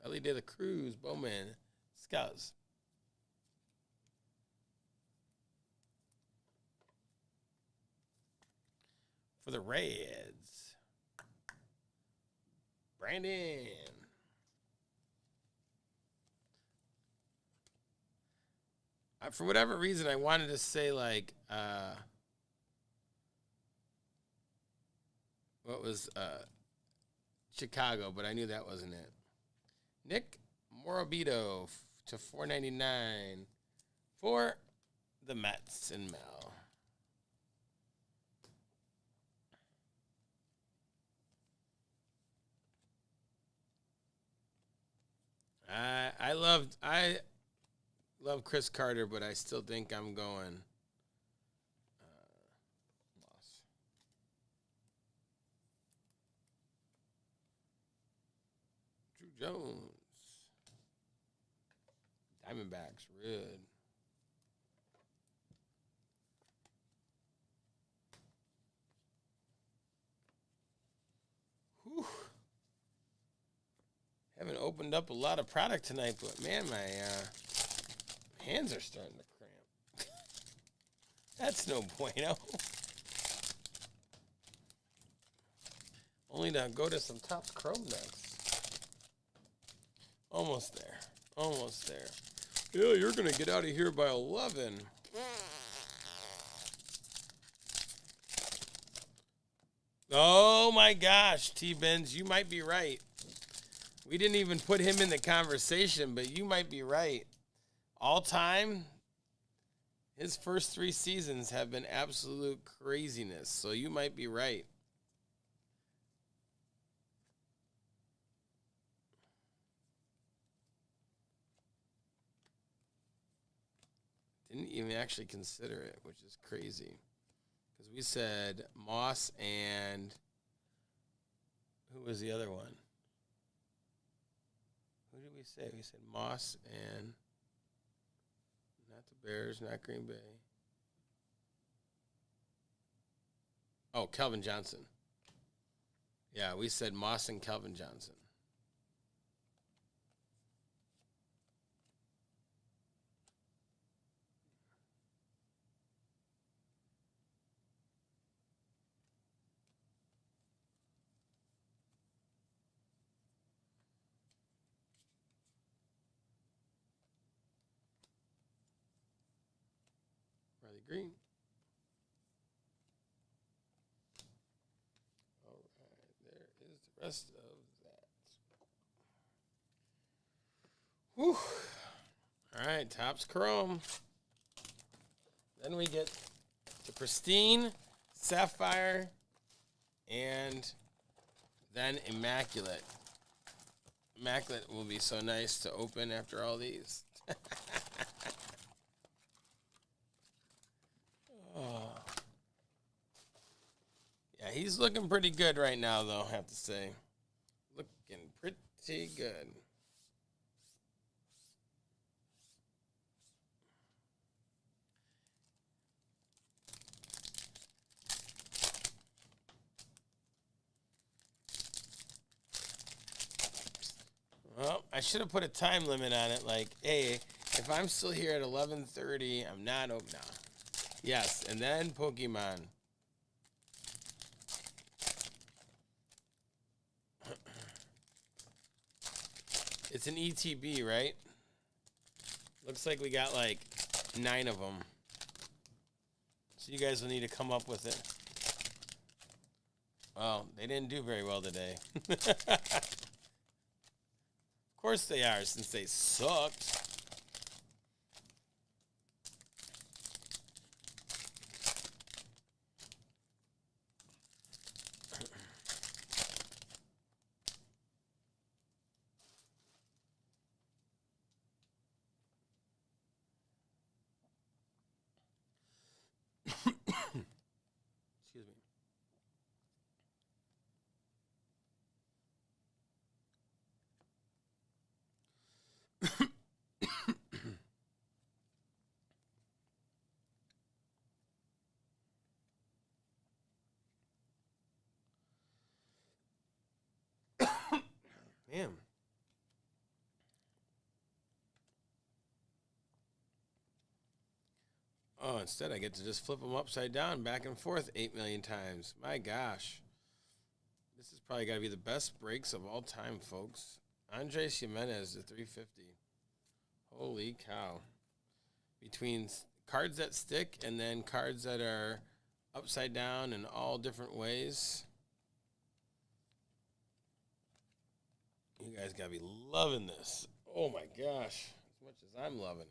Ellie De La Cruz, Bowman, Scouts. For the Reds, Brandon. For whatever reason, I wanted to say what was Chicago, but I knew that wasn't it. Nick Morabito to $4.99 for the Mets and Mel. I love Chris Carter, but I still think I'm going Moss. Drew Jones. Diamondbacks, red. Whew. Haven't opened up a lot of product tonight, but man, my hands are starting to cramp. That's no bueno. Only to go to some Topps Chrome next. Almost there. Almost there. Yeah, you're going to get out of here by 11. Oh my gosh, T-Benz, you might be right. We didn't even put him in the conversation, but you might be right. All time, his first 3 seasons have been absolute craziness, so you might be right. Didn't even actually consider it, which is crazy. Because we said Moss and who was the other one? Who did we say? We said Moss and not the Bears, not Green Bay. Oh, Calvin Johnson. Yeah, we said Moss and Calvin Johnson. Riley Green. All right, there is the rest of that. Whew. All right, Topps Chrome. Then we get the Pristine, Sapphire, and then Immaculate. Immaculate will be so nice to open after all these. Oh. Yeah, he's looking pretty good right now, though, I have to say. Looking pretty good. Well, I should have put a time limit on it. Like, hey, if I'm still here at 11:30, I'm not open now. Yes, and then Pokemon. It's an ETB, right? Looks like we got like 9 of them. So you guys will need to come up with it. Well, they didn't do very well today. Of course they are, since they sucked. Excuse me. Man. Oh, instead I get to just flip them upside down, back and forth 8 million times. My gosh. This is probably got to be the best breaks of all time, folks. Andres Jimenez to 350. Holy cow. Between cards that stick and then cards that are upside down in all different ways. You guys got to be loving this. Oh my gosh. As much as I'm loving it.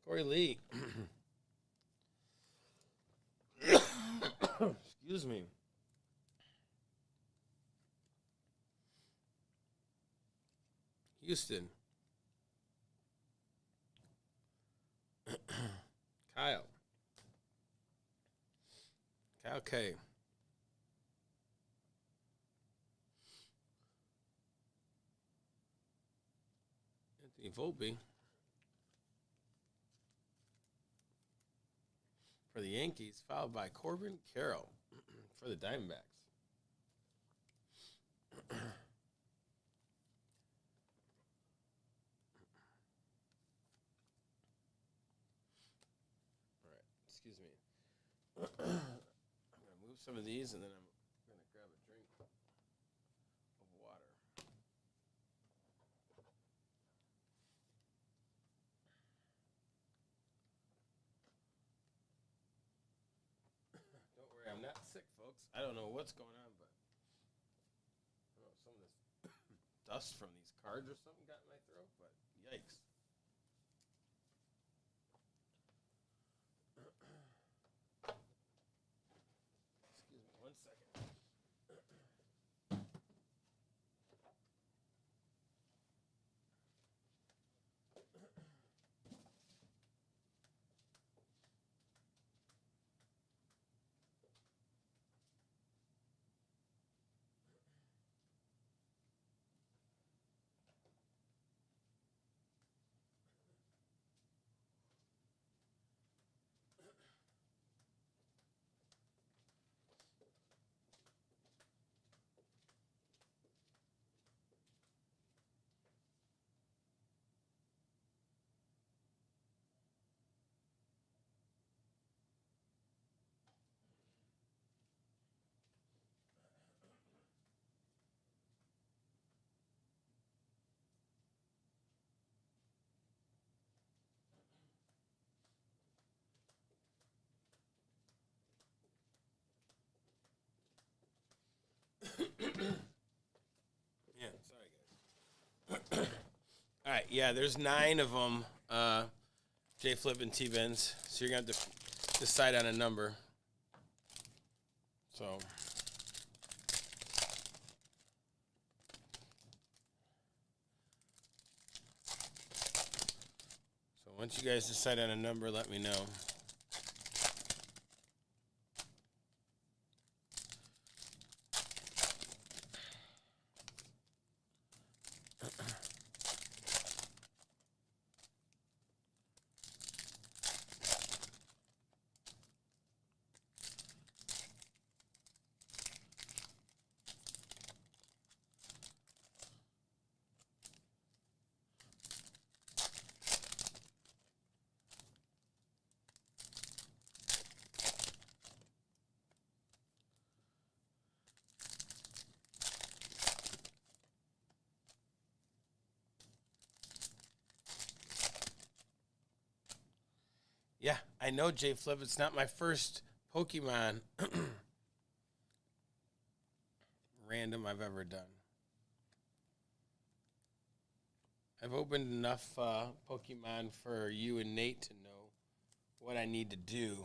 Corey Lee. Excuse me. Houston. Kyle. Kyle K. Anthony Volpe. For the Yankees, followed by Corbin Carroll for the Diamondbacks. All right, excuse me. I'm going to move some of these, and then I'm going to grab a drink of water. Don't worry, I'm not sick, folks. I don't know what's going on, but I don't know, some of this dust from these cards or something got in my throat, but yikes. Excuse me one second. Yeah, there's 9 of them, J Flip and T-Bens. So you're going to have to decide on a number. So once you guys decide on a number, let me know. Yeah, I know, J Flip. It's not my first Pokemon random I've ever done. I've opened enough Pokemon for you and Nate to know what I need to do.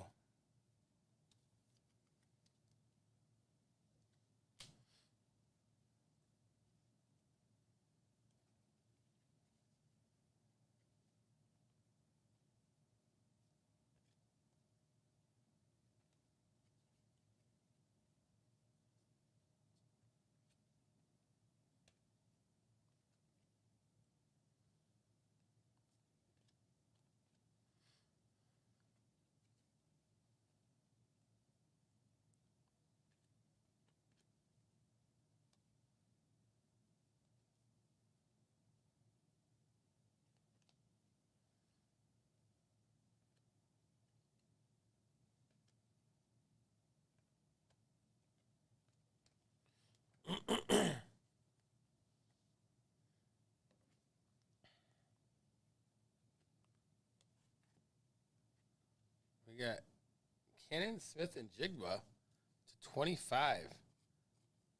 We got Cannon, Smith, and Jigba to 25.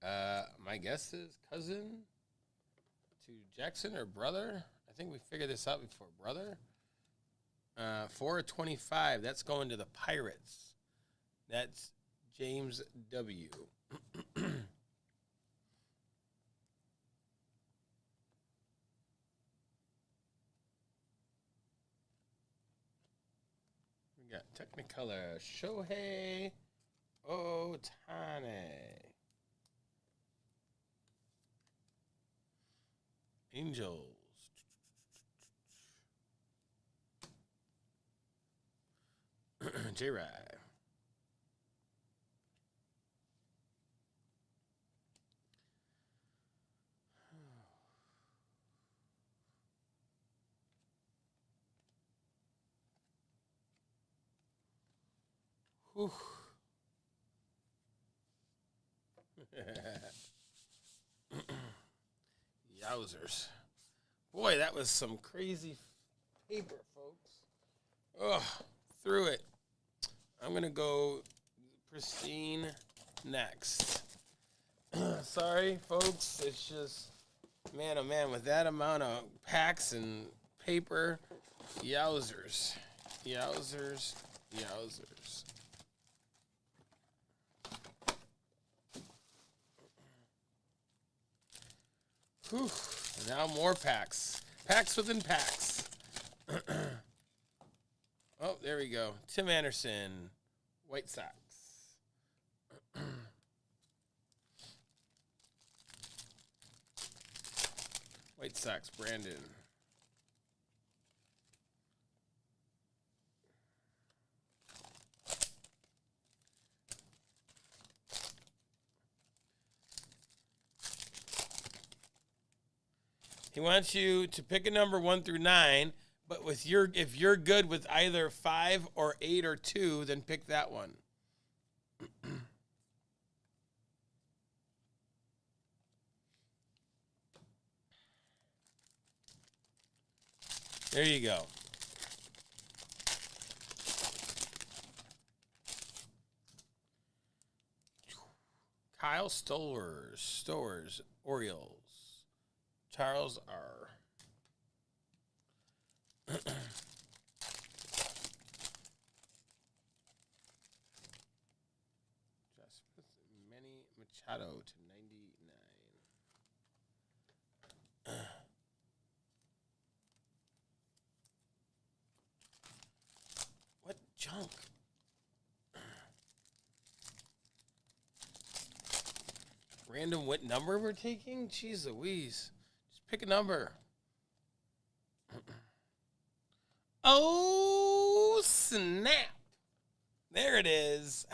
My guess is cousin to Jackson or brother. I think we figured this out before. Brother. 4 of 25. That's going to the Pirates. That's James W. We got Technicolor Shohei Ohtani. Angels. J-Ride. Whew. Yowzers. Boy, that was some crazy paper, folks. Ugh, through it. I'm going to go pristine next. Sorry, folks. It's just, man, oh man, with that amount of packs and paper, yowzers. Yowzers. Yowzers. Whew. Now more packs. Packs within packs. Oh, there we go. Tim Anderson, White Sox. White Sox, Brandon. He wants you to pick a number 1 through 9, but if you're good with either 5 or 8 or 2, then pick that one. There you go. Kyle Stowers, Orioles. Charles R. Manny Machado to 99. What junk? Random what number we're taking? Jeez Louise. Just pick a number. Oh, snap. There it is.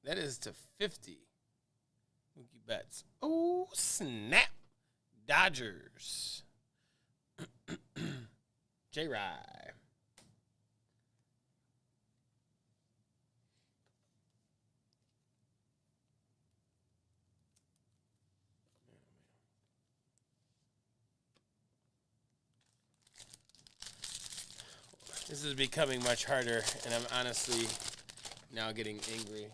That is to 50. Mookie Betts. Oh, snap. Dodgers. J-Rye. This is becoming much harder, and I'm honestly now getting angry.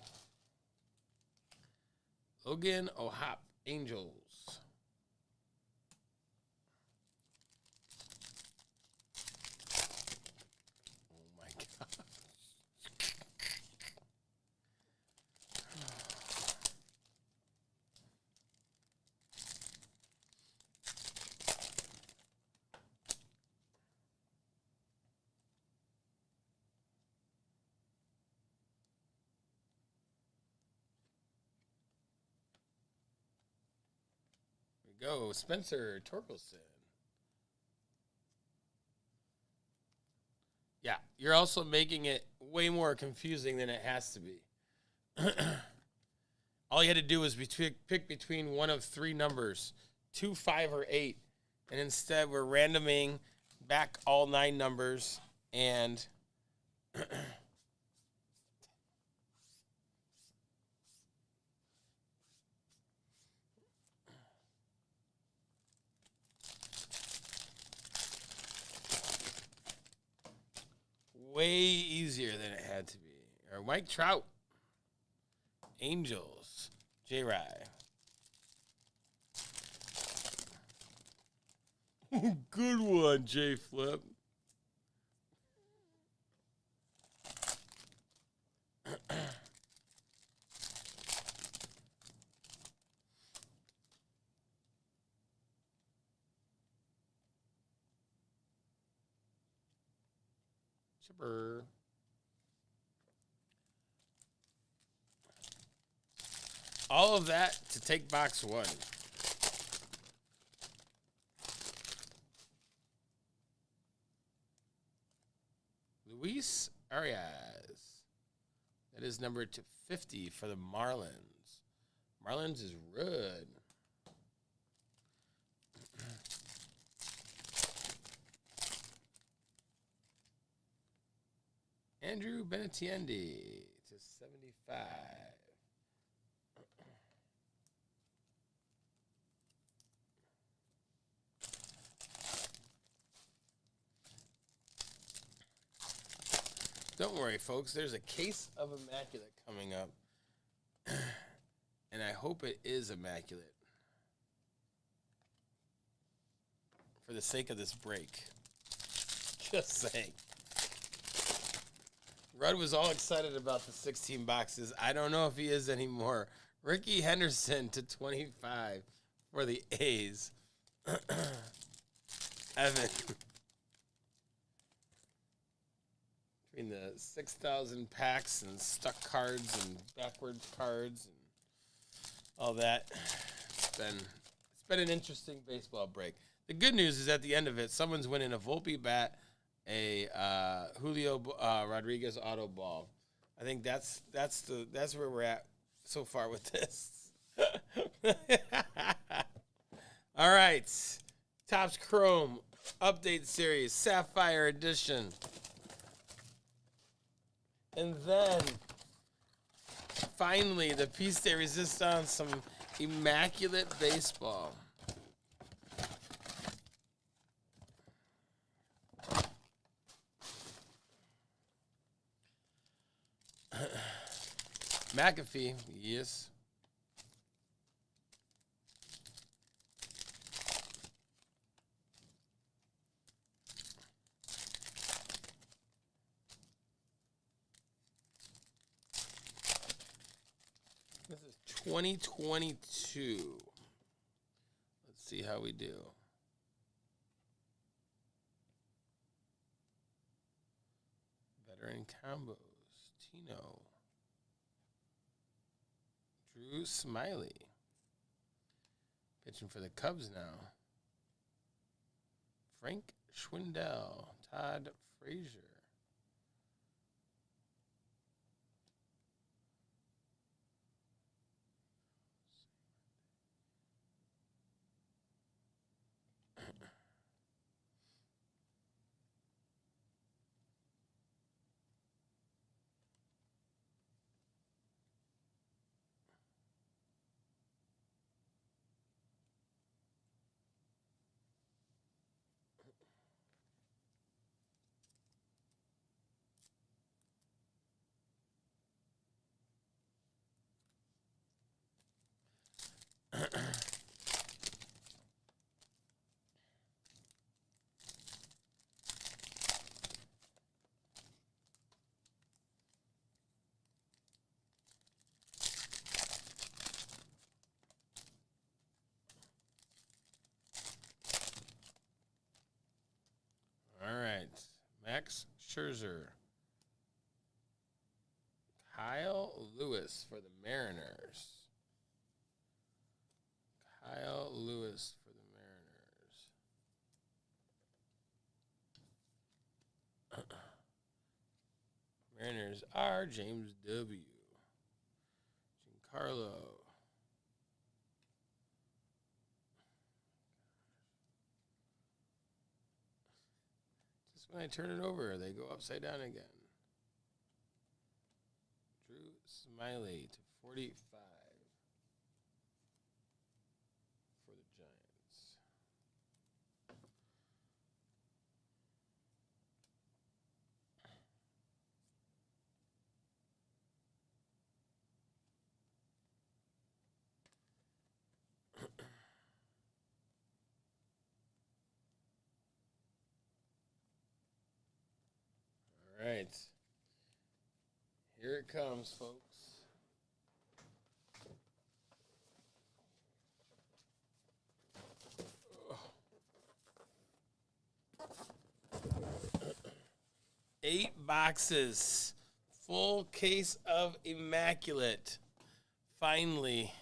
Logan O'Hop, Angels. Oh my God. Go, Spencer Torkelson. Yeah, you're also making it way more confusing than it has to be. All you had to do was pick between one of three numbers, 2, 5, or 8. And instead, we're randoming back all 9 numbers and way easier than it had to be. Or Mike Trout, Angels, J-Rye. Good one, J Flip. Chipper. All of that to take box 1. Luis Arias. That is number to 50 for the Marlins. Marlins is red. Andrew Benintendi to 75. Don't worry, folks. There's a case of Immaculate coming up. And I hope it is immaculate. For the sake of this break. Just saying. Rudd was all excited about the 16 boxes. I don't know if he is anymore. Ricky Henderson to 25 for the A's. Evan. Between the 6,000 packs and stuck cards and backwards cards and all that, it's been an interesting baseball break. The good news is at the end of it, someone's winning a Volpe bat, a Julio Rodriguez auto ball. I think that's where we're at so far with this. All right, Topps Chrome update series Sapphire Edition. And then, finally, the piece de resistance, some immaculate baseball. McAfee, yes. 2022. Let's see how we do. Veteran combos. Tino. Drew Smiley. Pitching for the Cubs now. Frank Schwindel. Todd Frazier. All right. Max Scherzer. Kyle Lewis for the Mariners. Kyle Lewis for the Mariners. Mariners are James W. Giancarlo. Just when I turn it over, they go upside down again. Drew Smiley to 45 for the Giants. All right. Here it comes, folks. Eight boxes. Full case of Immaculate. Finally,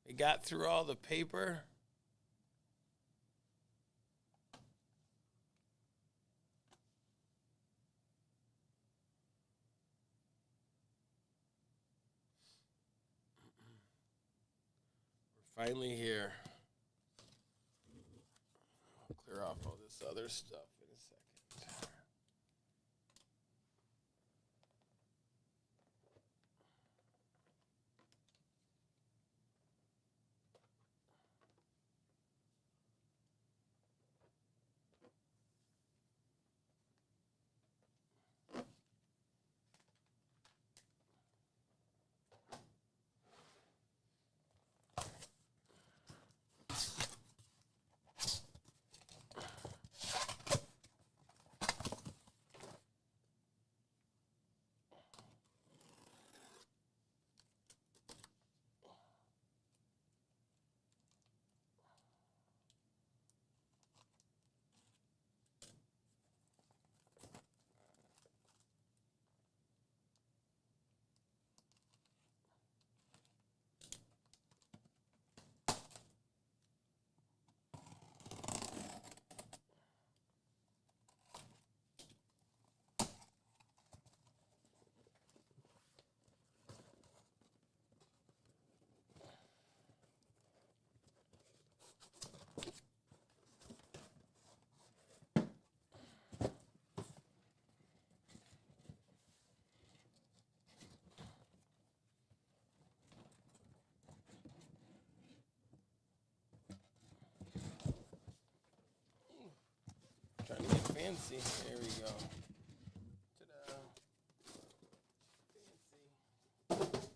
we got through all the paper. We're finally here. I'll clear off all this other stuff in a second. Trying to get fancy. There we go. Ta-da. Fancy.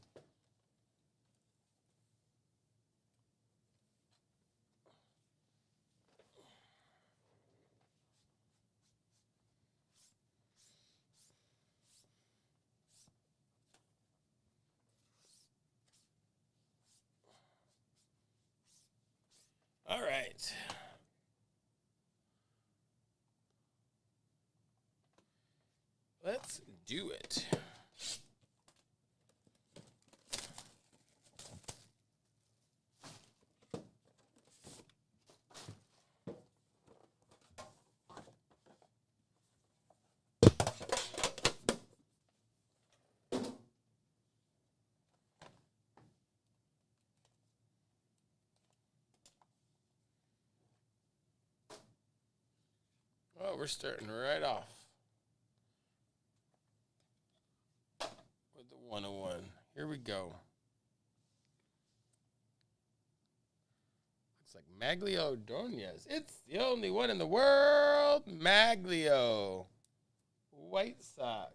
right. Let's do it. Oh, we're starting right off with the 101. Here we go. Looks like Maglio Ordonez. It's the only one in the world. Maglio. White Sox.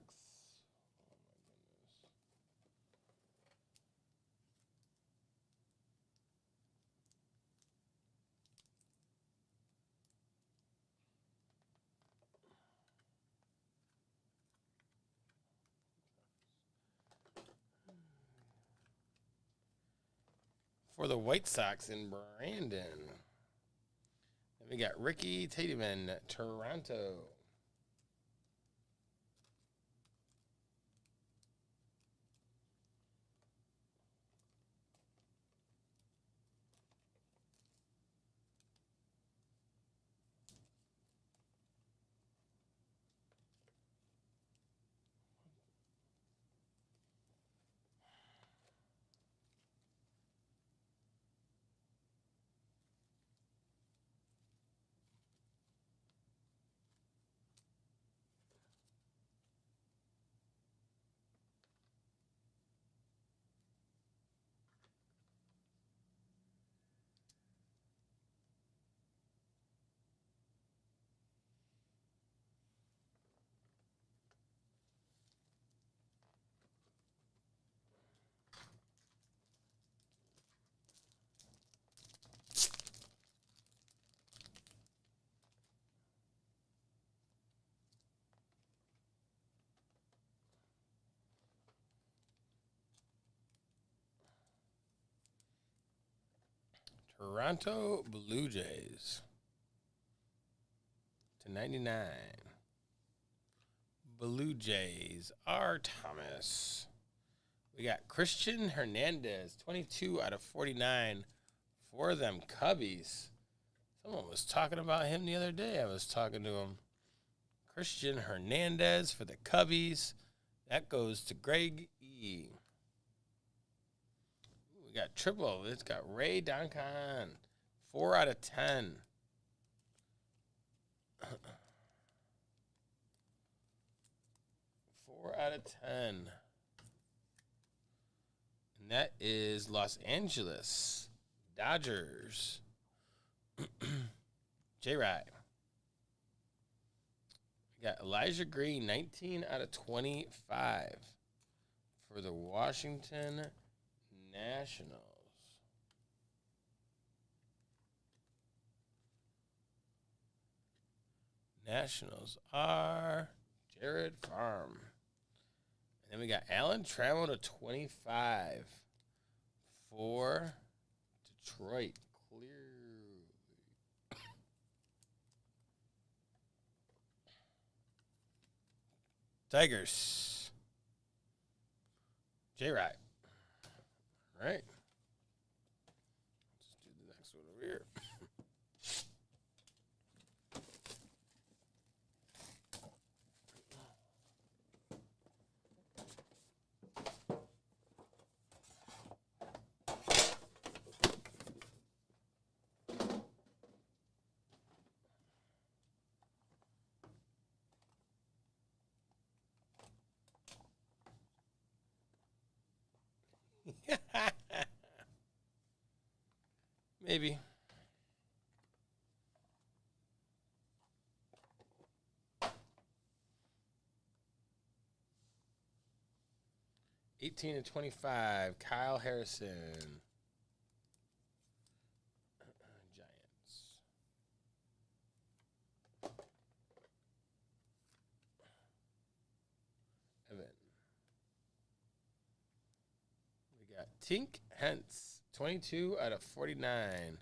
For the White Sox in Brandon. Then we got Ricky Tateman, Toronto. Toronto Blue Jays /99. Blue Jays, R. Thomas. We got Christian Hernandez, 22/49 for them Cubbies. Someone was talking about him the other day. I was talking to him. Christian Hernandez for the Cubbies. That goes to Greg E. We got triple. It's got Ray Duncan, 4/10. 4/10. And that is Los Angeles Dodgers. J-Rye. We got Elijah Green, 19/25 for the Washington Nationals. Nationals are Jared Farm. And then we got Alan Trammell /25 for Detroit. Clearly. Tigers. J-Rye. All right. Let's do the next one over here. Maybe. $18/25, Kyle Harrison. Giants. Evan. We got Tink Hence, 22/49,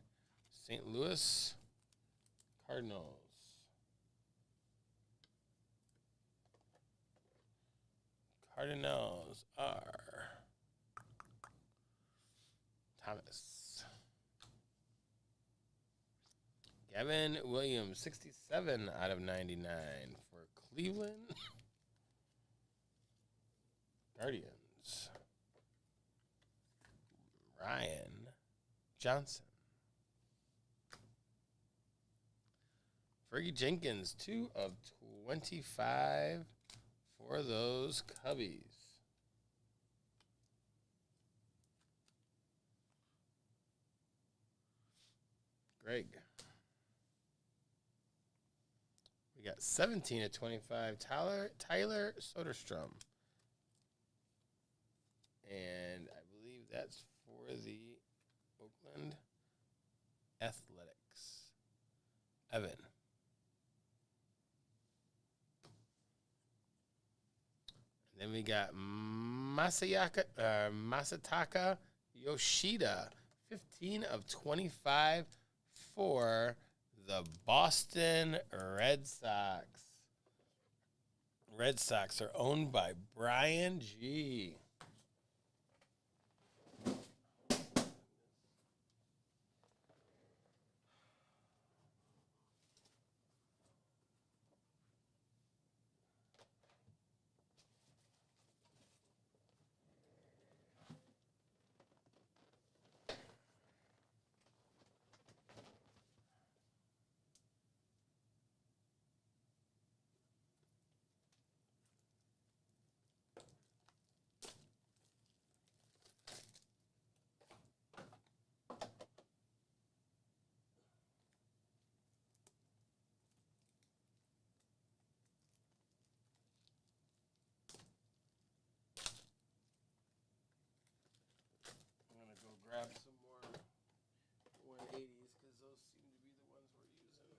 St. Louis Cardinals. Cardinals are Thomas. Gavin Williams, 67 out of 99 for Cleveland Guardians. Ryan Johnson. Fergie Jenkins, 2 of 25 for those Cubbies. Greg. We got 17 of 25. Tyler Soderstrom. And I believe that's for the Oakland Athletics. Evan. And then we got Masataka Yoshida. 15 of 25 for the Boston Red Sox. Red Sox are owned by Brian G. Grab some more 180s because those seem to be the ones we're using.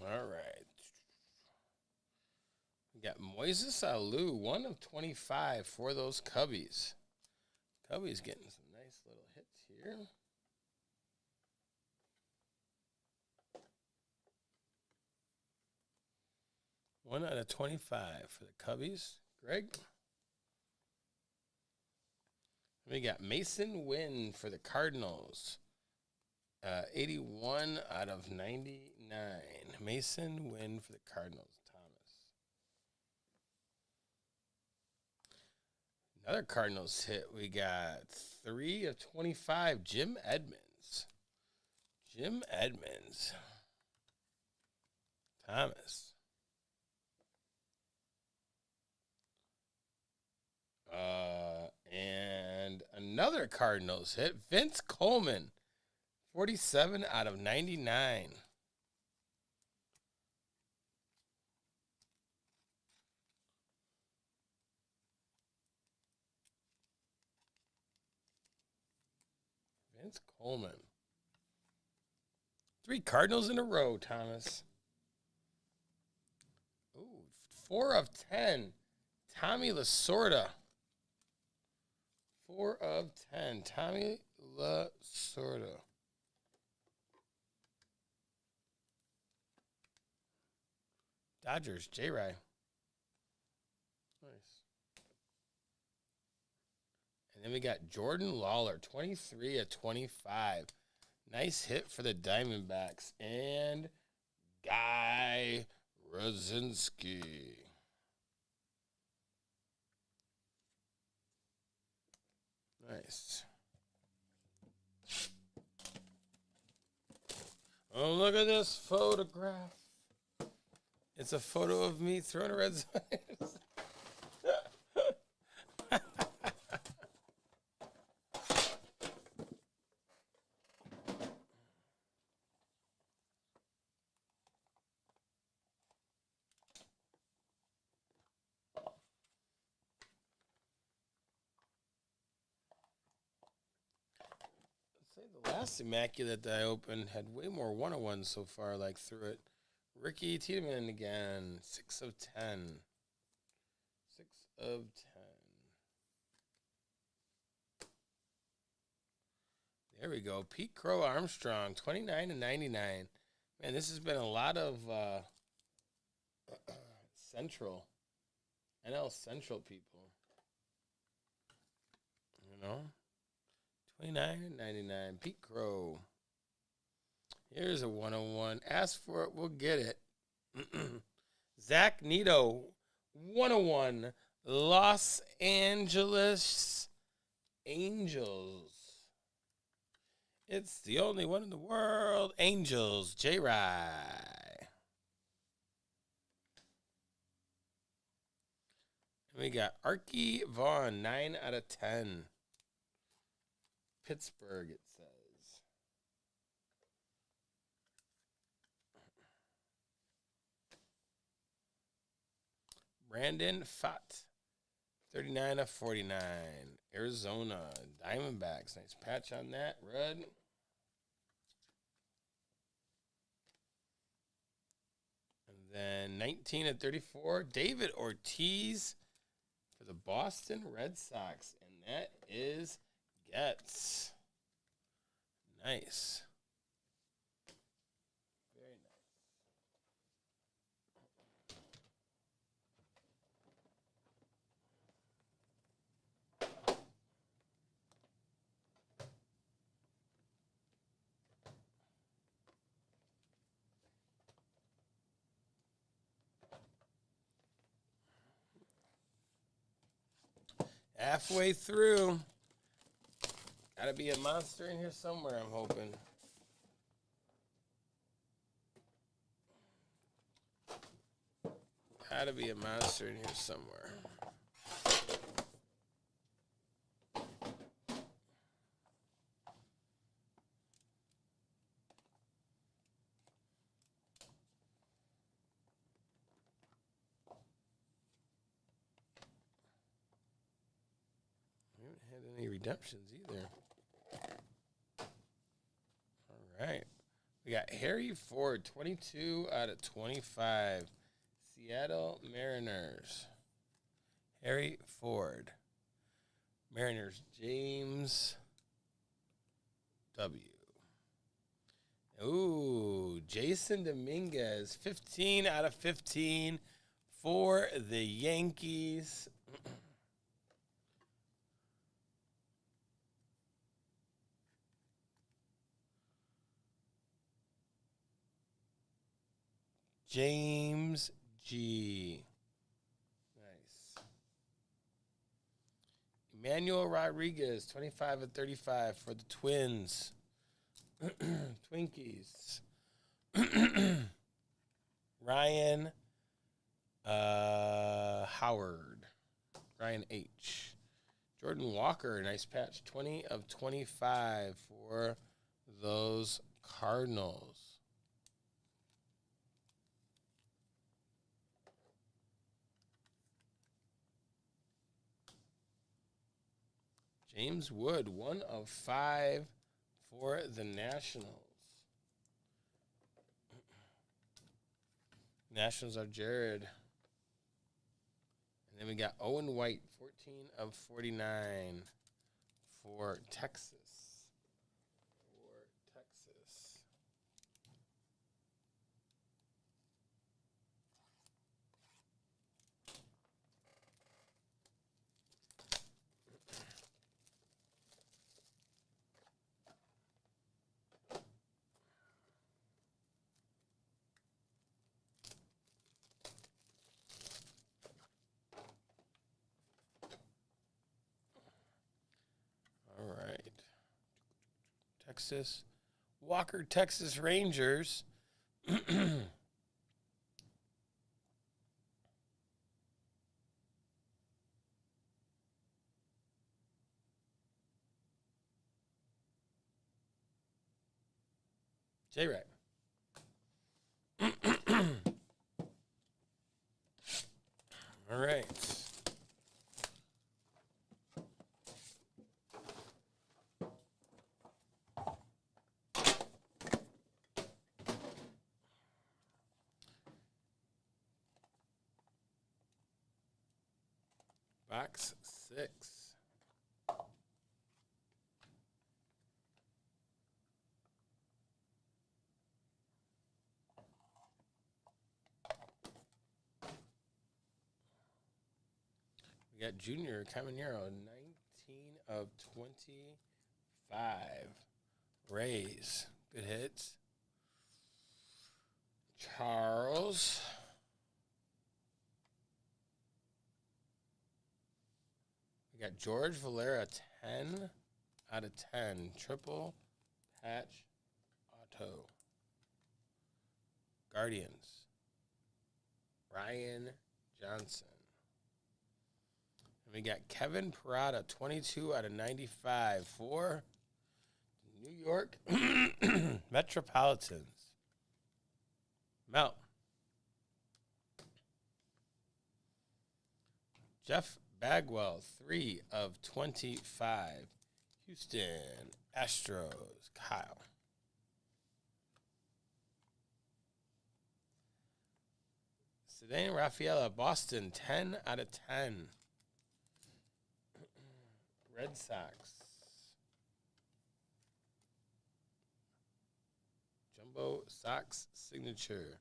All right. We got Moises Alou, 1 of 25 for those Cubbies. Cubbies getting some nice little hits here. One out of 25 for the Cubbies. Greg. We got Mason Wynn for the Cardinals. 81 out of 99. Mason Wynn for the Cardinals. Thomas. Another Cardinals hit. We got 3 of 25. Jim Edmonds. Jim Edmonds. Thomas. And another Cardinals hit. Vince Coleman. 47 out of 99. Vince Coleman. 3 Cardinals in a row, Thomas. Ooh, 4 of 10. Tommy Lasorda. 4 of 10. Tommy Lasorda. Dodgers, J-Ray. Nice. And then we got Jordan Lawler, 23 of 25. Nice hit for the Diamondbacks. And Guy Rosinski. Nice. Oh, look at this photograph. It's a photo of me throwing a Red Sox. The last Immaculate that I opened had way more 101s so far, like through it. Ricky Tiedemann again, 6 of 10. 6 of 10. There we go. Pete Crow Armstrong, 29 and 99. Man, this has been a lot of Central, NL Central people. You know? 29 and 99. Pete Crow. Here's a 101. Ask for it, we'll get it. Zach Neto, 101. Los Angeles Angels. It's the only one in the world. Angels, J-Rye. And we got Archie Vaughn, 9 out of 10. Pittsburgh, it says. Brandon Pfaadt, 39 of 49. Arizona Diamondbacks. Nice patch on that, Red. And then 19 of 34. David Ortiz for the Boston Red Sox. And that is Getz. Nice. Very nice. Halfway through. Gotta be a monster in here somewhere, I'm hoping. Gotta be a monster in here somewhere. We haven't had any redemptions either. All right. We got Harry Ford, 22 out of 25. Seattle Mariners. Harry Ford. Mariners, James W. Ooh, Jason Dominguez, 15 out of 15 for the Yankees. James G. Nice. Emmanuel Rodriguez, 25 of 35 for the Twins. Twinkies. Ryan Howard. Ryan H. Jordan Walker, nice patch. 20 of 25 for those Cardinals. James Wood, 1 of 5 for the Nationals. Nationals are Jared. And then we got Owen White, 14 of 49 for Texas. All right. Texas. Walker, Texas Rangers. J-Rack. All right. Box 6. We got Junior Caminero, 19 of 25. Rays, good hits. Charles. We got George Valera, 10 out of 10. Triple patch auto. Guardians. Ryan Johnson. And we got Kevin Parada, 22 out of 95 for New York Metropolitans. Mel. Jeff Bagwell, 3 of 25. Houston Astros. Kyle. Cedane Rafaela, Boston, 10 out of 10. Red Sox. Jumbo Sox signature.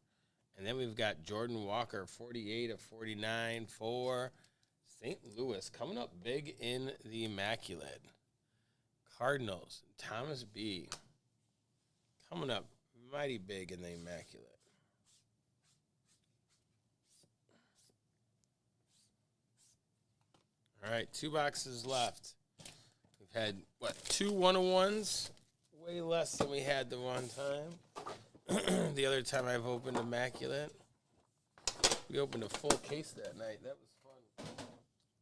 And then we've got Jordan Walker, 48 of 49 for St. Louis. Coming up big in the Immaculate. Cardinals, Thomas B. Coming up mighty big in the Immaculate. All right, 2 boxes left. We've had, 2 101s? Way less than we had the one time. The other time I've opened Immaculate. We opened a full case that night. That was fun.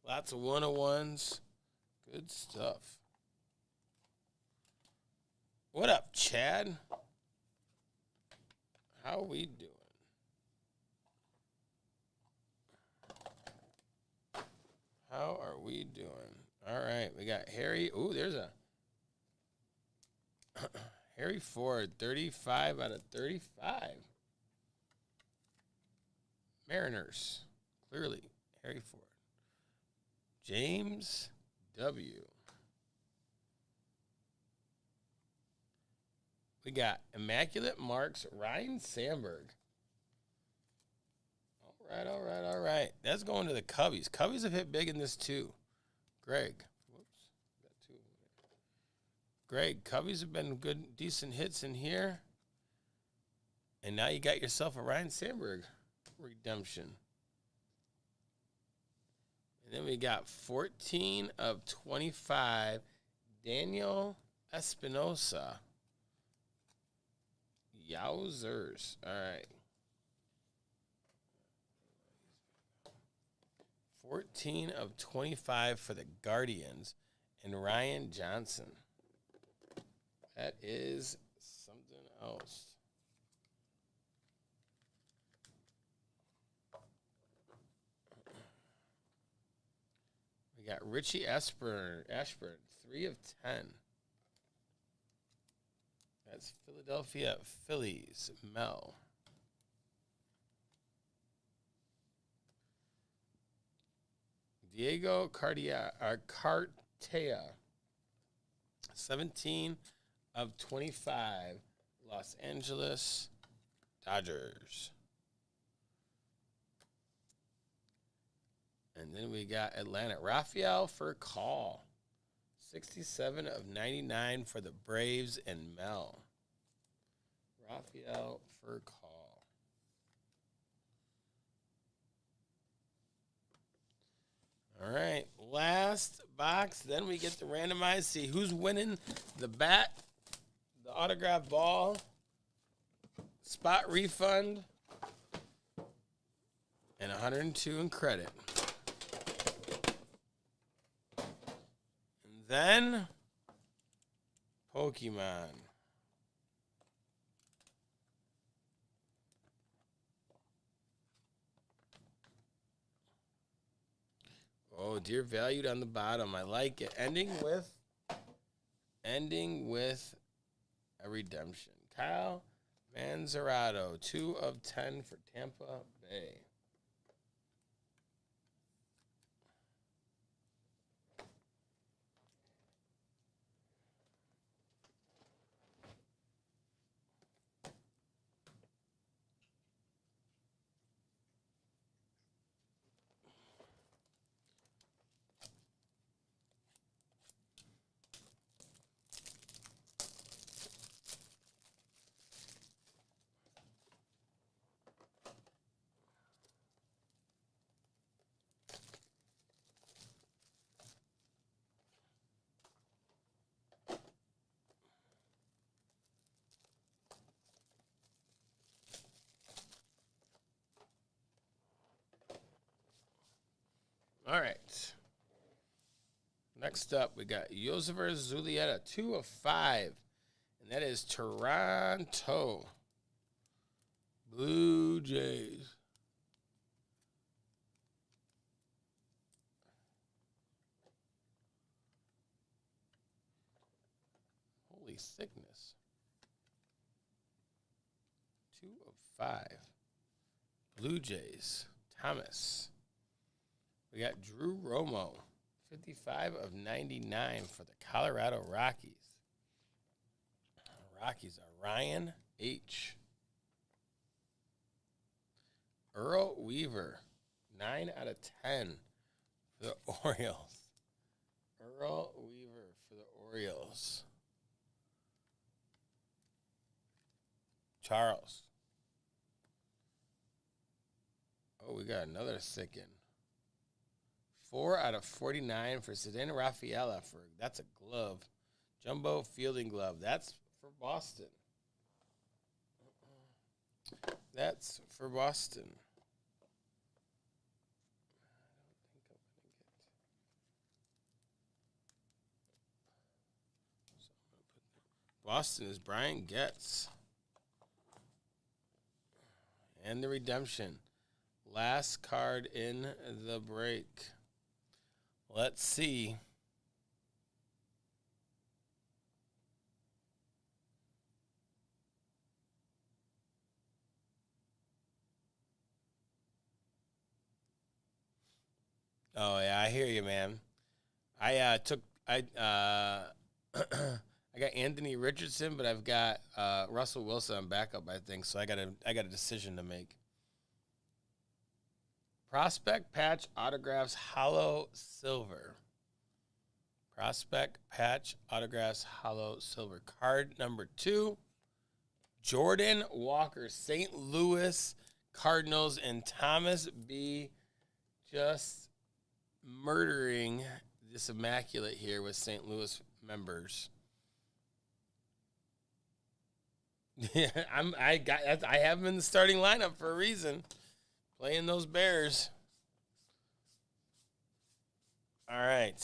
Lots of 101s. Good stuff. What up, Chad? How we doing? How are we doing? All right, we got Harry. Ooh, there's a Harry Ford, 35 out of 35. Mariners, clearly, Harry Ford. James W. We got Immaculate Marks, Ryan Sandberg. All right. That's going to the Cubbies. Cubbies have hit big in this too. Greg. Whoops. Got 2 over there. Greg, Cubbies have been good, decent hits in here. And now you got yourself a Ryan Sandberg redemption. And then we got 14 of 25, Daniel Espinosa. Yowzers. All right. 14 of 25 for the Guardians and Ryan Johnson. That is something else. We got Richie Ashburn, 3 of 10. That's Philadelphia Phillies, Mel. Diego Cartea. 17 of 25. Los Angeles Dodgers. And then we got Atlanta. Rafael Furcal. 67 of 99 for the Braves and Mel. Rafael Furcal. All right, last box. Then we get to randomize, see who's winning the bat, the autograph ball, spot refund, and 102 in credit. And then Pokemon. Oh, dear valued on the bottom. I like it. Ending with a redemption. Kyle Manzarado, 2 of 10 for Tampa Bay. All right. Next up, we got Yosiver Zulieta, 2 of 5. And that is Toronto Blue Jays. Holy sickness. 2 of 5. Blue Jays. Thomas. We got Drew Romo, 55 of 99 for the Colorado Rockies. Rockies are Ryan H. Earl Weaver, 9 out of 10 for the Orioles. Earl Weaver for the Orioles. Charles. Oh, we got another sick in. 4 out of 49 for Cedeno Rafaela. That's a glove. Jumbo fielding glove. That's for Boston. That's for Boston. Boston is Brian Getz. And the redemption. Last card in the break. Let's see. Oh yeah, I hear you, man. I got Anthony Richardson, but I've got Russell Wilson on backup, I think. So I got a decision to make. Prospect patch autographs hollow silver. Prospect patch autographs hollow silver. Card number 2. Jordan Walker, St. Louis Cardinals, and Thomas B. just murdering this immaculate here with St. Louis members. Yeah, I have him in the starting lineup for a reason. Playing those Bears. All right.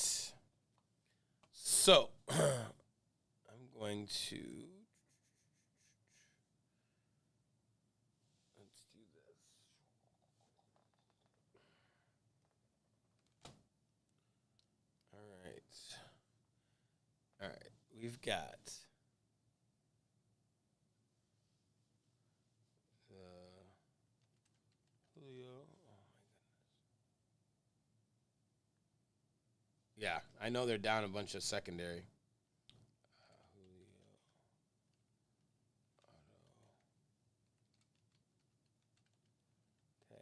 So, I'm going to... Let's do this. All right. All right. We've got... Julio. Yeah, I know they're down a bunch of secondary. Okay, then.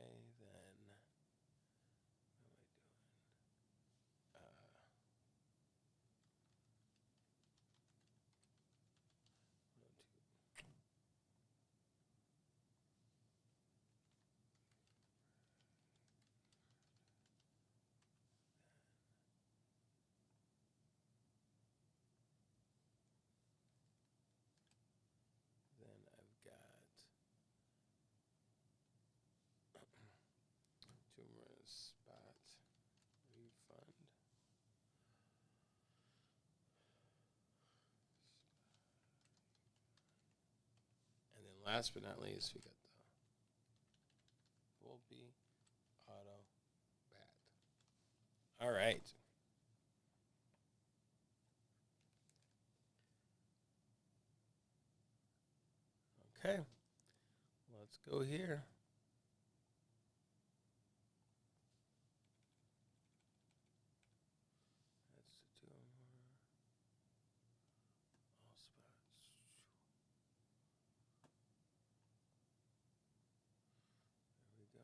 Then I've got tumorous spot refund. And then last but not least, we got the Volpe Auto Bat. All right. Okay. Let's go here. That's the two more. All spots. There we go.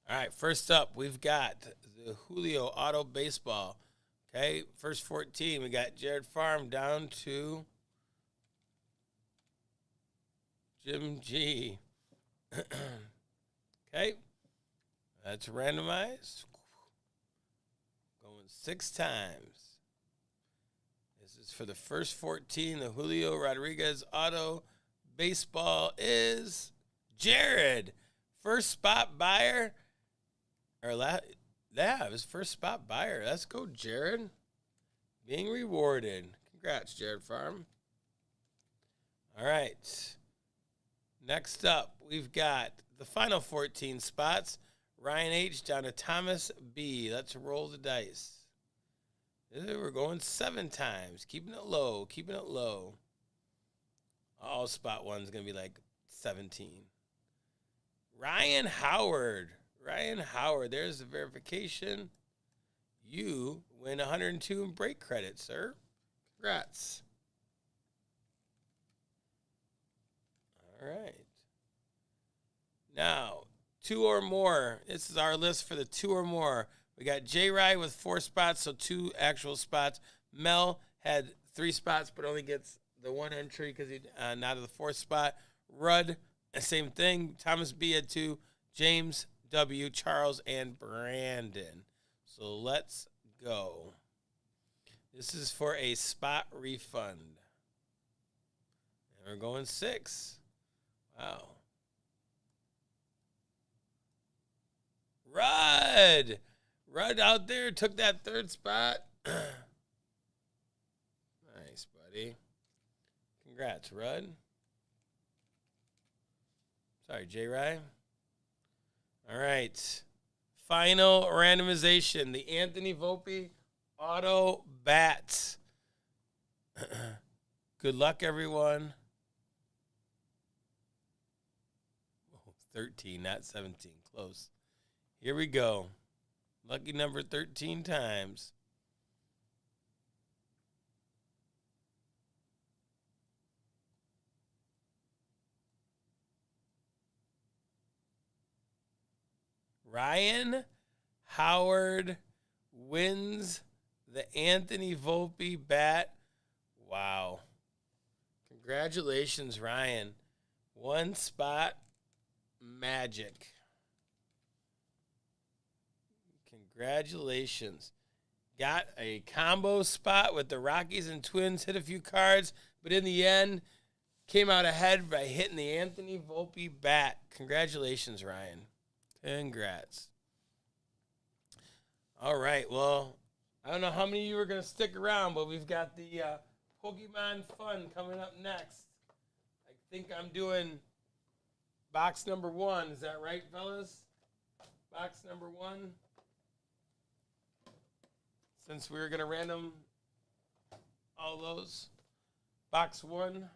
All right, first up, we've got the Julio Auto Baseball. Okay, first 14, we got Jared Farm down to Jim G. Okay, that's randomized. Going 6 times. This is for the first 14. The Julio Rodriguez Auto Baseball is Jared. First spot buyer. Yeah, his first spot buyer. Let's go, Jared. Being rewarded. Congrats, Jared Farm. All right. Next up, we've got the final 14 spots. Ryan H. down to Thomas B. Let's roll the dice. We're going 7 times. Keeping it low. Keeping it low. All spot one's going to be like 17. Ryan Howard. Ryan Howard, there's the verification. You win 102 in break credit, sir. Congrats. All right. Now, 2 or more. This is our list for the 2 or more. We got J. Rye with 4 spots, so 2 actual spots. Mel had 3 spots, but only gets the 1 entry because he's not at the 4th spot. Rudd, same thing. Thomas B had 2. James W, Charles, and Brandon. So let's go. This is for a spot refund. And we're going 6. Wow. Rudd! Rudd out there took that 3rd spot. Nice, buddy. Congrats, Rudd. Sorry, J. Rye. All right. Final randomization. The Anthony Volpe Auto Bats. Good luck, everyone. 13, not 17. Close. Here we go. Lucky number 13 times. Ryan Howard wins the Anthony Volpe bat. Wow. Congratulations, Ryan. 1 spot magic. Congratulations. Got a combo spot with the Rockies and Twins, hit a few cards, but in the end, came out ahead by hitting the Anthony Volpe bat. Congratulations, Ryan. Congrats. All right, well, I don't know how many of you are going to stick around, but we've got the Pokemon Fun coming up next. I think I'm doing box number 1. Is that right, fellas? Box number 1. Since we were going to random all those. Box 1.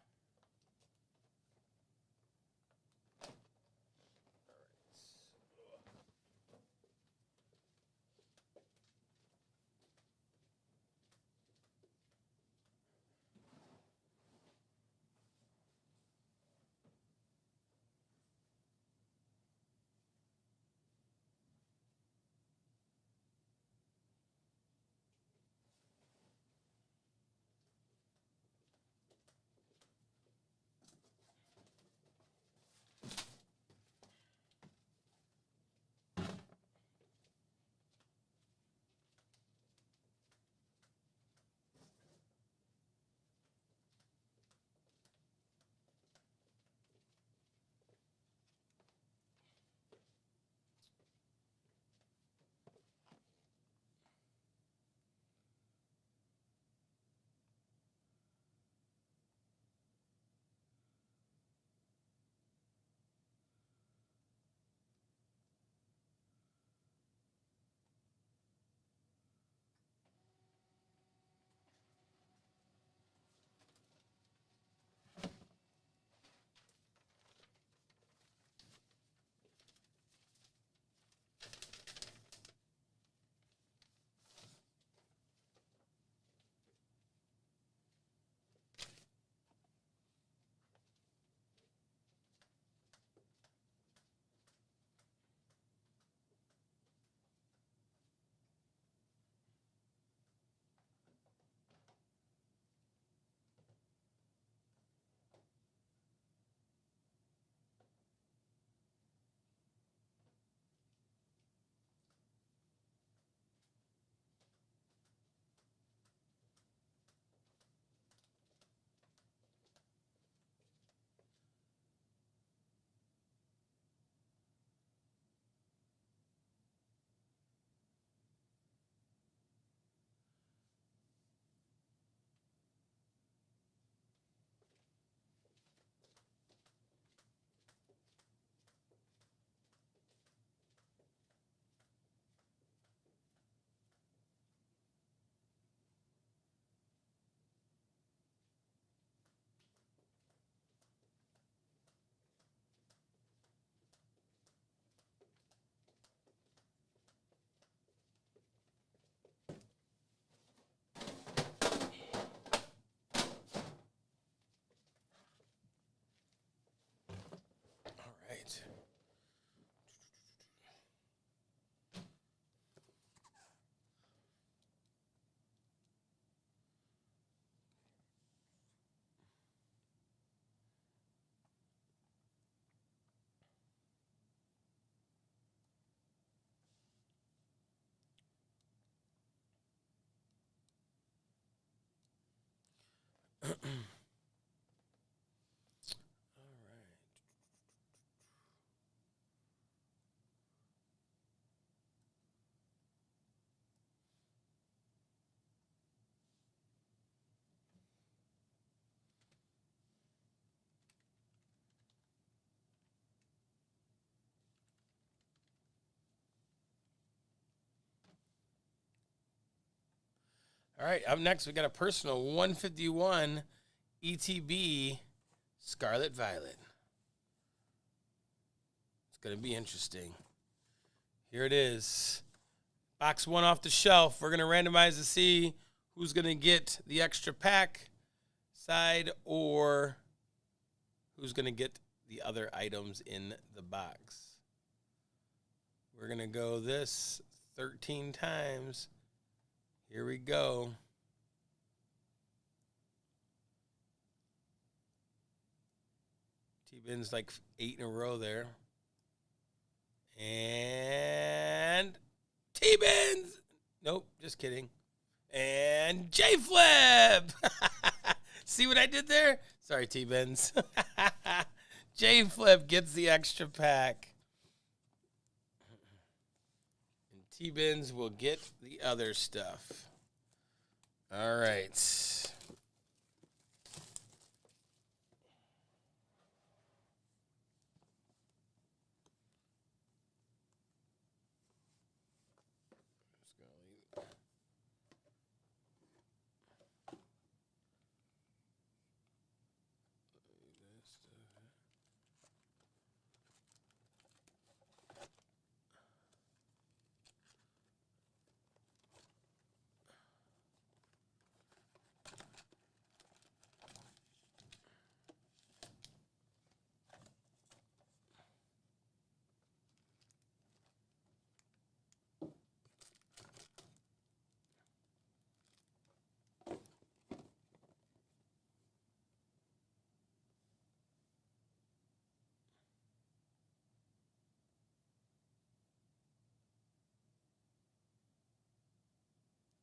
All right. All right, up next, we got a personal 151 ETB Scarlet Violet. It's going to be interesting. Here it is. Box 1 off the shelf. We're going to randomize to see who's going to get the extra pack side or who's going to get the other items in the box. We're going to go this 13 times. Here we go. T-Bin's like 8 in a row there. And T-Bin's. Nope, just kidding. And J-Flip. See what I did there? Sorry, T-Bin's. J-Flip gets the extra pack. And T-Bin's will get the other stuff. All right.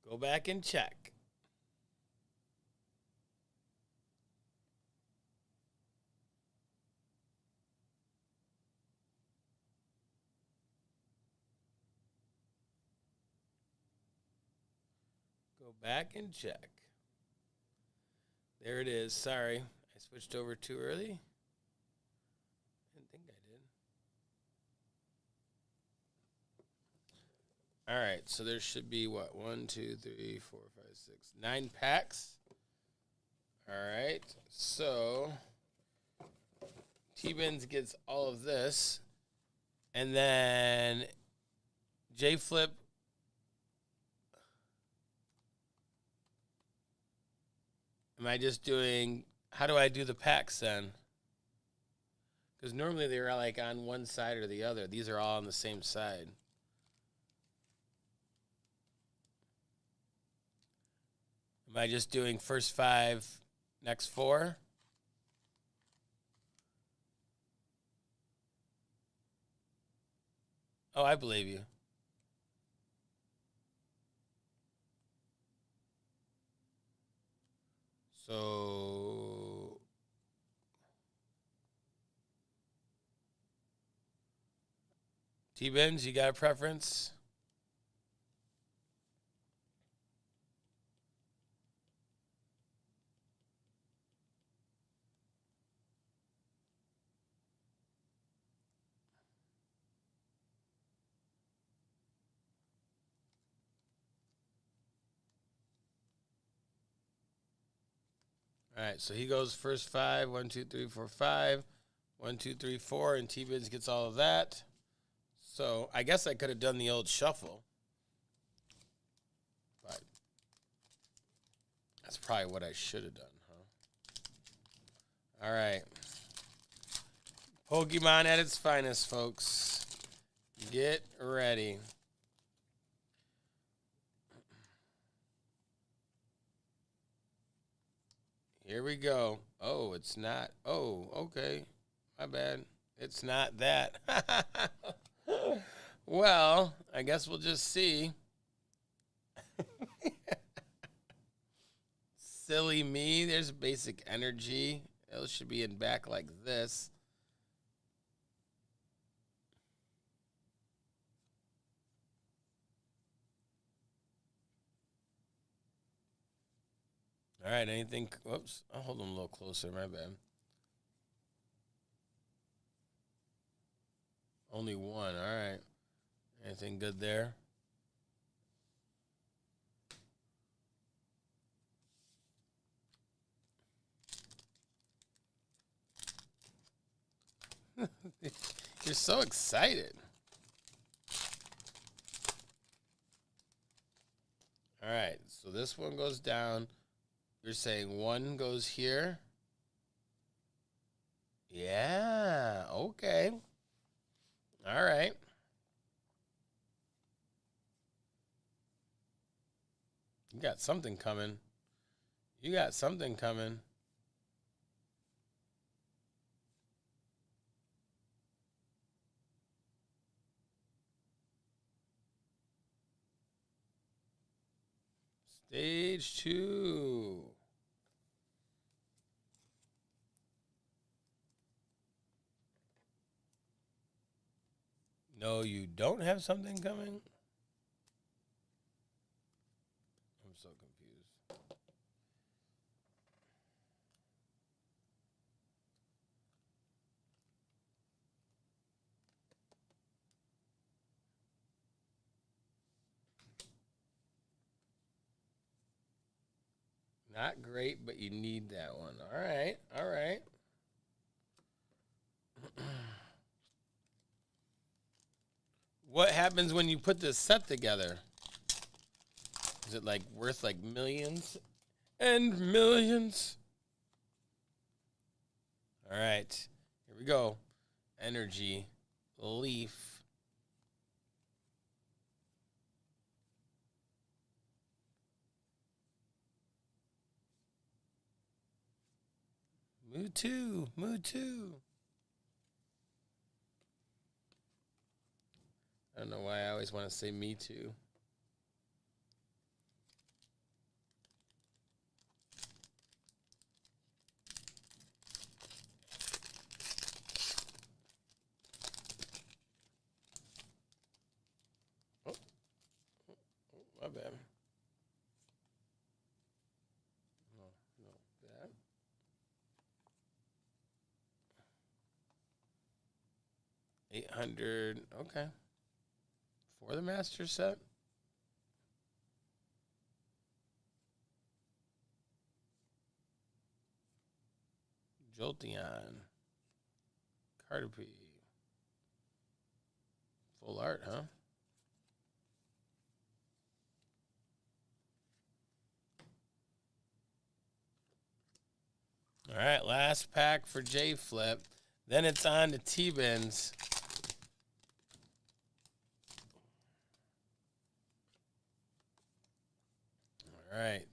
Go back and check. Go back and check. There it is. Sorry, I switched over too early. Didn't think I did. All right, so there should be what? 1, 2, 3, 4, 5, 6, 9 packs. All right, so T-Bins gets all of this, and then J-Flip. Am I just doing, how do I do the packs then? Because normally they're like on one side or the other. These are all on the same side. Am I just doing first 5, next 4? Oh, I believe you. So T-Bins, you got a preference? All right, so he goes first 5, 1, 2, 3, 4, 5, 1, 2, 3, 4, and T-Bins gets all of that. So I guess I could have done the old shuffle, but that's probably what I should have done, huh? All right. Pokemon at its finest, folks. Get ready. Here we go. Oh, it's not. Oh, okay. My bad. It's not that. Well, I guess we'll just see. Silly me. There's basic energy. It should be in back like this. All right, anything? Whoops, I'll hold them a little closer. My bad. Only one. All right. Anything good there? You're so excited. All right, so this one goes down. You're saying one goes here? Yeah, okay. All right. You got something coming. You got something coming. Stage 2. No, you don't have something coming? I'm so confused. Not great, but you need that one. All right. All right. What happens when you put this set together? Is it like worth like millions and millions? All right. Here we go. Energy. Leaf. Moo too. Moo too. I don't know why I always want to say me too. Oh, my bad. No, no, that. $800. Okay. For the master set. Jolteon. Carterpie. Full art, huh? All right, last pack for J Flip. Then it's on to T-Bins. All right.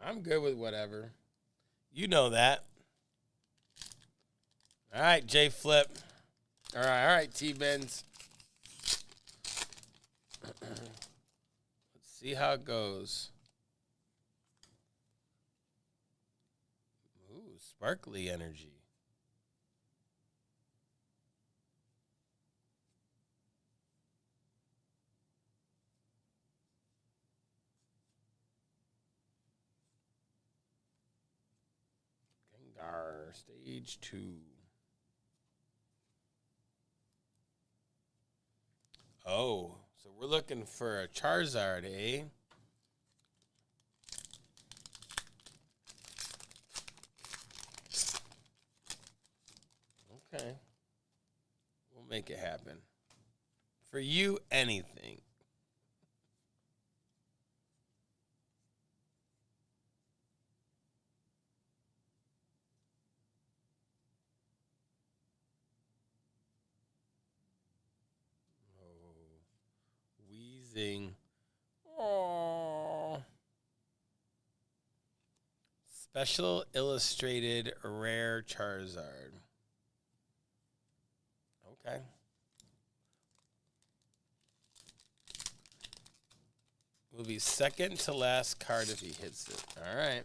I'm good with whatever. You know that. All right, J Flip. All right, T-Bins. Let's see how it goes. Ooh, sparkly energy. Gengar, stage 2. Oh, so we're looking for a Charizard, eh? Okay. We'll make it happen. For you, anything. Oh. Amazing. Oh. Special illustrated rare Charizard. Okay. Will be second to last card if he hits it. All right.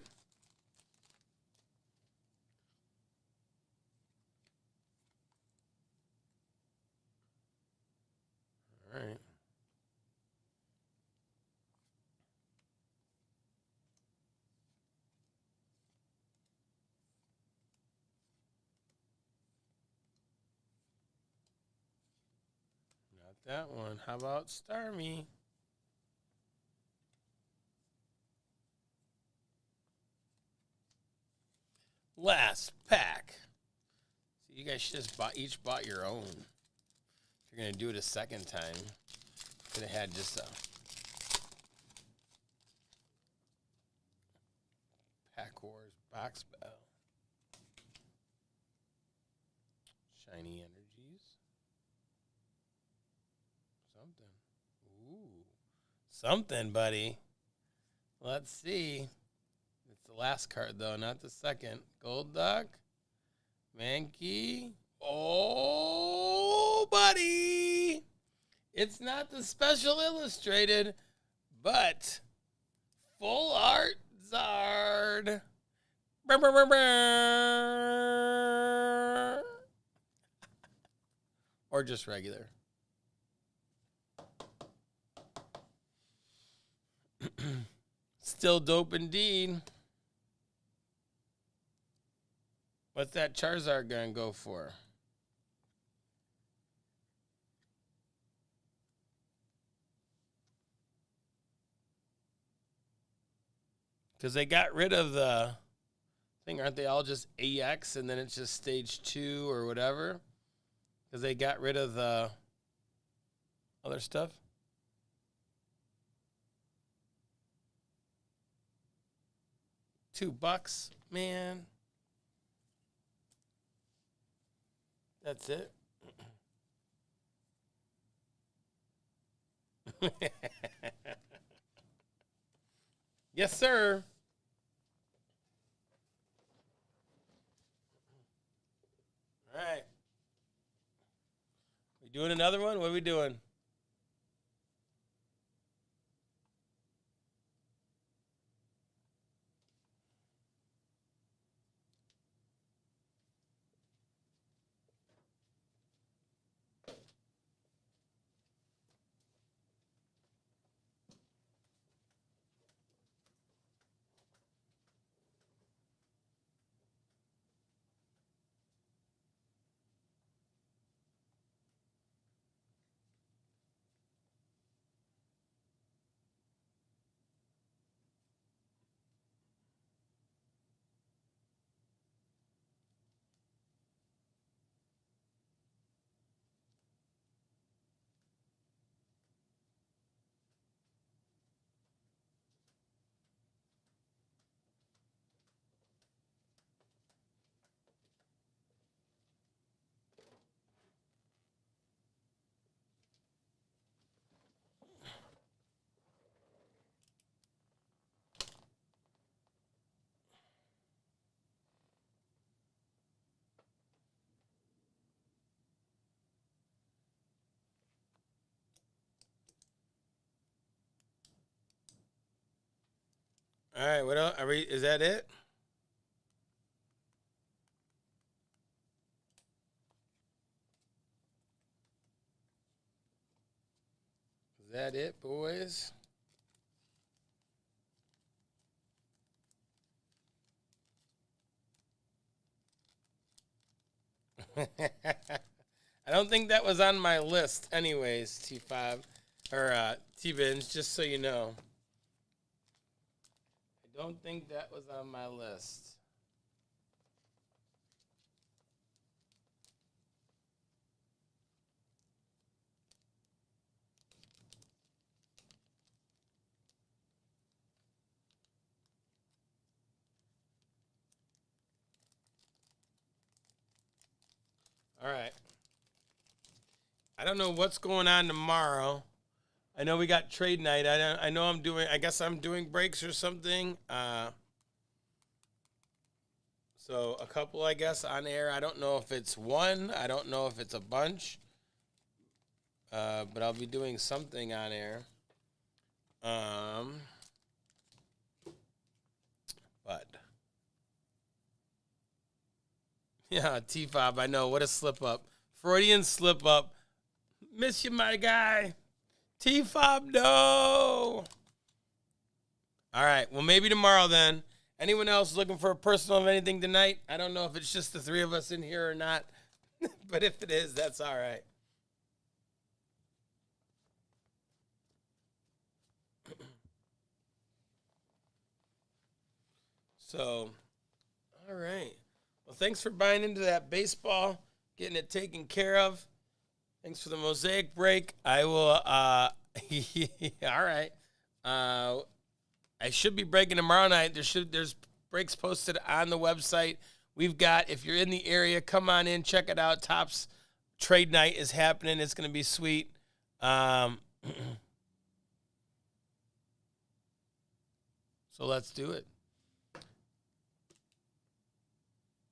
All right. Not that one. How about Starmie? Last pack. So you guys should just each bought your own. If you're gonna do it a second time, could have had just a Pack Wars box battle. Shiny Energies. Something. Ooh. Something, buddy. Let's see. It's the last card, though, not the second. Gold Duck. Mankey. Oh, buddy. It's not the special illustrated, but full art Zard. Brr, brr, brr, brr. Or just regular. Still dope indeed. What's that Charizard gonna go for? Because they got rid of the thing, aren't they all just AX and then it's just stage 2 or whatever? Because they got rid of the other stuff. $2, man. That's it. Yes, sir. All right. We doing another one? What are we doing? All right. What else? Are we? Is that it? Is that it, boys? I don't think that was on my list, anyways. T5 or T-Bins, just so you know. I don't think that was on my list. All right. I don't know what's going on tomorrow. I know we got trade night. I know I'm doing. I guess I'm doing breaks or something. So a couple, I guess, on air. I don't know if it's one. I don't know if it's a bunch. But I'll be doing something on air. But yeah, T-Fob. I know, what a slip up. Freudian slip up. Miss you, my guy. T-Fob, no. All right. Well, maybe tomorrow then. Anyone else looking for a personal of anything tonight? I don't know if it's just the three of us in here or not. But if it is, that's all right. So, all right. Well, thanks for buying into that baseball, getting it taken care of. Thanks for the mosaic break. I will, all right. I should be breaking tomorrow night. There's breaks posted on the website. We've got, if you're in the area, come on in, check it out. Topps trade night is happening. It's going to be sweet. So let's do it.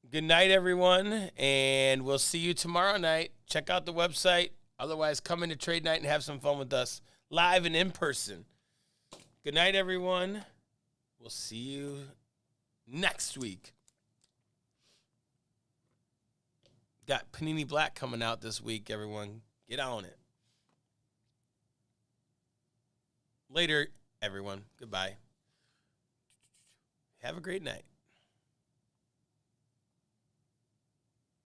Good night, everyone, and we'll see you tomorrow night. Check out the website. Otherwise, come into trade night and have some fun with us, live and in person. Good night, everyone. We'll see you next week. Got Panini Black coming out this week, everyone. Get on it. Later, everyone. Goodbye. Have a great night.